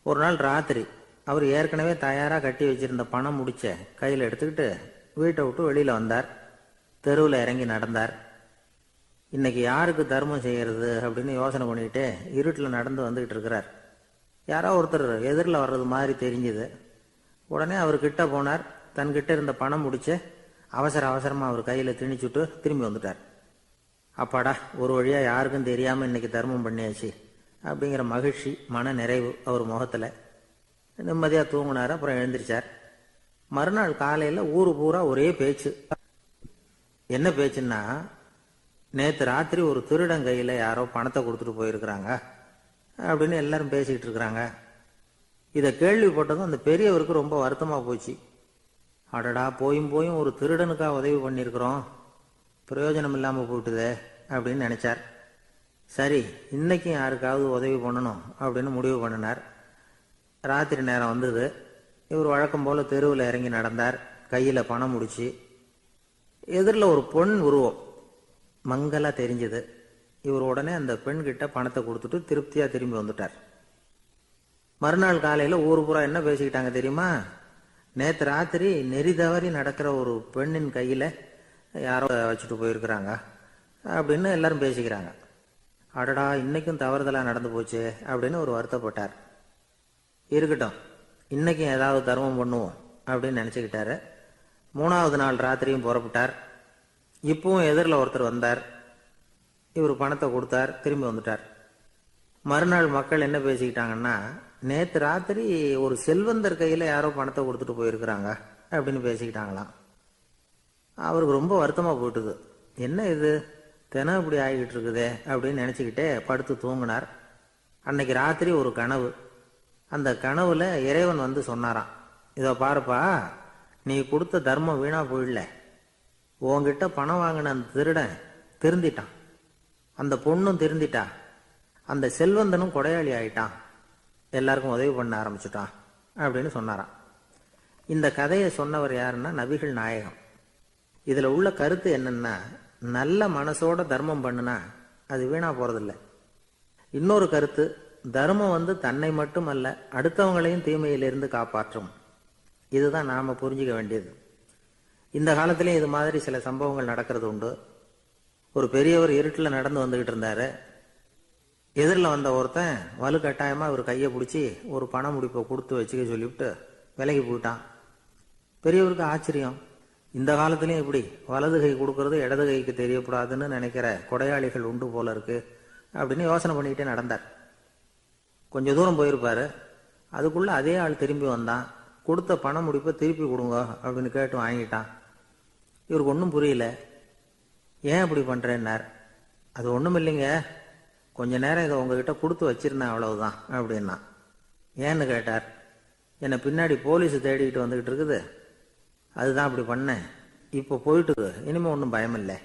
S2: ஒரு நாள் ராத்திரி அவர் ஏற்கனவே தயாரா கட்டி வச்சிருந்த பணம் முடிச்ச கையில் எடுத்துக்கிட்டு வீட்டை விட்டு வெளியில வந்தார். தெருவில் இறங்கி நடந்தார். இன்னைக்கு யாருக்கு தர்மம் செய்யறது அப்படின்னு யோசனை பண்ணிட்டு இருட்டில் நடந்து வந்துகிட்டு இருக்கிறார். யாரோ ஒருத்தர் எதிரில் வர்றது மாதிரி தெரிஞ்சுது. உடனே அவர் கிட்ட போனார். தன்கிட்ட இருந்த பணம் முடிச்ச அவசரமா அவர் கையில திணிச்சுட்டு திரும்பி வந்துட்டார். அப்பாடா, ஒரு வழியா யாருக்கும் தெரியாம இன்னைக்கு தர்மம் பண்ணியாச்சு அப்படிங்கிற மகிழ்ச்சி, மன நிறைவு அவர் முகத்துல. நிம்மதியா தூங்கினார். அப்புறம் எழுந்திரிச்சார். மறுநாள் காலையில ஊரு பூரா ஒரே பேச்சு. என்ன பேச்சுன்னா, நேத்து ராத்திரி ஒரு திருடன் கையில யாரோ பணத்தை கொடுத்துட்டு போயிருக்கிறாங்க அப்படின்னு எல்லாரும் பேசிக்கிட்டு இருக்கிறாங்க. இதை கேள்விப்பட்டதும் அந்த பெரியவருக்கு ரொம்ப வருத்தமா போச்சு. அடடா, போயும் ஒரு திருடனுக்கா உதவி பண்ணியிருக்கிறோம், பிரயோஜனம் இல்லாம போட்டுதே அப்படின்னு நினைச்சார். சரி, இன்னைக்கும் யாருக்காவது உதவி பண்ணணும் அப்படின்னு முடிவு பண்ணினார். ராத்திரி நேரம் வந்தது. இவர் வழக்கம் போல தெருவில் இறங்கி நடந்தார். கையில பணம் முடிச்சு. எதிரில் ஒரு பொன் உருவம் மங்கலா தெரிஞ்சது. இவர் உடனே அந்த பெண் கிட்ட பணத்தை கொடுத்துட்டு திருப்தியா திரும்பி வந்துட்டார். மறுநாள் காலையில ஊர் பூரா என்ன பேசிக்கிட்டாங்க தெரியுமா? நேற்று ராத்திரி நெறி தவறி நடக்கிற ஒரு பெண்ணின் கையில யாரோ வச்சுட்டு போயிருக்கிறாங்க அப்படின்னு எல்லாரும் பேசிக்கிறாங்க. அடடா, இன்னைக்கும் தவறுதலா நடந்து போச்சு அப்படின்னு ஒரு வருத்தப்பட்டார். இருக்கட்டும், இன்னைக்கும் ஏதாவது தர்மம் பண்ணுவோம் அப்படின்னு நினைச்சுக்கிட்டாரு. 3வது நாள் ராத்திரியும் புறப்பட்டார். இப்பவும் எதிரில் ஒருத்தர் வந்தார். இவர் பணத்தை கொடுத்தார், திரும்பி வந்துட்டார். மறுநாள் மக்கள் என்ன பேசிக்கிட்டாங்கன்னா, நேற்று ராத்திரி ஒரு செல்வந்தர் கையில யாரோ பணத்தை கொடுத்துட்டு போயிருக்கிறாங்க அப்படின்னு பேசிக்கிட்டாங்களாம். அவருக்கு ரொம்ப வருத்தமா போயிட்டுது. என்ன இது, தினம் இப்படி ஆகிட்டு இருக்குதே அப்படின்னு நினைச்சுக்கிட்டே படுத்து தூங்கினார். அன்னைக்கு ராத்திரி ஒரு கனவு. அந்த கனவுல இறைவன் வந்து சொன்னாராம், இதோ பாருப்பா, நீ கொடுத்த தர்மம் வீணா போயிடல. உன்கிட்ட பணம் வாங்கின அந்த திருடன் திருந்திட்டான், அந்த பொண்ணும் திருந்திட்டா, அந்த செல்வந்தனும் கொடையாளி ஆயிட்டான், எல்லாருக்கும் உதவி பண்ண ஆரம்பிச்சுட்டான் அப்படின்னு சொன்னாராம். இந்த கதையை சொன்னவர் யாருன்னா நபிகள் நாயகம். இதுல உள்ள கருத்து என்னன்னா, நல்ல மனசோட தர்மம் பண்ணுனா அது வீணா போறதில்லை. இன்னொரு கருத்து, தர்மம் வந்து தன்னை மட்டும் அல்ல, அடுத்தவங்களையும் தீமையிலிருந்து காப்பாற்றும். இதுதான் நாம புரிஞ்சுக்க வேண்டியது. இந்த காலத்திலேயும் இது மாதிரி சில சம்பவங்கள் நடக்கிறது உண்டு. ஒரு பெரியவர் இருட்டில் நடந்து வந்துகிட்டு இருந்தாரு. எதிரில் வந்த ஒருத்தன் வலுக்கட்டாயமாக இவர் கையை பிடிச்சி ஒரு பண முடிப்பை கொடுத்து வச்சுக்க சொல்லிவிட்டு விலகி போயிட்டான். பெரியவருக்கு ஆச்சரியம், இந்த காலத்துலேயும் இப்படி வலது கை கொடுக்கறது இடது கைக்கு தெரியக்கூடாதுன்னு நினைக்கிற கொடையாளிகள் உண்டு போல இருக்கு அப்படின்னு யோசனை பண்ணிக்கிட்டே நடந்தார். கொஞ்சம் தூரம் போயிருப்பாரு. அதுக்குள்ள அதே ஆள் திரும்பி வந்தான். கொடுத்த பண முடிப்பை திருப்பி கொடுங்க அப்படின்னு கேட்டு வாங்கிட்டான். இவருக்கு ஒன்றும் புரியல. ஏன் இப்படி பண்றேன்னார். அது ஒன்றும் இல்லைங்க, கொஞ்ச நேரம் இதை உங்ககிட்ட கொடுத்து வச்சிருந்தேன் அவ்வளவுதான் அப்படின்னா. ஏன்னு கேட்டார். என்னை பின்னாடி போலீஸ் தேடிக்கிட்டு வந்துகிட்டு இருக்குது, அதுதான் அப்படி பண்ணேன். இப்போ போயிட்டு இனிமே ஒன்றும் பயம் இல்லை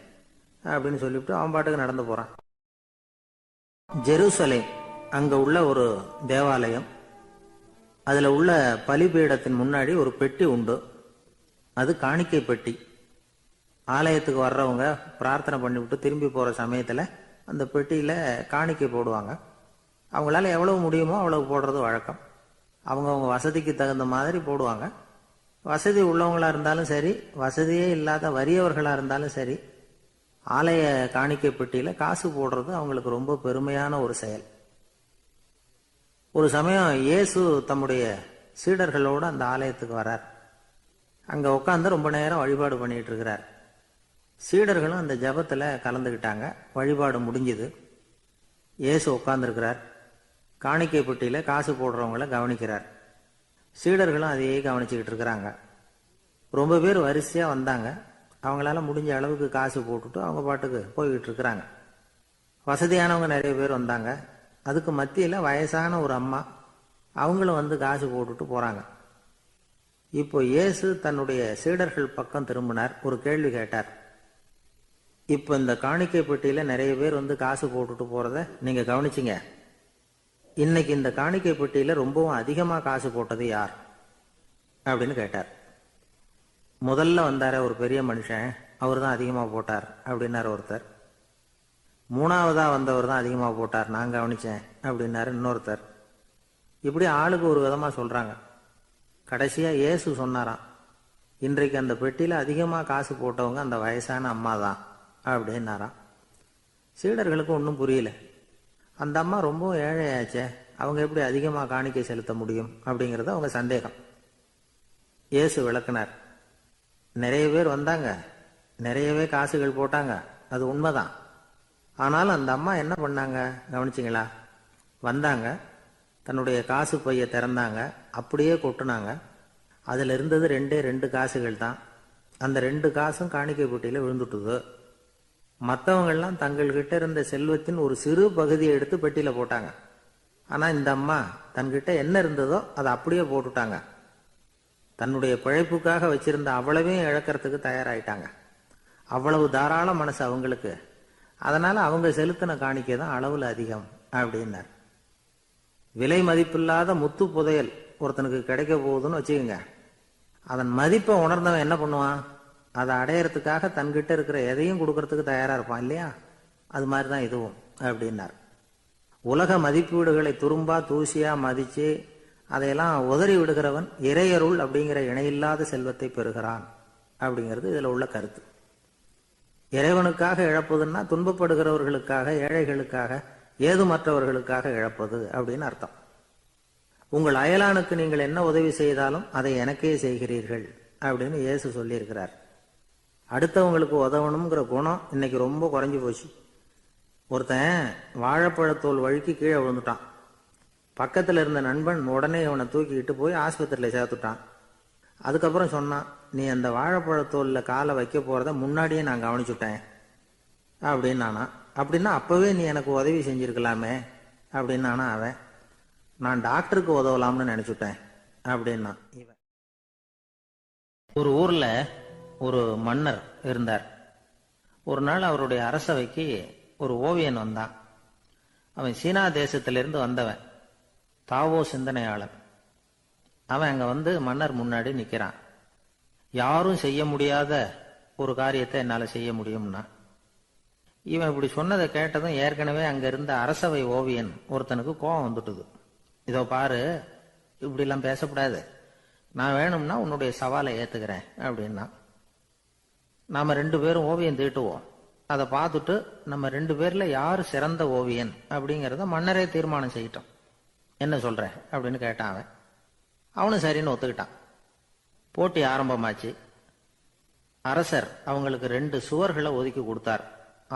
S2: அப்படின்னு சொல்லிவிட்டு அவன் பாட்டுக்கு நடந்து போறான். ஜெருசலேம் அங்க உள்ள ஒரு தேவாலயம். அதுல உள்ள பலிபீடத்தின் முன்னாடி ஒரு பெட்டி உண்டு. அது காணிக்கை பெட்டி. ஆலயத்துக்கு வர்றவங்க பிரார்த்தனை பண்ணிவிட்டு திரும்பி போற சமயத்துல அந்த பெட்டியில காணிக்கை போடுவாங்க. அவங்களால எவ்வளவு முடியுமோ அவ்வளவு போடுறது வழக்கம். அவங்க வசதிக்கு தகுந்த மாதிரி போடுவாங்க. வசதி உள்ளவங்களா இருந்தாலும் சரி, வசதியே இல்லாத வறியவர்களா இருந்தாலும் சரி, ஆலய காணிக்கை பெட்டியில காசு போடுறது அவங்களுக்கு ரொம்ப பெருமையான ஒரு செயல். ஒரு சமயம் இயேசு தம்முடைய சீடர்களோடு அந்த ஆலயத்துக்கு வர்றார். அங்க உட்காந்து ரொம்ப நேரம் வழிபாடு பண்ணிட்டு இருக்கிறார். சீடர்களும் அந்த ஜபத்துல கலந்துக்கிட்டாங்க. வழிபாடு முடிஞ்சுது. இயேசு உட்கார்ந்துருக்கிறார். காணிக்கை பெட்டியில காசு போடுறவங்கள கவனிக்கிறார். சீடர்களும் அதையே கவனிச்சுக்கிட்டு இருக்கிறாங்க. ரொம்ப பேர் வரிசையா வந்தாங்க. அவங்களால முடிஞ்ச அளவுக்கு காசு போட்டுட்டு அவங்க பாட்டுக்கு போய்கிட்டு இருக்கிறாங்க. வசதியானவங்க நிறைய பேர் வந்தாங்க. அதுக்கு மத்தியில வயசான ஒரு அம்மா, அவங்களும் வந்து காசு போட்டுட்டு போறாங்க. இப்போ இயேசு தன்னுடைய சீடர்கள் பக்கம் திரும்பினார். ஒரு கேள்வி கேட்டார். இப்போ இந்த காணிக்கை பெட்டியில நிறைய பேர் வந்து காசு போட்டுட்டு போறத நீங்க கவனிச்சிங்க. இன்னைக்கு இந்த காணிக்கை பெட்டியில ரொம்பவும் அதிகமா காசு போட்டது யார் அப்படின்னு கேட்டார். முதல்ல வந்தார ஒரு பெரிய மனுஷன், அவர் தான் அதிகமா போட்டார் அப்படின்னாரு ஒருத்தர். மூணாவதா வந்தவர் தான் அதிகமா போட்டார், நான் கவனிச்சேன் அப்படின்னாரு இன்னொருத்தர். இப்படி ஆளுக்கு ஒரு விதமா சொல்றாங்க. கடைசியா இயேசு சொன்னாராம், இன்றைக்கு அந்த பெட்டியில அதிகமா காசு போட்டவங்க அந்த வயசான அம்மா தான் அப்படின்னாராம். சீடர்களுக்கு ஒன்றும் புரியல. அந்த அம்மா ரொம்ப ஏழையாச்சே, அவங்க எப்படி அதிகமா காணிக்கை செலுத்த முடியும் அப்படிங்கறது அவங்க சந்தேகம். இயேசு விளக்குனார். நிறைய பேர் வந்தாங்க, நிறையவே காசுகள் போட்டாங்க, அது உண்மைதான். ஆனாலும் அந்த அம்மா என்ன பண்ணாங்க கவனிச்சிங்களா? வந்தாங்க, தன்னுடைய காசு பைய திறந்தாங்க, அப்படியே கொட்டுனாங்க. அதுல இருந்தது ரெண்டு காசுகள் தான். அந்த 2 காசும் காணிக்கை பெட்டியில விழுந்துட்டுது. மற்றவங்கெல்லாம் தங்கள்கிட்ட இருந்த செல்வத்தின் ஒரு சிறு பகுதியை எடுத்து பெட்டியில போட்டாங்க. ஆனா இந்த அம்மா தன்கிட்ட என்ன இருந்ததோ அதை அப்படியே போட்டுட்டாங்க. தன்னுடைய பிழைப்புக்காக வச்சிருந்த அவ்வளவையும் இழக்கிறதுக்கு தயாராயிட்டாங்க. அவ்வளவு தாராள மனசு அவங்களுக்கு. அதனால அவங்க செலுத்தின காணிக்கை தான் அளவுல அதிகம் அப்படின்னார். விலை மதிப்பில்லாத முத்து புதையல் ஒருத்தனுக்கு கிடைக்க போகுதுன்னு வச்சுக்கோங்க. அதன் மதிப்பை உணர்ந்தவன் என்ன பண்ணுவான்? அதை அடையறதுக்காக தன்கிட்ட இருக்கிற எதையும் கொடுக்கறதுக்கு தயாரா இருப்பான் இல்லையா? அது மாதிரிதான் இதுவும் அப்படின்னார். உலக மதிப்பீடுகளை துரும்பா தூசியா மதிச்சு அதையெல்லாம் உதறி விடுகிறவன் இறையருள் அப்படிங்கிற இணையில்லாத செல்வத்தை பெறுகிறான் அப்படிங்கிறது இதுல உள்ள கருத்து. இறைவனுக்காக இழப்பதுன்னா துன்பப்படுகிறவர்களுக்காக, ஏழைகளுக்காக, ஏதுமற்றவர்களுக்காக இழப்பது அப்படின்னு அர்த்தம். உங்கள் அயலானுக்கு நீங்கள் என்ன உதவி செய்தாலும் அதை எனக்கே செய்கிறீர்கள் அப்படின்னு இயேசு சொல்லியிருக்கிறார். அடுத்தவங்களுக்கு உதவணுங்கிற குணம் இன்னைக்கு ரொம்ப குறைஞ்சு போச்சு. ஒருத்தன் வாழைப்பழத்தோல் வழுக்கி கீழே விழுந்துட்டான். பக்கத்துல இருந்த நண்பன் உடனே இவனை தூக்கிக்கிட்டு போய் ஆஸ்பத்திரியில சேர்த்துட்டான். அதுக்கப்புறம் சொன்னான், நீ அந்த வாழைப்பழத்தோல்ல காலை வைக்க போறத முன்னாடியே நான் கவனிச்சுட்டேன் அப்படின்னானா. அப்படின்னா அப்பவே நீ எனக்கு உதவி செஞ்சிருக்கலாமே அப்படின்னானா அவன். நான் டாக்டருக்கு உதவலாம்னு நினைச்சுட்டேன் அப்படின்னா இவன். ஒரு ஊர்ல ஒரு மன்னர் இருந்தார். ஒரு நாள் அவருடைய அரசவைக்கு ஒரு ஓவியன் வந்தான். அவன் சீனா தேசத்திலிருந்து வந்தவன், தாவோ சிந்தனையாளன். அவன் அங்க வந்து மன்னர் முன்னாடி நிக்கிறான். யாரும் செய்ய முடியாத ஒரு காரியத்தை என்னால செய்ய முடியும்னா. இவன் இப்படி சொன்னதை கேட்டதும் ஏற்கனவே அங்க இருந்த அரசவை ஓவியன் ஒருத்தனுக்கு கோபம் வந்துட்டுது. இதோ பாரு, இப்படி எல்லாம் பேசக்கூடாது, நான் வேணும்னா உன்னுடைய சவாலை ஏத்துக்கிறேன் அப்படின்னா. நாம 2 பேரும் ஓவியம் தீட்டுவோம், அதை பார்த்துட்டு நம்ம 2 பேர்ல யாரு சிறந்த ஓவியன் அப்படிங்கிறத மன்னரே தீர்மானம் செய்யட்டும், என்ன சொல்ற அப்படின்னு கேட்டான் அவன். அவனும் சரின்னு ஒத்துக்கிட்டான். போட்டி ஆரம்பமாச்சு. அரசர் அவங்களுக்கு 2 சுவர்களை ஒதுக்கி கொடுத்தார்.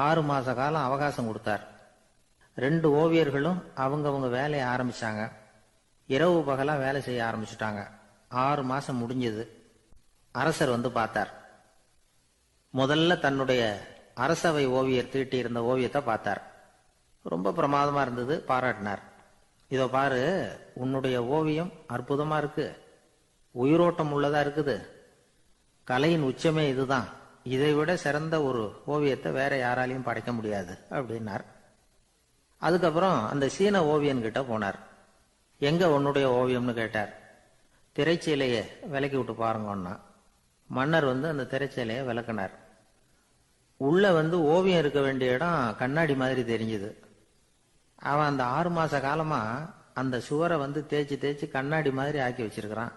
S2: 6 மாச காலம் அவகாசம் கொடுத்தார். 2 ஓவியர்களும் அவங்கவங்க வேலையை ஆரம்பிச்சாங்க. இரவு பகலா வேலை செய்ய ஆரம்பிச்சுட்டாங்க. 6 மாசம் முடிஞ்சது. அரசர் வந்து பார்த்தார். முதல்ல தன்னுடைய அரசவை ஓவியர் தீட்டி இருந்த ஓவியத்தை பார்த்தார். ரொம்ப பிரமாதமா இருந்தது, பாராட்டினார். இதோ பாரு, உன்னுடைய ஓவியம் அற்புதமா இருக்கு, உயிரோட்டம் உள்ளதா இருக்குது, கலையின் உச்சமே இதுதான், இதை விட சிறந்த ஒரு ஓவியத்தை வேற யாராலையும் படைக்க முடியாது அப்படின்னார். அதுக்கப்புறம் அந்த சீன ஓவியன் கிட்ட போனார். எங்க உன்னுடைய ஓவியம்னு கேட்டார். திரைச்சீலையை விலக்கி விட்டு பாருங்கன்னா மன்னர் வந்து அந்த திரைச்சீலையை விளக்குனார். உள்ள வந்து ஓவியம் இருக்க வேண்டிய இடம் கண்ணாடி மாதிரி தெரிஞ்சுது. அவன் அந்த 6 மாச காலமா அந்த சுவரை வந்து தேய்ச்சி தேய்ச்சி கண்ணாடி மாதிரி ஆக்கி வச்சிருக்கிறான்.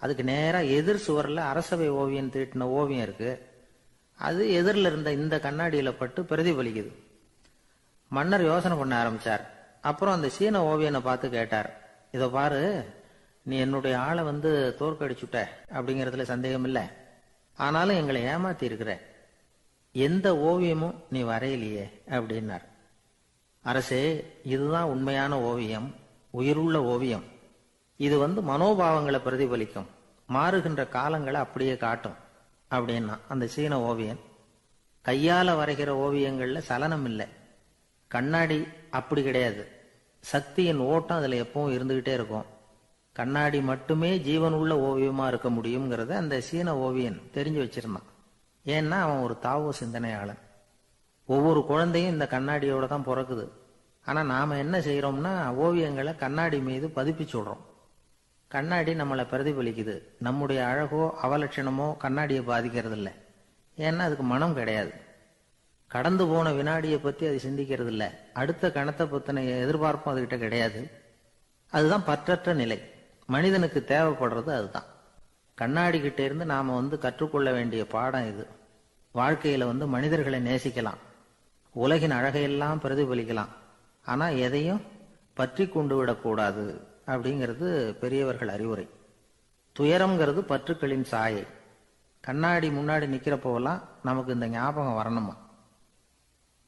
S2: அதுக்கு நேரா எதிர் சுவர்ல அரசவை ஓவியம் தீட்டின ஓவியம் இருக்கு. அது எதிரில் இருந்த இந்த கண்ணாடியில பட்டு பிரதிபலிக்குது. மன்னர் யோசனை பண்ண ஆரம்பிச்சார். அப்புறம் அந்த சீன ஓவியனை பார்த்து கேட்டார், இதோ பாரு, நீ என்னுடைய ஆளை வந்து தோற்கடிச்சுட்ட அப்படிங்கறதுல சந்தேகம் இல்லை, ஆனாலும் எங்களை ஏமாத்தி இருக்கிற, எந்த ஓவியமும் நீ வரையிலையே அப்படின்னார். அரசே, இதுதான் உண்மையான ஓவியம், உயிருள்ள ஓவியம். இது வந்து மனோபாவங்களை பிரதிபலிக்கும், மாறுகின்ற காலங்களை அப்படியே காட்டும் அப்படின்னா அந்த சீன ஓவியன். கையால வரைகிற ஓவியங்கள்ல சலனம் இல்லை, கண்ணாடி அப்படி கிடையாது, சக்தியின் ஓட்டம் அதுல எப்பவும் இருந்துகிட்டே இருக்கும், கண்ணாடி மட்டுமே ஜீவன் உள்ள ஓவியமா இருக்க முடியுங்கிறத அந்த சீன ஓவியன் தெரிஞ்சு வச்சிருந்தான். ஏன்னா அவன் ஒரு தாவோ சிந்தனையாளன். ஒவ்வொரு குழந்தையும் இந்த கண்ணாடியோட தான் பிறக்குது. ஆனா நாம என்ன செய்யறோம்னா ஓவியங்களை கண்ணாடி மீது பதிப்பிச்சு விடுறோம். கண்ணாடி நம்மளை பிரதிபலிக்குது. நம்முடைய அழகோ அவலட்சணமோ கண்ணாடியை பாதிக்கிறது இல்லை. ஏன்னா அதுக்கு மனம் கிடையாது. கடந்து போன வினாடியை பத்தி அது சிந்திக்கிறது இல்லை. அடுத்த கணத்தை பத்தின எதிர்பார்ப்பும் அதுகிட்ட கிடையாது. அதுதான் பற்றற்ற நிலை. மனிதனுக்கு தேவைப்படுறது அதுதான். கண்ணாடி கிட்ட இருந்து நாம வந்து கற்றுக்கொள்ள வேண்டிய பாடம் இது. வாழ்க்கையில வந்து மனிதர்களை நேசிக்கலாம், உலகின் அழகையெல்லாம் பிரதிபலிக்கலாம், ஆனா எதையும் பற்றி கொண்டு விடக்கூடாது அப்படிங்கிறது பெரியவர்கள் அறிவுரை. துயரம்ங்கிறது பற்றுக்களின் சாயை. கண்ணாடி முன்னாடி நிக்கிறப்போவெல்லாம் நமக்கு இந்த ஞாபகம் வரணுமா.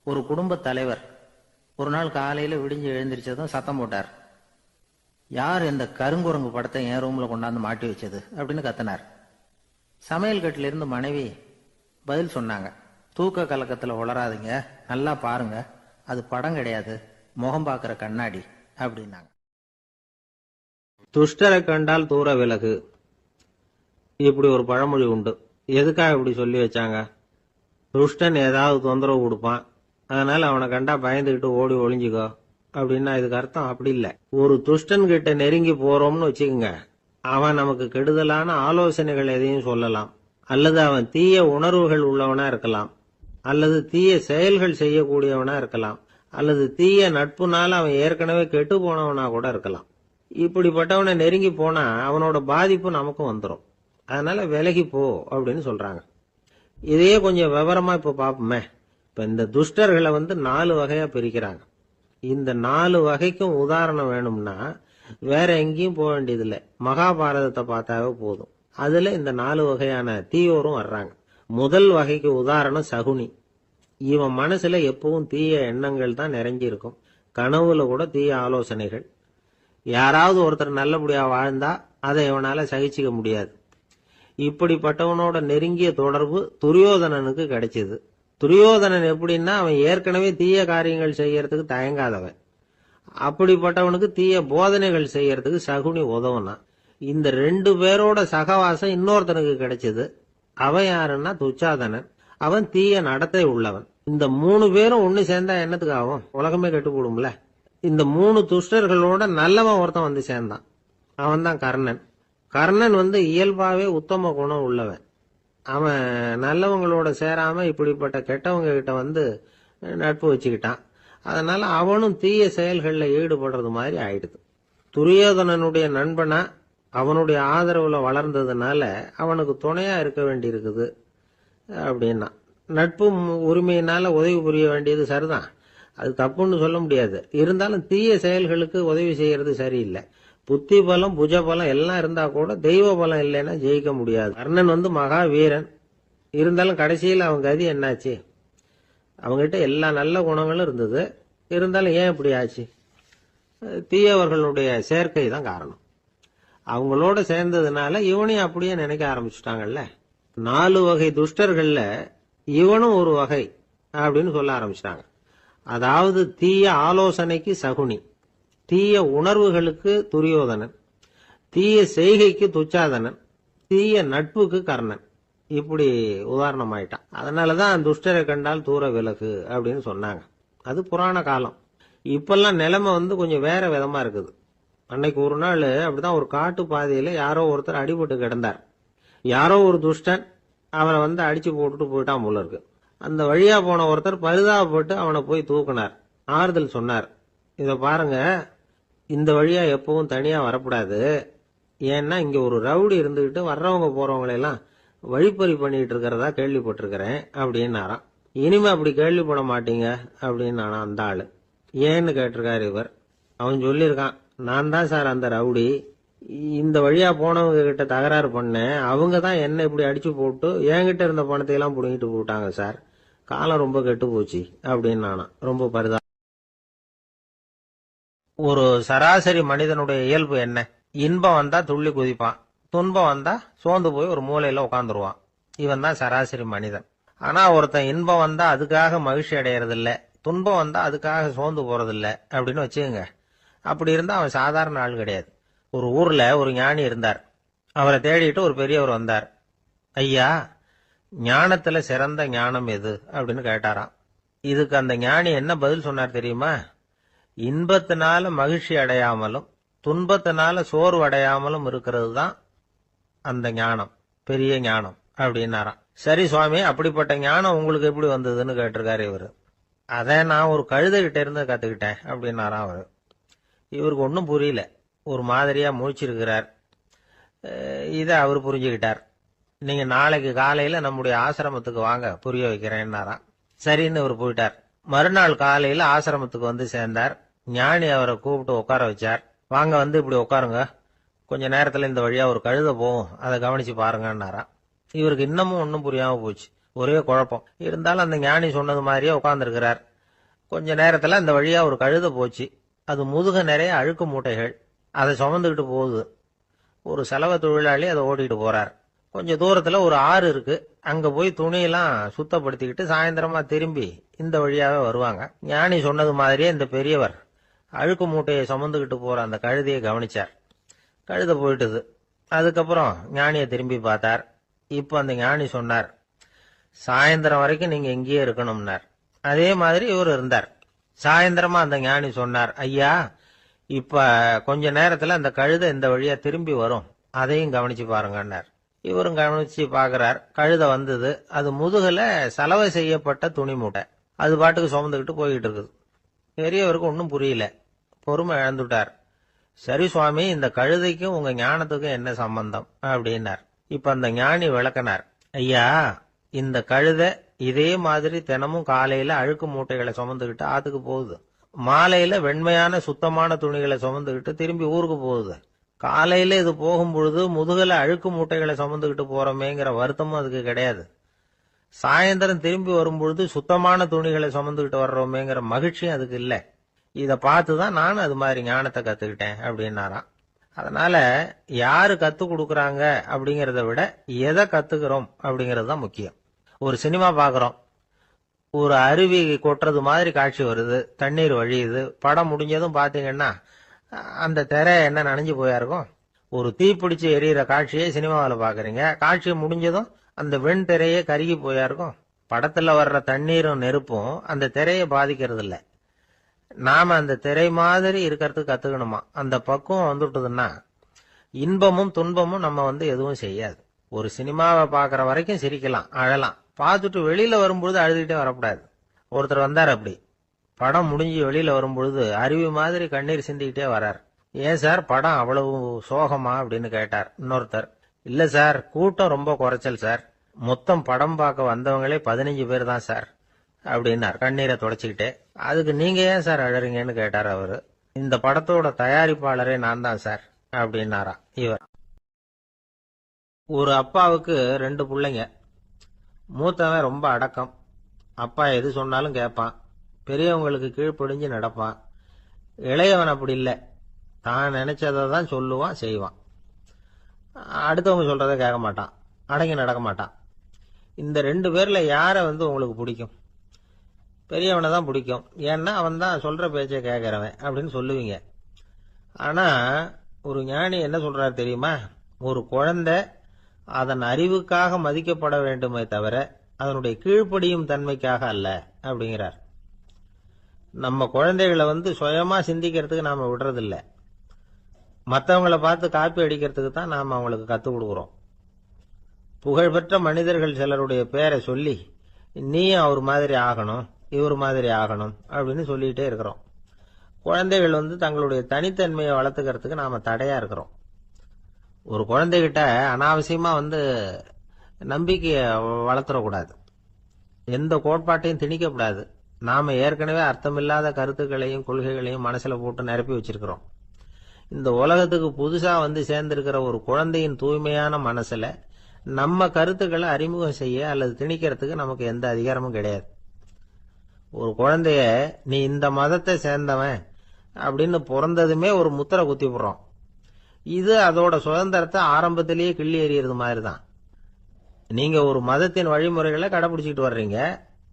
S2: ஒரு குடும்ப தலைவர் ஒரு நாள் காலையில விடிஞ்சு எழுந்திரிச்சதும் சத்தம் போட்டார். யார் இந்த கருங்குரங்கு படத்தை என் ரூம்ல கொண்டாந்து மாட்டி வச்சது அப்படின்னு கத்தினார். சமையல் கட்டில இருந்து மனைவி பதில் சொன்னாங்க, தூக்க கலக்கத்துல உளராதீங்க, நல்லா பாருங்க, அது படம் கிடையாது, முகம் பார்க்கிற கண்ணாடி அப்படின்னாங்க. துஷ்டரை கண்டால் தூர விலகு, இப்படி ஒரு பழமொழி உண்டு. எதுக்காக இப்படி சொல்லி வச்சாங்க? துஷ்டன் ஏதாவது தொந்தரவு கொடுப்பான், அதனால அவனை கண்டா பயந்துகிட்டு ஓடி ஒளிஞ்சுக்கோ அப்படின்னா இதுக்கு அர்த்தம் அப்படி இல்லை. ஒரு துஷ்டன் கிட்ட நெருங்கி போறோம்னு வச்சுக்கோங்க, அவன் நமக்கு கெடுதலான ஆலோசனைகள் எதையும் சொல்லலாம், அல்லது அவன் தீய உணர்வுகள் உள்ளவனா இருக்கலாம், அல்லது தீய செயல்கள் செய்யக்கூடியவனா இருக்கலாம், அல்லது தீய நட்புனால அவன் ஏற்கனவே கெட்டு போனவனா கூட இருக்கலாம். இப்படிப்பட்டவனை நெருங்கி போனா அவனோட பாதிப்பு நமக்கும் வந்துடும். அதனால விலகி போ அப்படின்னு சொல்றாங்க. இதையே கொஞ்சம் விவரமா இப்ப பாப்போமே. இப்ப இந்த துஷ்டர்களை வந்து 4 வகையா பிரிக்கிறாங்க. இந்த 4 வகைக்கும் உதாரணம் வேணும்னா வேற எங்கேயும் போக வேண்டியதில்லை, மகாபாரதத்தை பார்த்தாவே போதும். அதுல இந்த 4 வகையான தீயோரும் வர்றாங்க. முதல் வகைக்கு உதாரணம் சகுனி. இவன் மனசுல எப்பவும் தீய எண்ணங்கள் தான் நிறைஞ்சி இருக்கும். கனவுல கூட தீய ஆலோசனைகள். யாராவது ஒருத்தர் நல்லபடியா வாழ்ந்தா அதை இவனால சகிச்சுக்க முடியாது. இப்படிப்பட்டவனோட நெருங்கிய தொடர்பு துரியோதனனுக்கு கிடைச்சது. துரியோதனன் எப்படின்னா அவன் ஏற்கனவே தீய காரியங்கள் செய்யறதுக்கு தயங்காதவன். அப்படிப்பட்டவனுக்கு தீய போதனைகள் செய்யறதுக்கு சகுனி உதவுனான். இந்த 2 பேரோட சகவாசம் இன்னொருத்தனுக்கு கிடைச்சது. அவன் யாருன்னா துச்சாதனன். அவன் தீய நடத்தை உள்ளவன். இந்த 3 பேரும் ஒண்ணு சேர்ந்தா என்னத்துக்கு ஆகும்? உலகமே கெட்டு போடும்ல. இந்த 3 துஷ்டர்களோட நல்லவன் ஒருத்தன் வந்து சேர்ந்தான். அவன் தான் கர்ணன். கர்ணன் வந்து இயல்பாவே உத்தம குணம் உள்ளவன். அவன் நல்லவங்களோட சேராம இப்படிப்பட்ட கெட்டவங்க கிட்ட வந்து நட்பு வச்சுக்கிட்டான். அதனால அவனும் தீய செயல்களில் ஈடுபடுறது மாதிரி ஆயிடுது. துரியோதனனுடைய நண்பனா அவனுடைய ஆதரவுல வளர்ந்ததுனால அவனுக்கு துணையா இருக்க வேண்டி இருக்குது அப்படின்னா. நட்பு உரிமையினால உதவி புரிய வேண்டியது சரிதான், அது தப்புன்னு சொல்ல முடியாது. இருந்தாலும் தீய செயல்களுக்கு உதவி செய்யறது சரியில்லை. புத்தி பலம் புஜ பலம் எல்லாம் இருந்தா கூட தெய்வ பலம் இல்லைன்னா ஜெயிக்க முடியாது. கர்ணன் மகா வீரன், இருந்தாலும் கடைசியில் அவன் கதி என்னாச்சு? அவங்ககிட்ட எல்லா நல்ல குணங்களும் இருந்தது, இருந்தாலும் ஏன் இப்படி ஆச்சு? தீயவர்களுடைய சேர்க்கை தான் காரணம். அவங்களோட சேர்ந்ததுனால இவனையும் அப்படியே நினைக்க ஆரம்பிச்சுட்டாங்கல்ல. 4 வகை துஷ்டர்கள்ல இவனும் ஒரு வகை அப்படின்னு சொல்ல ஆரம்பிச்சிட்டாங்க. அதாவது தீய ஆலோசனைக்கு சகுனி, தீய உணர்வுகளுக்கு துரியோதனன், தீய செய்கைக்கு துச்சாதனன், தீய நட்புக்கு கர்ணன். இப்படி உதாரணமாயிட்டான். அதனாலதான் துஷ்டரை கண்டால் தூர விலகு அப்படின்னு சொன்னாங்க. அது புராண காலம். இப்பெல்லாம் நிலைமை கொஞ்சம் வேற விதமா இருக்குது. அன்னைக்கு ஒரு நாள் அப்படிதான் ஒரு காட்டு பாதையில யாரோ ஒருத்தர் அடிபட்டு கிடந்தார். யாரோ ஒரு துஷ்டன் அவனை அடிச்சு போட்டுட்டு போயிட்டான் போல இருக்கு. அந்த வழியா போன ஒருத்தர் பரிதாபப்பட்டு அவனை போய் தூக்குனார், ஆறுதல் சொன்னார். இத பாருங்க, இந்த வழியா எப்பவும் தனியா வரக்கூடாது. ஏன்னா இங்க ஒரு ரவுடி இருந்துகிட்டு வர்றவங்க போறவங்களெல்லாம் வழிப்பறி பண்ணிட்டு இருக்கிறதா கேள்விப்பட்டிருக்கிறேன் அப்படின்னாராம். இனிமே அப்படி கேள்விப்பட மாட்டீங்க அப்படின்னு அந்த ஆளு. ஏன்னு கேட்டிருக்காரு இவர். அவன் சொல்லியிருக்கான், நான் தான் சார் அந்த ரவுடி, இந்த வழியா போனவங்க கிட்ட தகராறு பண்ணேன், அவங்க தான் என்ன இப்படி அடிச்சு போட்டு என்கிட்ட இருந்த பணத்தை எல்லாம் புடுங்கிட்டு போட்டாங்க சார், காலம் ரொம்ப கெட்டு போச்சு அப்படின்னு ரொம்ப பரிதா. ஒரு சராசரி மனிதனுடைய இயல்பு என்ன? இன்பம் வந்தா துள்ளி குதிப்பான், துன்பம் வந்தா சோர்ந்து போய் ஒரு மூலையில உட்காந்துருவான். இவன் தான் சராசரி மனிதன். ஆனா ஒருத்தன் இன்பம் வந்தா அதுக்காக மகிழ்ச்சி அடையறதில்ல, துன்பம் வந்தா அதுக்காக சோர்ந்து போறதில்ல அப்படின்னு வச்சுக்கோங்க. அப்படி இருந்தா அவன் சாதாரண ஆள் கிடையாது. ஒரு ஊர்ல ஒரு ஞானி இருந்தார். அவரை தேடிட்டு ஒரு பெரியவர் வந்தார். ஐயா, ஞானத்துல சிறந்த ஞானம் எது அப்படின்னு கேட்டாராம். இதுக்கு அந்த ஞானி என்ன பதில் சொன்னார் தெரியுமா? இன்பத்தினால மகிழ்ச்சி அடையாமலும் துன்பத்தினால சோர்வு அடையாமலும் இருக்கிறது தான் அந்த ஞானம், பெரிய ஞானம் அப்படின்னாராம். சரி சுவாமி, அப்படிப்பட்ட ஞானம் உங்களுக்கு எப்படி வந்ததுன்னு கேட்டிருக்காரு இவரு. அதை நான் ஒரு கழுதைகிட்ட இருந்து கத்துக்கிட்டேன் அப்படின்னாராம் அவரு. இவருக்கு ஒன்றும் புரியல, ஒரு மாதிரியா முழிச்சிருக்கிறார். இதை அவர் புரிஞ்சுக்கிட்டார். நீங்க நாளைக்கு காலையில நம்முடைய ஆசிரமத்துக்கு வாங்க, புரிய வைக்கிறேன்னாராம். சரின்னு இவர் போயிட்டார். மறுநாள் காலையில ஆசிரமத்துக்கு சேர்ந்தார். ஞானி அவரை கூப்பிட்டு உட்கார வச்சார். வாங்க, இப்படி உட்காருங்க, கொஞ்ச நேரத்துல இந்த வழியா ஒரு கழுதை போகும், அதை கவனிச்சு பாருங்கன்னாராம். இவருக்கு இன்னமும் ஒன்னும் புரியாம போச்சு, ஒரே குழப்பம். இருந்தாலும் அந்த ஞானி சொன்னது மாதிரியே உட்கார்ந்துருக்கிறார். கொஞ்ச நேரத்துல அந்த வழியா ஒரு கழுதை போச்சு. அது முதுக நிறைய அழுக்கு மூட்டைகள், அதை சுமந்துக்கிட்டு போகுது. ஒரு செலவு தொழிலாளி அதை ஓட்டிட்டு போறார். கொஞ்சம் தூரத்துல ஒரு ஆறு இருக்கு, அங்க போய் துணியெல்லாம் சுத்தப்படுத்திக்கிட்டு சாயந்தரமா திரும்பி இந்த வழியாவே வருவாங்க. ஞானி சொன்னது மாதிரியே இந்த பெரியவர் அழுக்கு மூட்டையை சுமந்துக்கிட்டு போற அந்த கழுதையை கவனிச்சார். கழுதை போயிட்டுது. அதுக்கப்புறம் ஞானியை திரும்பி பார்த்தார். இப்ப அந்த ஞானி சொன்னார், சாயந்தரம் வரைக்கும் நீங்க இங்கேயே இருக்கணும்னார். அதே மாதிரி இவர் இருந்தார். சாயந்தரமா அந்த ஞானி சொன்னார், ஐயா, இப்ப கொஞ்ச நேரத்துல அந்த கழுதை இந்த வழியா திரும்பி வரும், அதையும் கவனிச்சு பாருங்கன்னார். இவரும் கவனிச்சு பாக்குறார். கழுதை வந்தது. அது முதுகுல சலவை செய்யப்பட்ட துணி மூட்டை, அது பாட்டுக்கு சுமந்துக்கிட்டு போய்கிட்டு இருக்குது. பெரியவருக்கு ஒன்னும் புரியல, பொறுமை இழந்துட்டார். சரி சுவாமி, இந்த கழுதைக்கும் உங்க ஞானத்துக்கும் என்ன சம்பந்தம் அப்படின்னார். இப்ப அந்த ஞானி விளக்கினார். ஐயா, இந்த கழுதை இதே மாதிரி தினமும் காலையில அழுக்கு மூட்டைகளை சுமந்துக்கிட்டு ஆத்துக்கு போகுது, மாலையில வெண்மையான சுத்தமான துணிகளை சுமந்துக்கிட்டு திரும்பி ஊருக்கு போகுது. காலையில இது போகும் பொழுது முதுகல அழுக்கு மூட்டைகளை சுமந்துக்கிட்டு போறோமேங்கிற வருத்தமும் அதுக்கு கிடையாது. சாயந்தரம் திரும்பி வரும்பொழுது சுத்தமான துணிகளை சுமந்துக்கிட்டு வர்றோமேங்கிற மகிழ்ச்சியும் அதுக்கு இல்லை. இத பார்த்துதான் நானும் அது மாதிரி ஞானத்தை கத்துக்கிட்டேன் அப்படின்னாராம். அதனால யாரு கத்து கொடுக்கறாங்க அப்படிங்கறத விட எதை கத்துக்கிறோம் அப்படிங்கறது தான் முக்கியம். ஒரு சினிமா பாக்குறோம், ஒரு அருவி கொட்டுறது மாதிரி காட்சி வருது, தண்ணீர் வழியுது. படம் முடிஞ்சதும் பாத்தீங்கன்னா அந்த திரை என்ன நனைஞ்சு போயா இருக்கும். ஒரு தீப்பிடிச்சு எரியிற காட்சியை சினிமாவில் பாக்குறீங்க, காட்சி முடிஞ்சதும் அந்த வெண் திரையே கருகி போயா இருக்கும். படத்துல வர்ற தண்ணீரும் நெருப்பும் அந்த திரையை பாதிக்கிறது இல்ல. நாம அந்த திரை மாதிரி இருக்கிறதுக்கு கத்துக்கணுமா. அந்த பக்குவம் வந்துட்டுதுன்னா இன்பமும் துன்பமும் நம்ம எதுவும் செய்யாது. ஒரு சினிமாவை பாக்குற வரைக்கும் சிரிக்கலாம், அழலாம். பார்த்துட்டு வெளியில வரும்பொழுது அழுதுகிட்டே வரக்கூடாது. ஒருத்தர் வந்தார், அப்படி படம் முடிஞ்சு வெளியில வரும்பொழுது அருவி மாதிரி கண்ணீர் சிந்திக்கிட்டே வர்றார். ஏன் சார் படம் அவ்வளவு சோகமா அப்படின்னு கேட்டார். இன்னொருத்தர், இல்ல சார், கூட்டம் ரொம்ப குறைச்சல் சார், மொத்தம் படம் பார்க்க வந்தவங்களே 15 பேர் தான் சார் அப்படின்னார் கண்ணீரை தொடச்சிக்கிட்டே. அதுக்கு நீங்க ஏன் சார் அழறீங்கன்னு கேட்டார் அவரு. இந்த படத்தோட தயாரிப்பாளரே நான் தான் சார் அப்படின்னாரா இவர். ஒரு அப்பாவுக்கு 2 பிள்ளைங்க. மூத்தவன் ரொம்ப அடக்கம். அப்பா எது சொன்னாலும் கேட்பான். பெரியவங்களுக்கு கீழ்ப்படிஞ்சு நடப்பான். இளையவன் அப்படி இல்லை. தான் நினைச்சதை தான் சொல்லுவான், செய்வான். அடுத்தவங்க சொல்றதை கேட்க மாட்டான், அடங்கி நடக்க மாட்டான். இந்த 2 பேர்ல யாரை உங்களுக்கு பிடிக்கும்? பெரியவனை தான் பிடிக்கும். ஏன்னா அவன் தான் சொல்ற பேச்சை கேட்கிறவன் அப்படின்னு சொல்லுவீங்க. ஆனா ஒரு ஞானி என்ன சொல்றாரு தெரியுமா? ஒரு குழந்தை அதன் அறிவுக்காக மதிக்கப்பட வேண்டுமே தவிர அதனுடைய கீழ்ப்படியும் தன்மைக்காக அல்ல அப்படிங்கிறார். நம்ம குழந்தைகளை சுயமா சிந்திக்கிறதுக்கு நாம விடுறதில்லை. மற்றவங்களை பார்த்து காப்பி அடிக்கிறதுக்கு தான் நாம் அவங்களுக்கு கற்றுக் கொடுக்குறோம். புகழ்பெற்ற மனிதர்கள் சிலருடைய பேரை சொல்லி நீயும் அவர் மாதிரி ஆகணும், இவர் மாதிரி ஆகணும் அப்படின்னு சொல்லிகிட்டே இருக்கிறோம். குழந்தைகள் தங்களுடைய தனித்தன்மையை வளர்த்துக்கிறதுக்கு நாம தடையா இருக்கிறோம். ஒரு குழந்தைகிட்ட அனாவசியமா நம்பிக்கையை வளர்த்துடக்கூடாது. எந்த கோட்பாட்டையும் திணிக்கக்கூடாது. நாம ஏற்கனவே அர்த்தமில்லாத கருத்துக்களையும் கொள்கைகளையும் மனசுல போட்டு நிரப்பி வச்சிருக்கிறோம். இந்த உலகத்துக்கு புதுசா சேர்ந்திருக்கிற ஒரு குழந்தையின் தூய்மையான மனசுல நம்ம கருத்துக்களை அறிமுகம் செய்ய அல்லது திணிக்கிறதுக்கு நமக்கு எந்த அதிகாரமும் கிடையாது. ஒரு குழந்தைய நீ இந்த மதத்தை சேர்ந்தவன் அப்படின்னு பிறந்ததுமே ஒரு முத்திரை குத்தி போடுறோம். இது அதோட சுதந்திரத்தை ஆரம்பத்திலேயே கிள்ளி எறியறது மாதிரி தான். நீங்க ஒரு மதத்தின் வழிமுறைகளை கடைபிடிச்சிட்டு வர்றீங்க,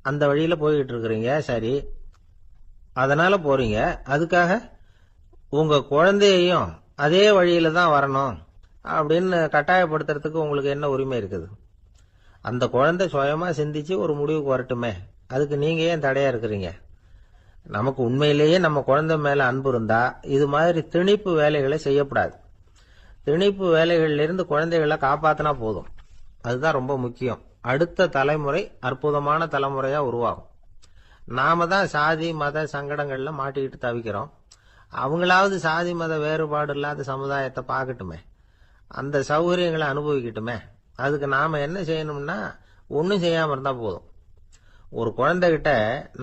S2: அந்த வழியில போய்கிட்டு இருக்கிறீங்க, சரி, அதனால போறீங்க. அதுக்காக உங்க குழந்தையையும் அதே வழியில தான் வரணும் அப்படின்னு கட்டாயப்படுத்துறதுக்கு உங்களுக்கு என்ன உரிமை இருக்குது? அந்த குழந்தை சுயமா சிந்திச்சு ஒரு முடிவுக்கு வரட்டுமே, அதுக்கு நீங்க ஏன் தடையா இருக்கிறீங்க? நமக்கு உண்மையிலேயே நம்ம குழந்தை மேல அன்பு இருந்தா இது மாதிரி திணிப்பு வேலைகளை செய்யக்கூடாது. திணிப்பு வேலைகள்ல இருந்து குழந்தைகளை காப்பாத்தினா போதும். அதுதான் ரொம்ப முக்கியம். அடுத்த தலைமுறை அற்புதமான தலைமுறையா உருவாகும். நாம தான் சாதி மத சங்கடங்கள்ல மாட்டிக்கிட்டு தவிக்கிறோம். அவங்களாவது சாதி மத வேறுபாடு இல்லாத சமுதாயத்தை பார்க்கட்டுமே, அந்த சௌகரியங்களை அனுபவிக்கட்டுமே. அதுக்கு நாம என்ன செய்யணும்னா ஒன்னும் செய்யாம இருந்தா போதும். ஒரு குழந்தைகிட்ட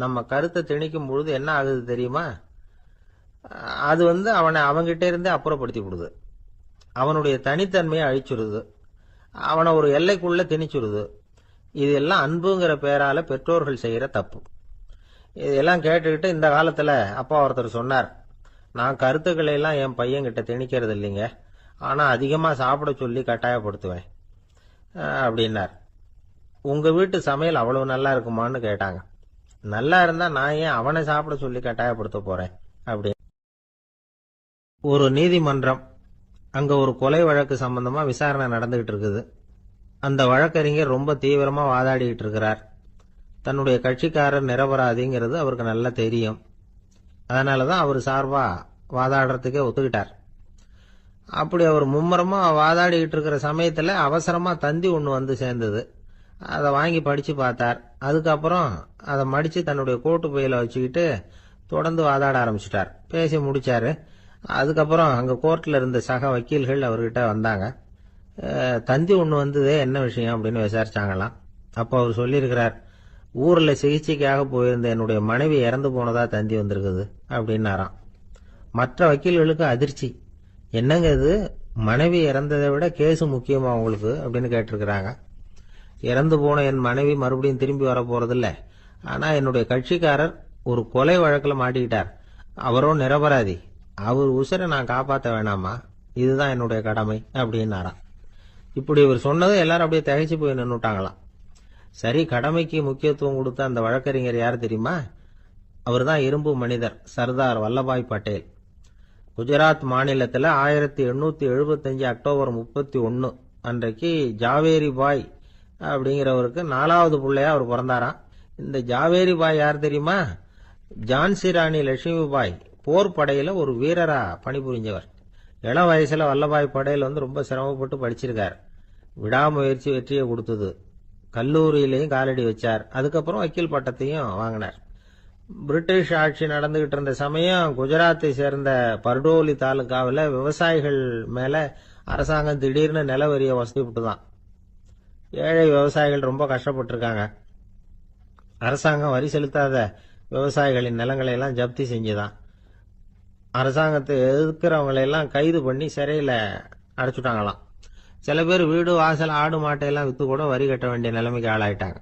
S2: நம்ம கருத்தை திணிக்கும் பொழுது என்ன ஆகுது தெரியுமா? அது அவனை அவங்கிட்ட இருந்தே அப்புறப்படுத்தி விடுது. அவனுடைய தனித்தன்மையை அழிச்சுடுது. அவனை ஒரு எல்லைக்குள்ள திணிச்சுடுது. இதெல்லாம் அன்புங்கிற பேரால பெற்றோர்கள் செய்யற தப்பு. இதெல்லாம் கேட்டுக்கிட்டு இந்த காலத்துல அப்பா ஒருத்தர் சொன்னார், நான் கருத்துக்களை எல்லாம் என் பையன்கிட்ட திணிக்கிறது இல்லைங்க, ஆனா அதிகமா சாப்பிட சொல்லி கட்டாயப்படுத்துவேன் அப்படின்னார். உங்க வீட்டு சமையல் அவ்வளவு நல்லா இருக்குமான்னு கேட்டாங்க. நல்லா இருந்தா நான் ஏன் அவனை சாப்பிட சொல்லி கட்டாயப்படுத்த போறேன் அப்படி. ஒரு நீதிமன்றம், அங்க ஒரு கொலை வழக்கு சம்பந்தமா விசாரணை நடந்துகிட்டு இருக்குது. அந்த வழக்கறிஞர் ரொம்ப தீவிரமா வாதாடிட்டு இருக்கிறார். தன்னுடைய கட்சிக்காரர் நிரபராதிங்கிறது அவருக்கு நல்லா தெரியும். அதனாலதான் அவர் சார்பா வாதாடுறதுக்கே ஒத்துக்கிட்டார். அப்படி அவர் மும்முரமா வாதாடிக்கிட்டு இருக்கிற சமயத்துல அவசரமா தந்தி ஒண்ணு சேர்ந்தது. அதை வாங்கி படிச்சு பார்த்தார். அதுக்கப்புறம் அதை மடிச்சு தன்னுடைய கோட்டு பையில வச்சுக்கிட்டு தொடர்ந்து வாதாட ஆரம்பிச்சுட்டார். பேசி முடிச்சாரு. அதுக்கப்புறம் அங்க கோர்ட்ல இருந்த சக வக்கீல்கள் அவர்கிட்ட வந்தாங்க. தந்தி ஒண்ணு வந்ததே, என்ன விஷயம் அப்படின்னு விசாரிச்சாங்களாம். அப்போ அவர் சொல்லியிருக்கிறார், ஊர்ல சிகிச்சைக்காக போயிருந்த என்னுடைய மனைவி இறந்து போனதா தந்தி வந்திருக்குது அப்படின்னாராம். மற்ற வக்கீல்களுக்கு அதிர்ச்சி. என்னங்க இது, மனைவி இறந்ததை விட கேஸ் முக்கியமா உங்களுக்கு அப்படின்னு கேட்டிருக்கிறாங்க. இறந்து போன என் மனைவி மறுபடியும் திரும்பி வர போறதில்ல, ஆனா என்னுடைய கட்சிக்காரர் ஒரு கொலை வழக்குல மாட்டிக்கிட்டார், அவரோ நிரபராதி, அவர் உசுரை நான் காப்பாற்ற வேணாமா, இதுதான் என்னுடைய கடமை அப்படின்னாராம். இப்படி இவர் சொன்னது எல்லாரும் அப்படியே திகைச்சு போய் நின்னுட்டாங்களாம். சரி, கடமைக்கு முக்கியத்துவம் கொடுத்த அந்த வழக்கறிஞர் யார் தெரியுமா? அவர் தான் இரும்பு மனிதர் சர்தார் வல்லபாய் பட்டேல். குஜராத் மாநிலத்தில் 1875 அக்டோபர் 31 அன்றைக்கு ஜாவேரி பாய் அப்படிங்கிறவருக்கு 4வது பிள்ளையா அவர் பிறந்தாராம். இந்த ஜாவேரி பாய் யார் தெரியுமா? ஜான்சி ராணி லட்சுமி பாய் போர் படையில ஒரு வீரரா பணிபுரிஞ்சவர். இளம் வயசுல வல்லபாய் படேல் ரொம்ப சிரமப்பட்டு படிச்சிருக்கார். விடாமுயற்சி வெற்றியை கொடுத்தது. கல்லூரியிலையும் காலடி வச்சார். அதுக்கப்புறம் வக்கீல் பட்டத்தையும் வாங்கினார். பிரிட்டிஷ் ஆட்சி நடந்துகிட்டு இருந்த சமயம் குஜராத்தை சேர்ந்த பர்டோலி தாலுகாவில் விவசாயிகள் மேல அரசாங்கம் திடீர்னு நிலவரிய வசதி விட்டுதான். ஏழை விவசாயிகள் ரொம்ப கஷ்டப்பட்டிருக்காங்க. அரசாங்கம் வரி செலுத்தாத விவசாயிகளின் நிலங்களை எல்லாம் ஜப்தி செஞ்சுதான். அரசாங்கத்தை எதிர்க்கிறவங்களை எல்லாம் கைது பண்ணி சிறையில் அடைச்சுட்டாங்களாம். சில பேர் வீடு வாசல் ஆடு மாட்டையெல்லாம் விற்று கூட வரி கட்ட வேண்டிய நிலைமைக்கு ஆளாயிட்டாங்க.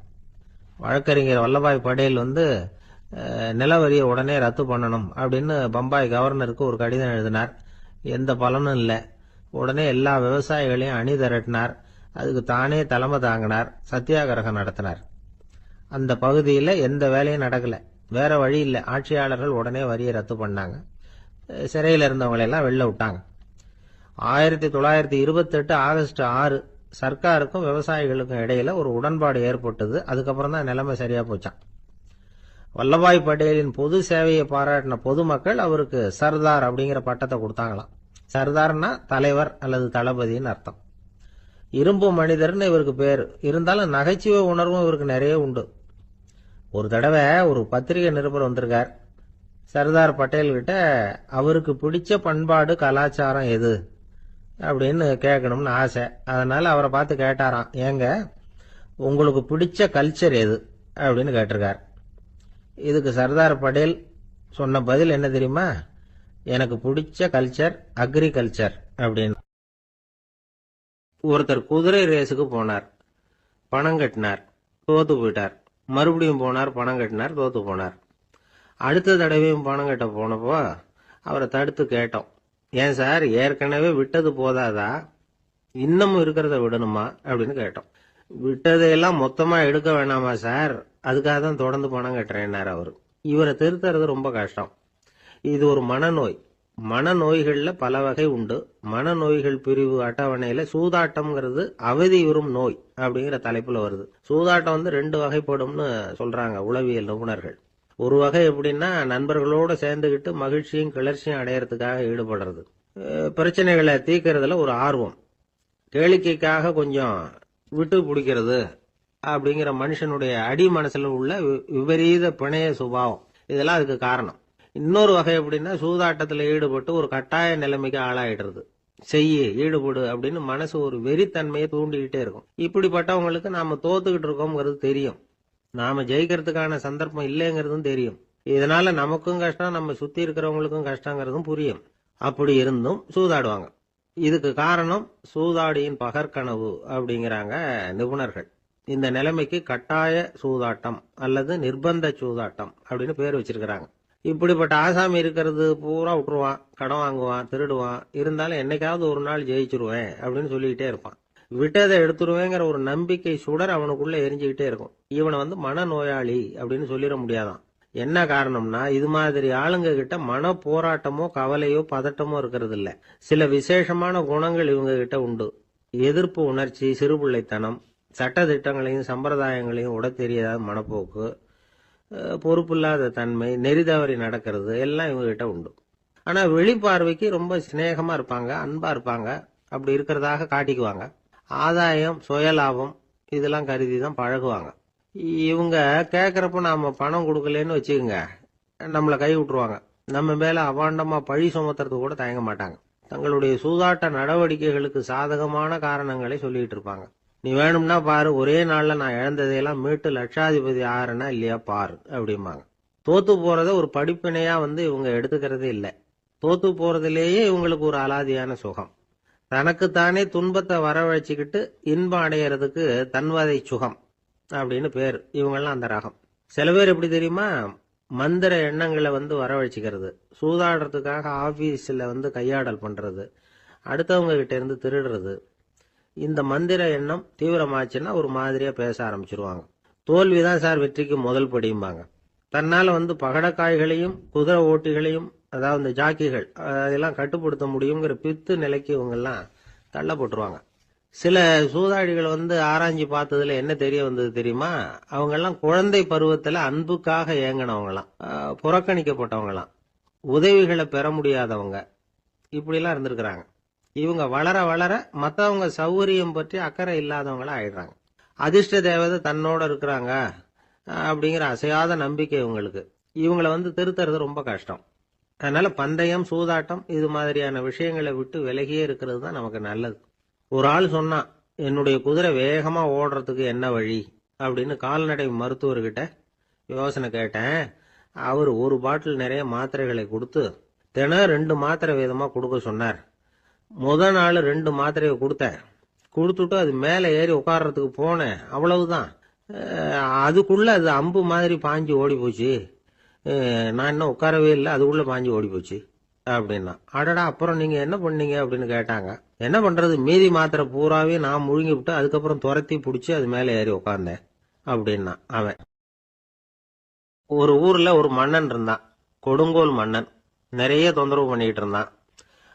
S2: வழக்கறிஞர் வல்லபாய் படேல் நில வரியை உடனே ரத்து பண்ணணும் அப்படின்னு பம்பாய் கவர்னருக்கு ஒரு கடிதம் எழுதினார். எந்த பலனும் இல்லை. உடனே எல்லா விவசாயிகளையும் அணி திரட்டினார். அதுக்கு தானே தலைமை தாங்கினார். சத்தியாகிரகம் நடத்தினார். அந்த பகுதியில் எந்த வேலையும் நடக்கல. வேற வழி இல்லை. ஆட்சியாளர்கள் உடனே வரியை ரத்து பண்ணாங்க. சிறையில் இருந்தவங்களெல்லாம் வெளில விட்டாங்க. 1928 ஆகஸ்ட் 6 சர்க்காருக்கும் விவசாயிகளுக்கும் இடையில ஒரு உடன்பாடு ஏற்பட்டது. அதுக்கப்புறம் தான் நிலைமை சரியா போச்சான். வல்லபாய் பட்டேலின் பொது சேவையை பாராட்டின பொதுமக்கள் அவருக்கு சர்தார் அப்படிங்கிற பட்டத்தை கொடுத்தாங்களாம். சர்தார்னா தலைவர் அல்லது தளபதினு அர்த்தம். இரும்பு மனிதர்னு இவருக்கு பேரு. இருந்தாலும் நகைச்சுவை உணர்வும் இவருக்கு நிறைய உண்டு. ஒரு தடவை ஒரு பத்திரிகை நிருபர் வந்திருக்கார். சர்தார் பட்டேல் கிட்ட அவருக்கு பிடிச்ச பண்பாடு கலாச்சாரம் எது அப்படின்னு கேட்கணும்னு ஆசை. அதனால அவரை பார்த்து கேட்டாராம், ஏங்க உங்களுக்கு பிடிச்ச கல்ச்சர் எது அப்படின்னு கேட்டிருக்கார். இதுக்கு சர்தார் பட்டேல் சொன்ன பதில் என்ன தெரியுமா? எனக்கு பிடிச்ச கல்ச்சர் அக்ரிகல்ச்சர் அப்படின்னு. ஒருத்தர் குதிரை ரேஸுக்கு போனார். பணம் கட்டினார், தோத்து போயிட்டார். மறுபடியும் போனார், பணம் கட்டினார், தோத்து போனார். அடுத்த தடவையும் பணம் கட்ட போனப்போ அவரை தடுத்து கேட்டோம், ஏன் சார் ஏற்கனவே விட்டது போதாதா, இன்னமும் இருக்கிறத விடணுமா அப்படின்னு கேட்டோம். விட்டதையெல்லாம் மொத்தமா எடுக்க வேணாமா சார், அதுக்காக தான் தொடர்ந்து பணம் கட்டுறேன்னாரு அவரு. இவரை திருத்துறது ரொம்ப கஷ்டம். இது ஒரு மனநோய். மனநோய்கள்ல பல வகை உண்டு. மனநோய்கள் பிரிவு அட்டவணையில சூதாட்டம்ங்கிறது அவதியுறும் நோய் அப்படிங்கிற தலைப்புல வருது. சூதாட்டம் 2 வகைப்படும்னு சொல்றாங்க உளவியல் நிபுணர்கள். ஒரு வகை எப்படின்னா, நண்பர்களோட சேர்ந்துகிட்டு மகிழ்ச்சியும் கிளர்ச்சியும் அடையறதுக்காக ஈடுபடுறது. பிரச்சனைகளை தீர்க்கறதுல ஒரு ஆர்வம். கேளிக்கைக்காக கொஞ்சம் விட்டு பிடிக்கிறது அப்படிங்கிற மனுஷனுடைய அடி மனசுல உள்ள விபரீத பிணைய சுபாவம், இதெல்லாம் அதுக்கு காரணம். இன்னொரு வகை எப்படின்னா, சூதாட்டத்துல ஈடுபட்டு ஒரு கட்டாய நிலைமைக்கு ஆளாயிடுறது. ஈடுபடு அப்படின்னு மனசு ஒரு வெறித்தன்மையை தூண்டிக்கிட்டே இருக்கும். இப்படிப்பட்டவங்களுக்கு நாம தோத்துக்கிட்டு இருக்கோம்ங்கிறது தெரியும். நாம ஜெயிக்கிறதுக்கான சந்தர்ப்பம் இல்லைங்கிறதும் தெரியும். இதனால நமக்கும் கஷ்டம், நம்ம சுத்தி இருக்கிறவங்களுக்கும் கஷ்டங்கிறதும் புரியும். அப்படி இருந்தும் சூதாடுவாங்க. இதுக்கு காரணம் சூதாடியின் பகற்கனவு அப்படிங்கிறாங்க நிபுணர்கள். இந்த நிலைமைக்கு கட்டாய சூதாட்டம் அல்லது நிர்பந்த சூதாட்டம் அப்படின்னு பேர் வச்சிருக்கிறாங்க. இப்படிப்பட்ட ஆசாமி இருக்கிறது பூரா விட்டுருவான், கடன் வாங்குவான், திருடுவான். இருந்தாலும் என்னைக்காவது ஒரு நாள் ஜெயிச்சிருவேன் அப்படின்னு சொல்லிக்கிட்டே இருப்பான். விட்டதை எடுத்துருவேங்கிற ஒரு நம்பிக்கை சுடர் அவனுக்குள்ள எரிஞ்சுக்கிட்டே இருக்கும். இவனை மனநோயாளி அப்படின்னு சொல்லிட முடியாதான். என்ன காரணம்னா, இது மாதிரி ஆளுங்க கிட்ட மன போராட்டமோ கவலையோ பதட்டமோ இருக்கிறது இல்ல. சில விசேஷமான குணங்கள் இவங்க கிட்ட உண்டு. எதிர்ப்பு உணர்ச்சி, சிறுபிள்ளைத்தனம், சட்ட திட்டங்களையும் சம்பிரதாயங்களையும் உட தெரியாத மனப்போக்கு, பொறுப்பில்லாத தன்மை, நெறிதவறி நடக்கிறது எல்லாம் இவங்க கிட்ட உண்டு. ஆனா வெளிப்பார்வைக்கு ரொம்ப சிநேகமா இருப்பாங்க, அன்பா இருப்பாங்க. அப்படி இருக்கிறதாக காட்டிக்குவாங்க. ஆதாயம், சுயலாபம் இதெல்லாம் கருதி தான் பழகுவாங்க. இவங்க கேட்கறப்ப நாம பணம் கொடுக்கலன்னு வச்சுக்கோங்க, நம்மளை கை விட்டுருவாங்க. நம்ம மேல அவாண்டமா பழி சுமத்துறது கூட தயங்க மாட்டாங்க. தங்களுடைய சூதாட்ட நடவடிக்கைகளுக்கு சாதகமான காரணங்களை சொல்லிட்டு இருப்பாங்க. நீ வேணும்னா பாரு, ஒரே நாள்ல நான் இழந்ததையெல்லாம் மீட்டு லட்சாதிபதி ஆறனா இல்லையா பாரு அப்படிம்பாங்க. தோத்து போறத ஒரு படிப்பினையா இவங்க எடுத்துக்கிறதே இல்லை. தோத்து போறதுலேயே இவங்களுக்கு ஒரு அலாதியான சுகம். தனக்குத்தானே துன்பத்தை வரவழைச்சுக்கிட்டு இன்பம் அடையறதுக்கு தன்வதை சுகம் அப்படின்னு பேர். இவங்கெல்லாம் அந்த ரகம். சில பேர் எப்படி தெரியுமா, மந்திர எண்ணங்களை வரவழைச்சிக்கிறது, சூதாடுறதுக்காக ஆபீஸ்ல கையாடல் பண்றது, அடுத்தவங்க கிட்ட இருந்து திருடுறது. இந்த மந்திர எண்ணம் தீவிரமாச்சுன்னா ஒரு மாதிரியா பேச ஆரம்பிச்சிருவாங்க. தோல்விதான் சார் வெற்றிக்கு முதல் படியும்பாங்க. தன்னால பகடக்காய்களையும் குதிரை ஓட்டிகளையும், அதாவது இந்த ஜாக்கிகள், அதெல்லாம் கட்டுப்படுத்த முடியுங்கிற பித்து நிலைக்கு இவங்கெல்லாம் தள்ளப்பட்டுருவாங்க. சில சூதாடிகள் ஆராய்ச்சி பார்த்ததுல என்ன தெரிய வந்தது தெரியுமா, அவங்கெல்லாம் குழந்தை பருவத்துல அன்புக்காக ஏங்கினவங்களாம், புறக்கணிக்கப்பட்டவங்களாம், உதவிகளை பெற முடியாதவங்க, இப்படிலாம் இருந்திருக்கிறாங்க. இவங்க வளர வளர மற்றவங்க சௌகரியம் பற்றி அக்கறை இல்லாதவங்களா ஆயிடுறாங்க. அதிர்ஷ்ட தேவதை தன்னோட இருக்கிறாங்க அப்படிங்கிற அசையாத நம்பிக்கை இவங்களுக்கு. இவங்களை திருத்துறது ரொம்ப கஷ்டம். அதனால பந்தயம், சூதாட்டம் இது மாதிரியான விஷயங்களை விட்டு விலகியே இருக்கிறது தான் நமக்கு நல்லது. ஒரு ஆள் சொன்னான், என்னுடைய குதிரை வேகமா ஓடுறதுக்கு என்ன வழி அப்படின்னு கால்நடை மருத்துவர்கிட்ட யோசனை கேட்டேன். அவர் ஒரு பாட்டில் நிறைய மாத்திரைகளை கொடுத்து தினம் 2 மாத்திரை வீதமா கொடுக்க சொன்னார். முதல் நாள் 2 மாத்திரையை கொடுத்தேன். கொடுத்துட்டு அது மேலே ஏறி உட்கார்றதுக்கு போனேன். அவ்வளவுதான். அதுக்குள்ள அது அம்பு மாதிரி பாஞ்சு ஓடி போச்சு. நான் இன்னும் உட்காரவே இல்லை, அதுக்குள்ள பாஞ்சு ஓடி போச்சு அப்படின்னா. அடடா, அப்புறம் நீங்க என்ன பண்ணீங்க அப்படின்னு கேட்டாங்க. என்ன பண்றது, மீதி மாத்திரை பூராவே நான் முழுங்கி விட்டு அதுக்கப்புறம் துரத்தி பிடிச்சி அது மேலே ஏறி உட்கார்ந்தேன் அப்படின்னா அவன். ஒரு ஊர்ல ஒரு மன்னன் இருந்தான், கொடுங்கோல் மன்னன். நிறைய தொந்தரவு பண்ணிட்டு இருந்தான்.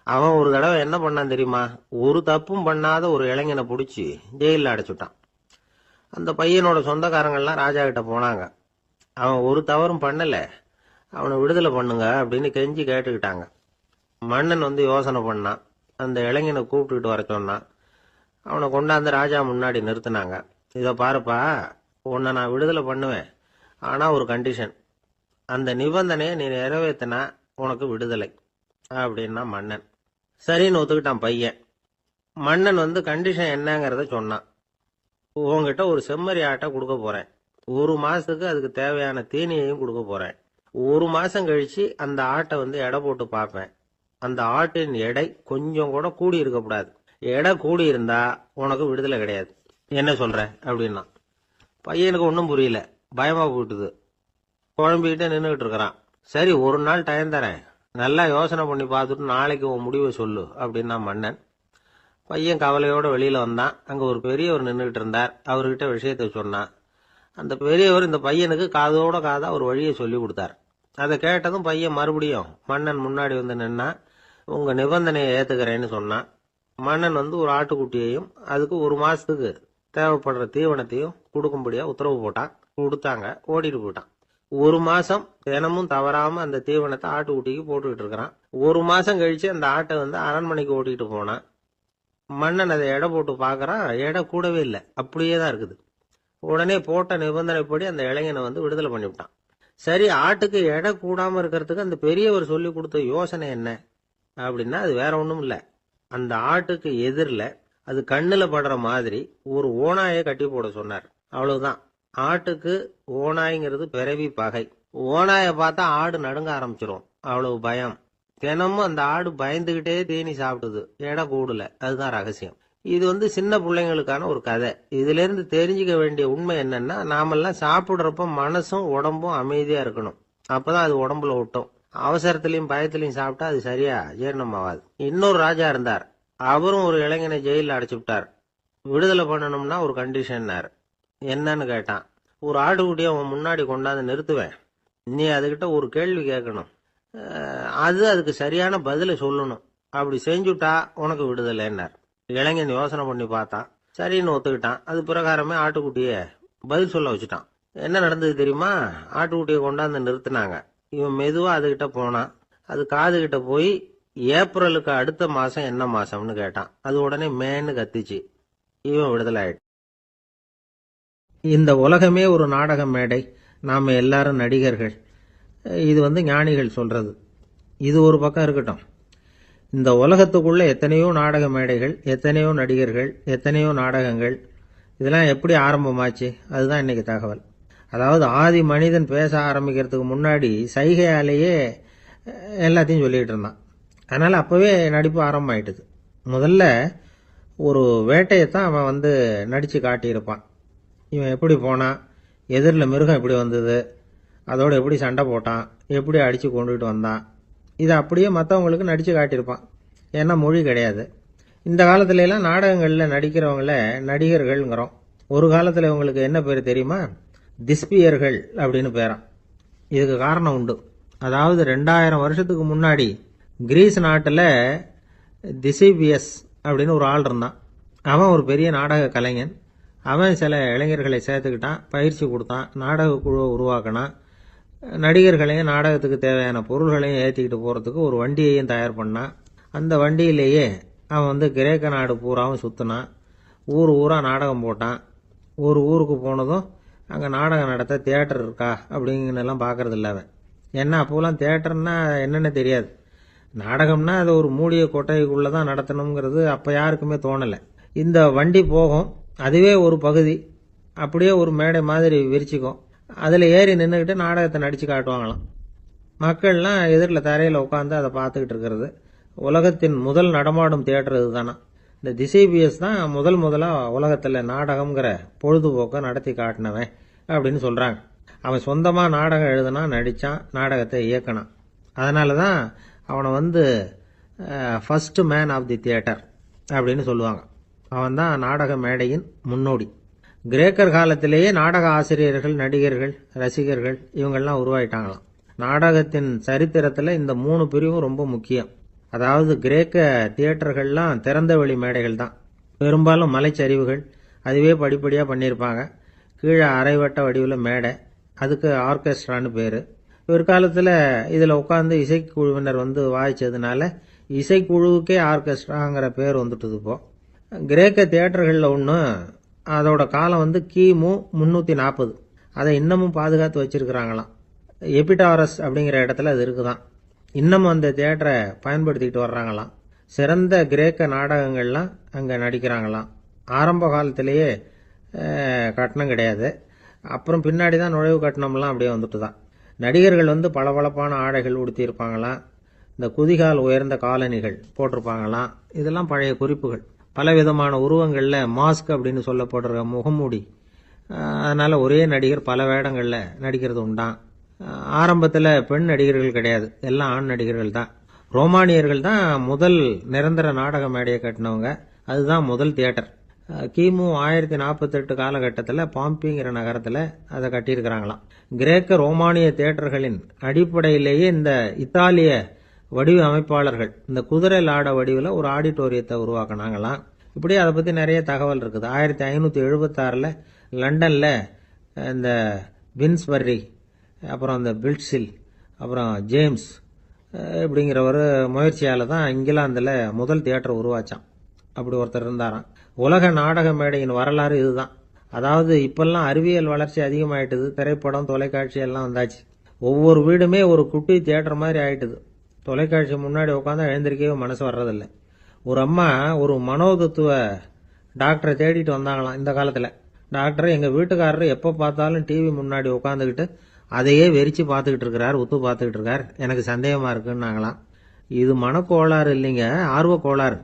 S2: அவன் ஒரு தடவை என்ன பண்ணான் தெரியுமா? ஒரு தப்பும் பண்ணாத ஒரு இளைஞனை பிடிச்சி ஜெயிலில் அடைச்சுட்டான். அந்த பையனோட சொந்தக்காரங்கள்லாம் ராஜா கிட்ட போனாங்க. அவன் ஒரு தவறும் பண்ணல, அவனை விடுதலை பண்ணுங்க அப்படின்னு கெஞ்சி கேட்டுக்கிட்டாங்க. மன்னன் யோசனை பண்ணான். அந்த இளைஞனை கூப்பிட்டுக்கிட்டு வர சொன்னான். அவனை கொண்டாந்து ராஜா முன்னாடி நிறுத்தினாங்க. இதை பாருப்பா, உன்னை நான் விடுதலை பண்ணுவேன், ஆனா ஒரு கண்டிஷன். அந்த நிபந்தனையை நீ நிறைவேற்றினா உனக்கு விடுதலை அப்படின்னா மன்னன். சரின்னு ஒத்துக்கிட்டான் பையன். மன்னன் கண்டிஷன் என்னங்கிறத சொன்னான். உங்ககிட்ட ஒரு செம்மறி ஆட்டை கொடுக்க போறேன். 1 மாசத்துக்கு அதுக்கு தேவையான தீனியையும் கொடுக்க போறேன். 1 மாசம் கழிச்சு அந்த ஆட்டை எடை போட்டு பார்ப்பேன். அந்த ஆட்டின் எடை கொஞ்சம் கூட கூடி இருக்கக்கூடாது. எடை கூடி இருந்தா உனக்கு விடுதலை கிடையாது. என்ன சொல்ற அப்படின்னா. பையனுக்கு ஒன்றும் புரியல, பயமா போயிட்டுது. குழம்பிக்கிட்டே நின்றுகிட்டு இருக்கிறான். சரி, ஒரு நாள் டைம் தரேன், நல்லா யோசனை பண்ணி பார்த்துட்டு நாளைக்கு உன் முடிவை சொல்லு அப்படின்னா மன்னன். பையன் கவலையோட வெளியில வந்தான். அங்க ஒரு பெரியவர் நின்றுகிட்டு இருந்தார். அவர்கிட்ட விஷயத்த சொன்னான். அந்த பெரியவர் இந்த பையனுக்கு காதோட காதா ஒரு வழியை சொல்லி கொடுத்தார். அதை கேட்டதும் பையன் மறுபடியும் மன்னன் முன்னாடி நின்னா, உங்க நிபந்தனையை ஏத்துக்கிறேன்னு சொன்னான். மன்னன் ஒரு ஆட்டுக்குட்டியையும் அதுக்கு 1 மாசத்துக்கு தேவைப்படுற தீவனத்தையும் கொடுக்கும்படியா உத்தரவு போட்டான். கொடுத்தாங்க, ஓடிட்டு போயிட்டான். 1 மாசம் தினமும் தவறாம அந்த தீவனத்தை ஆட்டுக்குட்டிக்கு போட்டுக்கிட்டு இருக்கிறான். 1 மாசம் கழிச்சு அந்த ஆட்டை அரண்மனைக்கு ஓட்டிட்டு போனான். மன்னன் அதை எடை போட்டு பாக்குறான். எடை கூடவே இல்லை, அப்படியே தான் இருக்குது. உடனே போட்ட நிபந்தனைப்படி அந்த இளைஞனை விடுதலை பண்ணிவிட்டான். சரி, ஆட்டுக்கு எடை கூடாம இருக்கிறதுக்கு அந்த பெரியவர் சொல்லி கொடுத்த யோசனை என்ன அப்படின்னா, அது வேற ஒண்ணும் இல்ல. அந்த ஆட்டுக்கு எதிரில் அது கண்ணுல படுற மாதிரி ஒரு ஓநாயை கட்டி போட சொன்னார். அவ்வளவுதான். ஆட்டுக்கு ஓநாய்ங்கிறது பிறவி பகை. ஓநாயை பார்த்தா ஆடு நடுங்க ஆரம்பிச்சிரும், அவ்வளவு பயம். தினமும் அந்த ஆடு பயந்துகிட்டே தீனி சாப்பிடுது, எடை கூடல. அதுதான் ரகசியம். இது சின்ன பிள்ளைங்களுக்கான ஒரு கதை. இதுல இருந்து தெரிஞ்சுக்க வேண்டிய உண்மை என்னன்னா, நாமெல்லாம் சாப்பிடுறப்ப மனசும் உடம்பும் அமைதியா இருக்கணும். அப்பதான் அது உடம்புல ஒட்டும். அவசரத்திலையும் பயத்திலையும் சாப்பிட்டா அது சரியா ஜீரணம் ஆகாது. இன்னொரு ராஜா இருந்தார். அவரும் ஒரு இளைஞனை ஜெயிலில் அடைச்சு விட்டார். விடுதலை பண்ணணும்னா ஒரு கண்டிஷன்னாரு. என்னன்னு கேட்டான். ஒரு ஆட்டுக்குட்டியை அவன் முன்னாடி கொண்டாந்து நிறுத்துவேன். நீ அதுகிட்ட ஒரு கேள்வி கேட்கணும். அதுக்கு சரியான பதிலை சொல்லணும். அப்படி செஞ்சுட்டா உனக்கு விடுதலைன்னார். இளைஞன் யோசனை பண்ணி பார்த்தான். சரின்னு ஒத்துக்கிட்டான். அது பிரகாரமே ஆட்டுக்குட்டிய பதில் சொல்ல வச்சுட்டான். என்ன நடந்தது தெரியுமா? ஆட்டுக்குட்டியை கொண்டாந்து நிறுத்தினாங்க. இவன் மெதுவா அதுகிட்ட போனான். அது காது கிட்ட போய் ஏப்ரலுக்கு அடுத்த மாசம் என்ன மாசம்னு கேட்டான். அது உடனே மேன்னு கத்திச்சு. இவன் விடுதலை ஆயிட்டு. இந்த உலகமே ஒரு நாடக மேடை, நாம எல்லாரும் நடிகர்கள். இது ஞானிகள் சொல்றது. இது ஒரு பக்கம் இருக்கட்டும். இந்த உலகத்துக்குள்ள எத்தனையோ நாடக மேடைகள், எத்தனையோ நடிகர்கள், எத்தனையோ நாடகங்கள். இதெல்லாம் எப்படி ஆரம்பமாச்சு? அதுதான் இன்னைக்கு தகவல். அதாவது ஆதி மனிதன் பேச ஆரம்பிக்கிறதுக்கு முன்னாடி சைகையாலேயே எல்லாத்தையும் சொல்லிட்டு இருந்தான். அதனால அப்பவே நடிப்பு ஆரம்பமாயிட்டுது. முதல்ல ஒரு வேட்டையத்தான் அவன் நடிச்சு காட்டியிருப்பான். இவன் எப்படி போனான், எதிரில் மிருகம் எப்படி வந்தது, அதோட எப்படி சண்டை போட்டான், எப்படி அடிச்சு கொண்டுகிட்டு வந்தான், இதை அப்படியே மற்றவங்களுக்கு நடிச்சு காட்டியிருப்பான். ஏன்னா மொழி கிடையாது. இந்த காலத்துல எல்லாம் நாடகங்களில் நடிக்கிறவங்கள நடிகர்கள்ங்கிறோம். ஒரு காலத்தில் இவங்களுக்கு என்ன பேர் தெரியுமா? திஸ்பியர்கள் அப்படின்னு பேரான். இதுக்கு காரணம் உண்டு. அதாவது 2000 வருஷத்துக்கு முன்னாடி கிரீஸ் நாட்டில் திசிபியஸ் அப்படின்னு ஒரு ஆள் இருந்தான். அவன் ஒரு பெரிய நாடக கலைஞன். அவன் சில இளைஞர்களை சேர்த்துக்கிட்டான், பயிற்சி கொடுத்தான், நாடக குழுவை உருவாக்கினான். நடிகர்களையும் நாடகத்துக்கு தேவையான பொருள்களையும் ஏற்றிக்கிட்டு போகிறதுக்கு ஒரு வண்டியையும் தயார் பண்ணான். அந்த வண்டியிலேயே அவன் கிரேக்க நாடு பூராவும் சுற்றினான். ஊர் ஊராக நாடகம் போட்டான். ஒரு ஊருக்கு போனதும் அங்கே நாடகம் நடத்த தியேட்டர் இருக்கா அப்படிங்கன்னெல்லாம் பார்க்கறது இல்லை அவன். ஏன்னா அப்போலாம் தியேட்டர்னா என்னென்ன தெரியாது. நாடகம்னா அது ஒரு மூடிய கொட்டைக்குள்ளே தான் நடத்தணுங்கிறது அப்போ யாருக்குமே தோணலை. இந்த வண்டி போகும், அதுவே ஒரு பகுதி அப்படியே ஒரு மேடை மாதிரி விரிச்சிக்கும். அதில் ஏறி நின்றுக்கிட்டு நாடகத்தை நடித்து காட்டுவாங்களாம். மக்கள்லாம் எதிரில் தரையில் உட்காந்து அதை பார்த்துக்கிட்டு இருக்கிறது. உலகத்தின் முதல் நடமாடும் தியேட்டர் இதுதானா. இந்த திசைபிஎஸ் தான் முதலாக உலகத்தில் நாடகம்ங்கிற பொழுதுபோக்கை நடத்தி காட்டினவன் அப்படின்னு சொல்கிறாங்க. அவன் சொந்தமாக நாடகம் எழுதுனா, நடித்தான், நாடகத்தை இயக்கினான். அதனால தான் அவனை first man of the theatre அப்படின்னு சொல்லுவாங்க. அவன் தான் நாடக மேடையின் முன்னோடி. கிரேக்கர் காலத்திலேயே நாடக ஆசிரியர்கள், நடிகர்கள், ரசிகர்கள் இவங்கெல்லாம் உருவாயிட்டாங்களாம். நாடகத்தின் சரித்திரத்தில் இந்த 3 பிரிவும் ரொம்ப முக்கியம். அதாவது கிரேக்க தியேட்டர்கள்லாம் திறந்த வெளி மேடைகள் தான். பெரும்பாலும் மலைச்சரிவுகள், அதுவே படிப்படியாக பண்ணியிருப்பாங்க. கீழே அரைவட்ட வடிவில் மேடை, அதுக்கு ஆர்கெஸ்ட்ரான்னு பேர். பிற்காலத்தில் இதில் உட்காந்து இசைக்குழுவினர் வாய்ச்சதுனால இசைக்குழுவுக்கே ஆர்கெஸ்ட்ராங்கிற பேர் வந்துட்டுது. இப்போ கிரேக்க தியேட்டர்களில் ஒன்று, அதோட காலம் கிமு 340. அதை இன்னமும் பாதுகாத்து வச்சிருக்கிறாங்களாம். எபிடாரஸ் அப்படிங்கிற இடத்துல அது இருக்குதான். இன்னமும் அந்த தியேட்டரை பயன்படுத்திக்கிட்டு வர்றாங்களாம். சிறந்த கிரேக்க நாடகங்கள்லாம் அங்கே நடிக்கிறாங்களாம். ஆரம்ப காலத்திலேயே கட்டணம் கிடையாது. அப்புறம் பின்னாடி தான் நுழைவு கட்டணம்லாம் அப்படியே வந்துட்டு தான். நடிகர்கள் பளபளப்பான ஆடைகள் உடுத்தியிருப்பாங்களாம். இந்த குதிகால் உயர்ந்த காலணிகள் போட்டிருப்பாங்களாம். இதெல்லாம் பழைய குறிப்புகள். பலவிதமான உருவங்களில் மாஸ்க் அப்படின்னு சொல்லப்படுற முகமூடி. அதனால் ஒரே நடிகர் பல வேடங்களில் நடிக்கிறது உண்டான். ஆரம்பத்தில் பெண் நடிகர்கள் கிடையாது, எல்லாம் ஆண் நடிகர்கள் தான். ரோமானியர்கள் தான் முதல் நிரந்தர நாடக மேடையை கட்டினவங்க. அதுதான் முதல் தியேட்டர். கிமு 1048 காலகட்டத்தில் பாம்பிங்கிற நகரத்தில் அதை கட்டியிருக்கிறாங்களாம். கிரேக்க ரோமானிய தியேட்டர்களின் அடிப்படையிலேயே இந்த இத்தாலிய வடிவ அமைப்பாளர்கள் இந்த குதிரை லாட வடிவில் ஒரு ஆடிட்டோரியத்தை உருவாக்கினாங்களாம். இப்படி அதை பற்றி நிறைய தகவல் இருக்குது. 1576 லண்டனில் இந்த வின்ஸ்பர்ரி, அப்புறம் இந்த பில்ட்ஸில், அப்புறம் ஜேம்ஸ் இப்படிங்கிற ஒரு முயற்சியால் தான் இங்கிலாந்தில் முதல் தியேட்டர் உருவாச்சான். அப்படி ஒருத்தர் இருந்தாராம். உலக நாடக மேடையின் வரலாறு இதுதான். அதாவது இப்பெல்லாம் அறிவியல் வளர்ச்சி அதிகமாயிட்டுது. திரைப்படம், தொலைக்காட்சி எல்லாம் வந்தாச்சு. ஒவ்வொரு வீடுமே ஒரு குட்டி தியேட்டர் மாதிரி ஆயிட்டுது. தொலைக்காட்சி முன்னாடி உட்காந்தா எழுந்திருக்கவே மனசு வர்றதில்லை. ஒரு அம்மா ஒரு மனோதத்துவ டாக்டரை தேடிட்டு வந்தாங்களாம் இந்த காலத்தில். டாக்டர், எங்கள் வீட்டுக்காரர் எப்போ பார்த்தாலும் டிவி முன்னாடி உட்காந்துக்கிட்டு அதையே வெறிச்சு பார்த்துக்கிட்டு இருக்கிறார், உத்து பார்த்துக்கிட்டு இருக்கார், எனக்கு சந்தேகமாக இருக்குன்னாங்களாம். இது மனக்கோளாறு இல்லைங்க, ஆர்வ கோளாறு.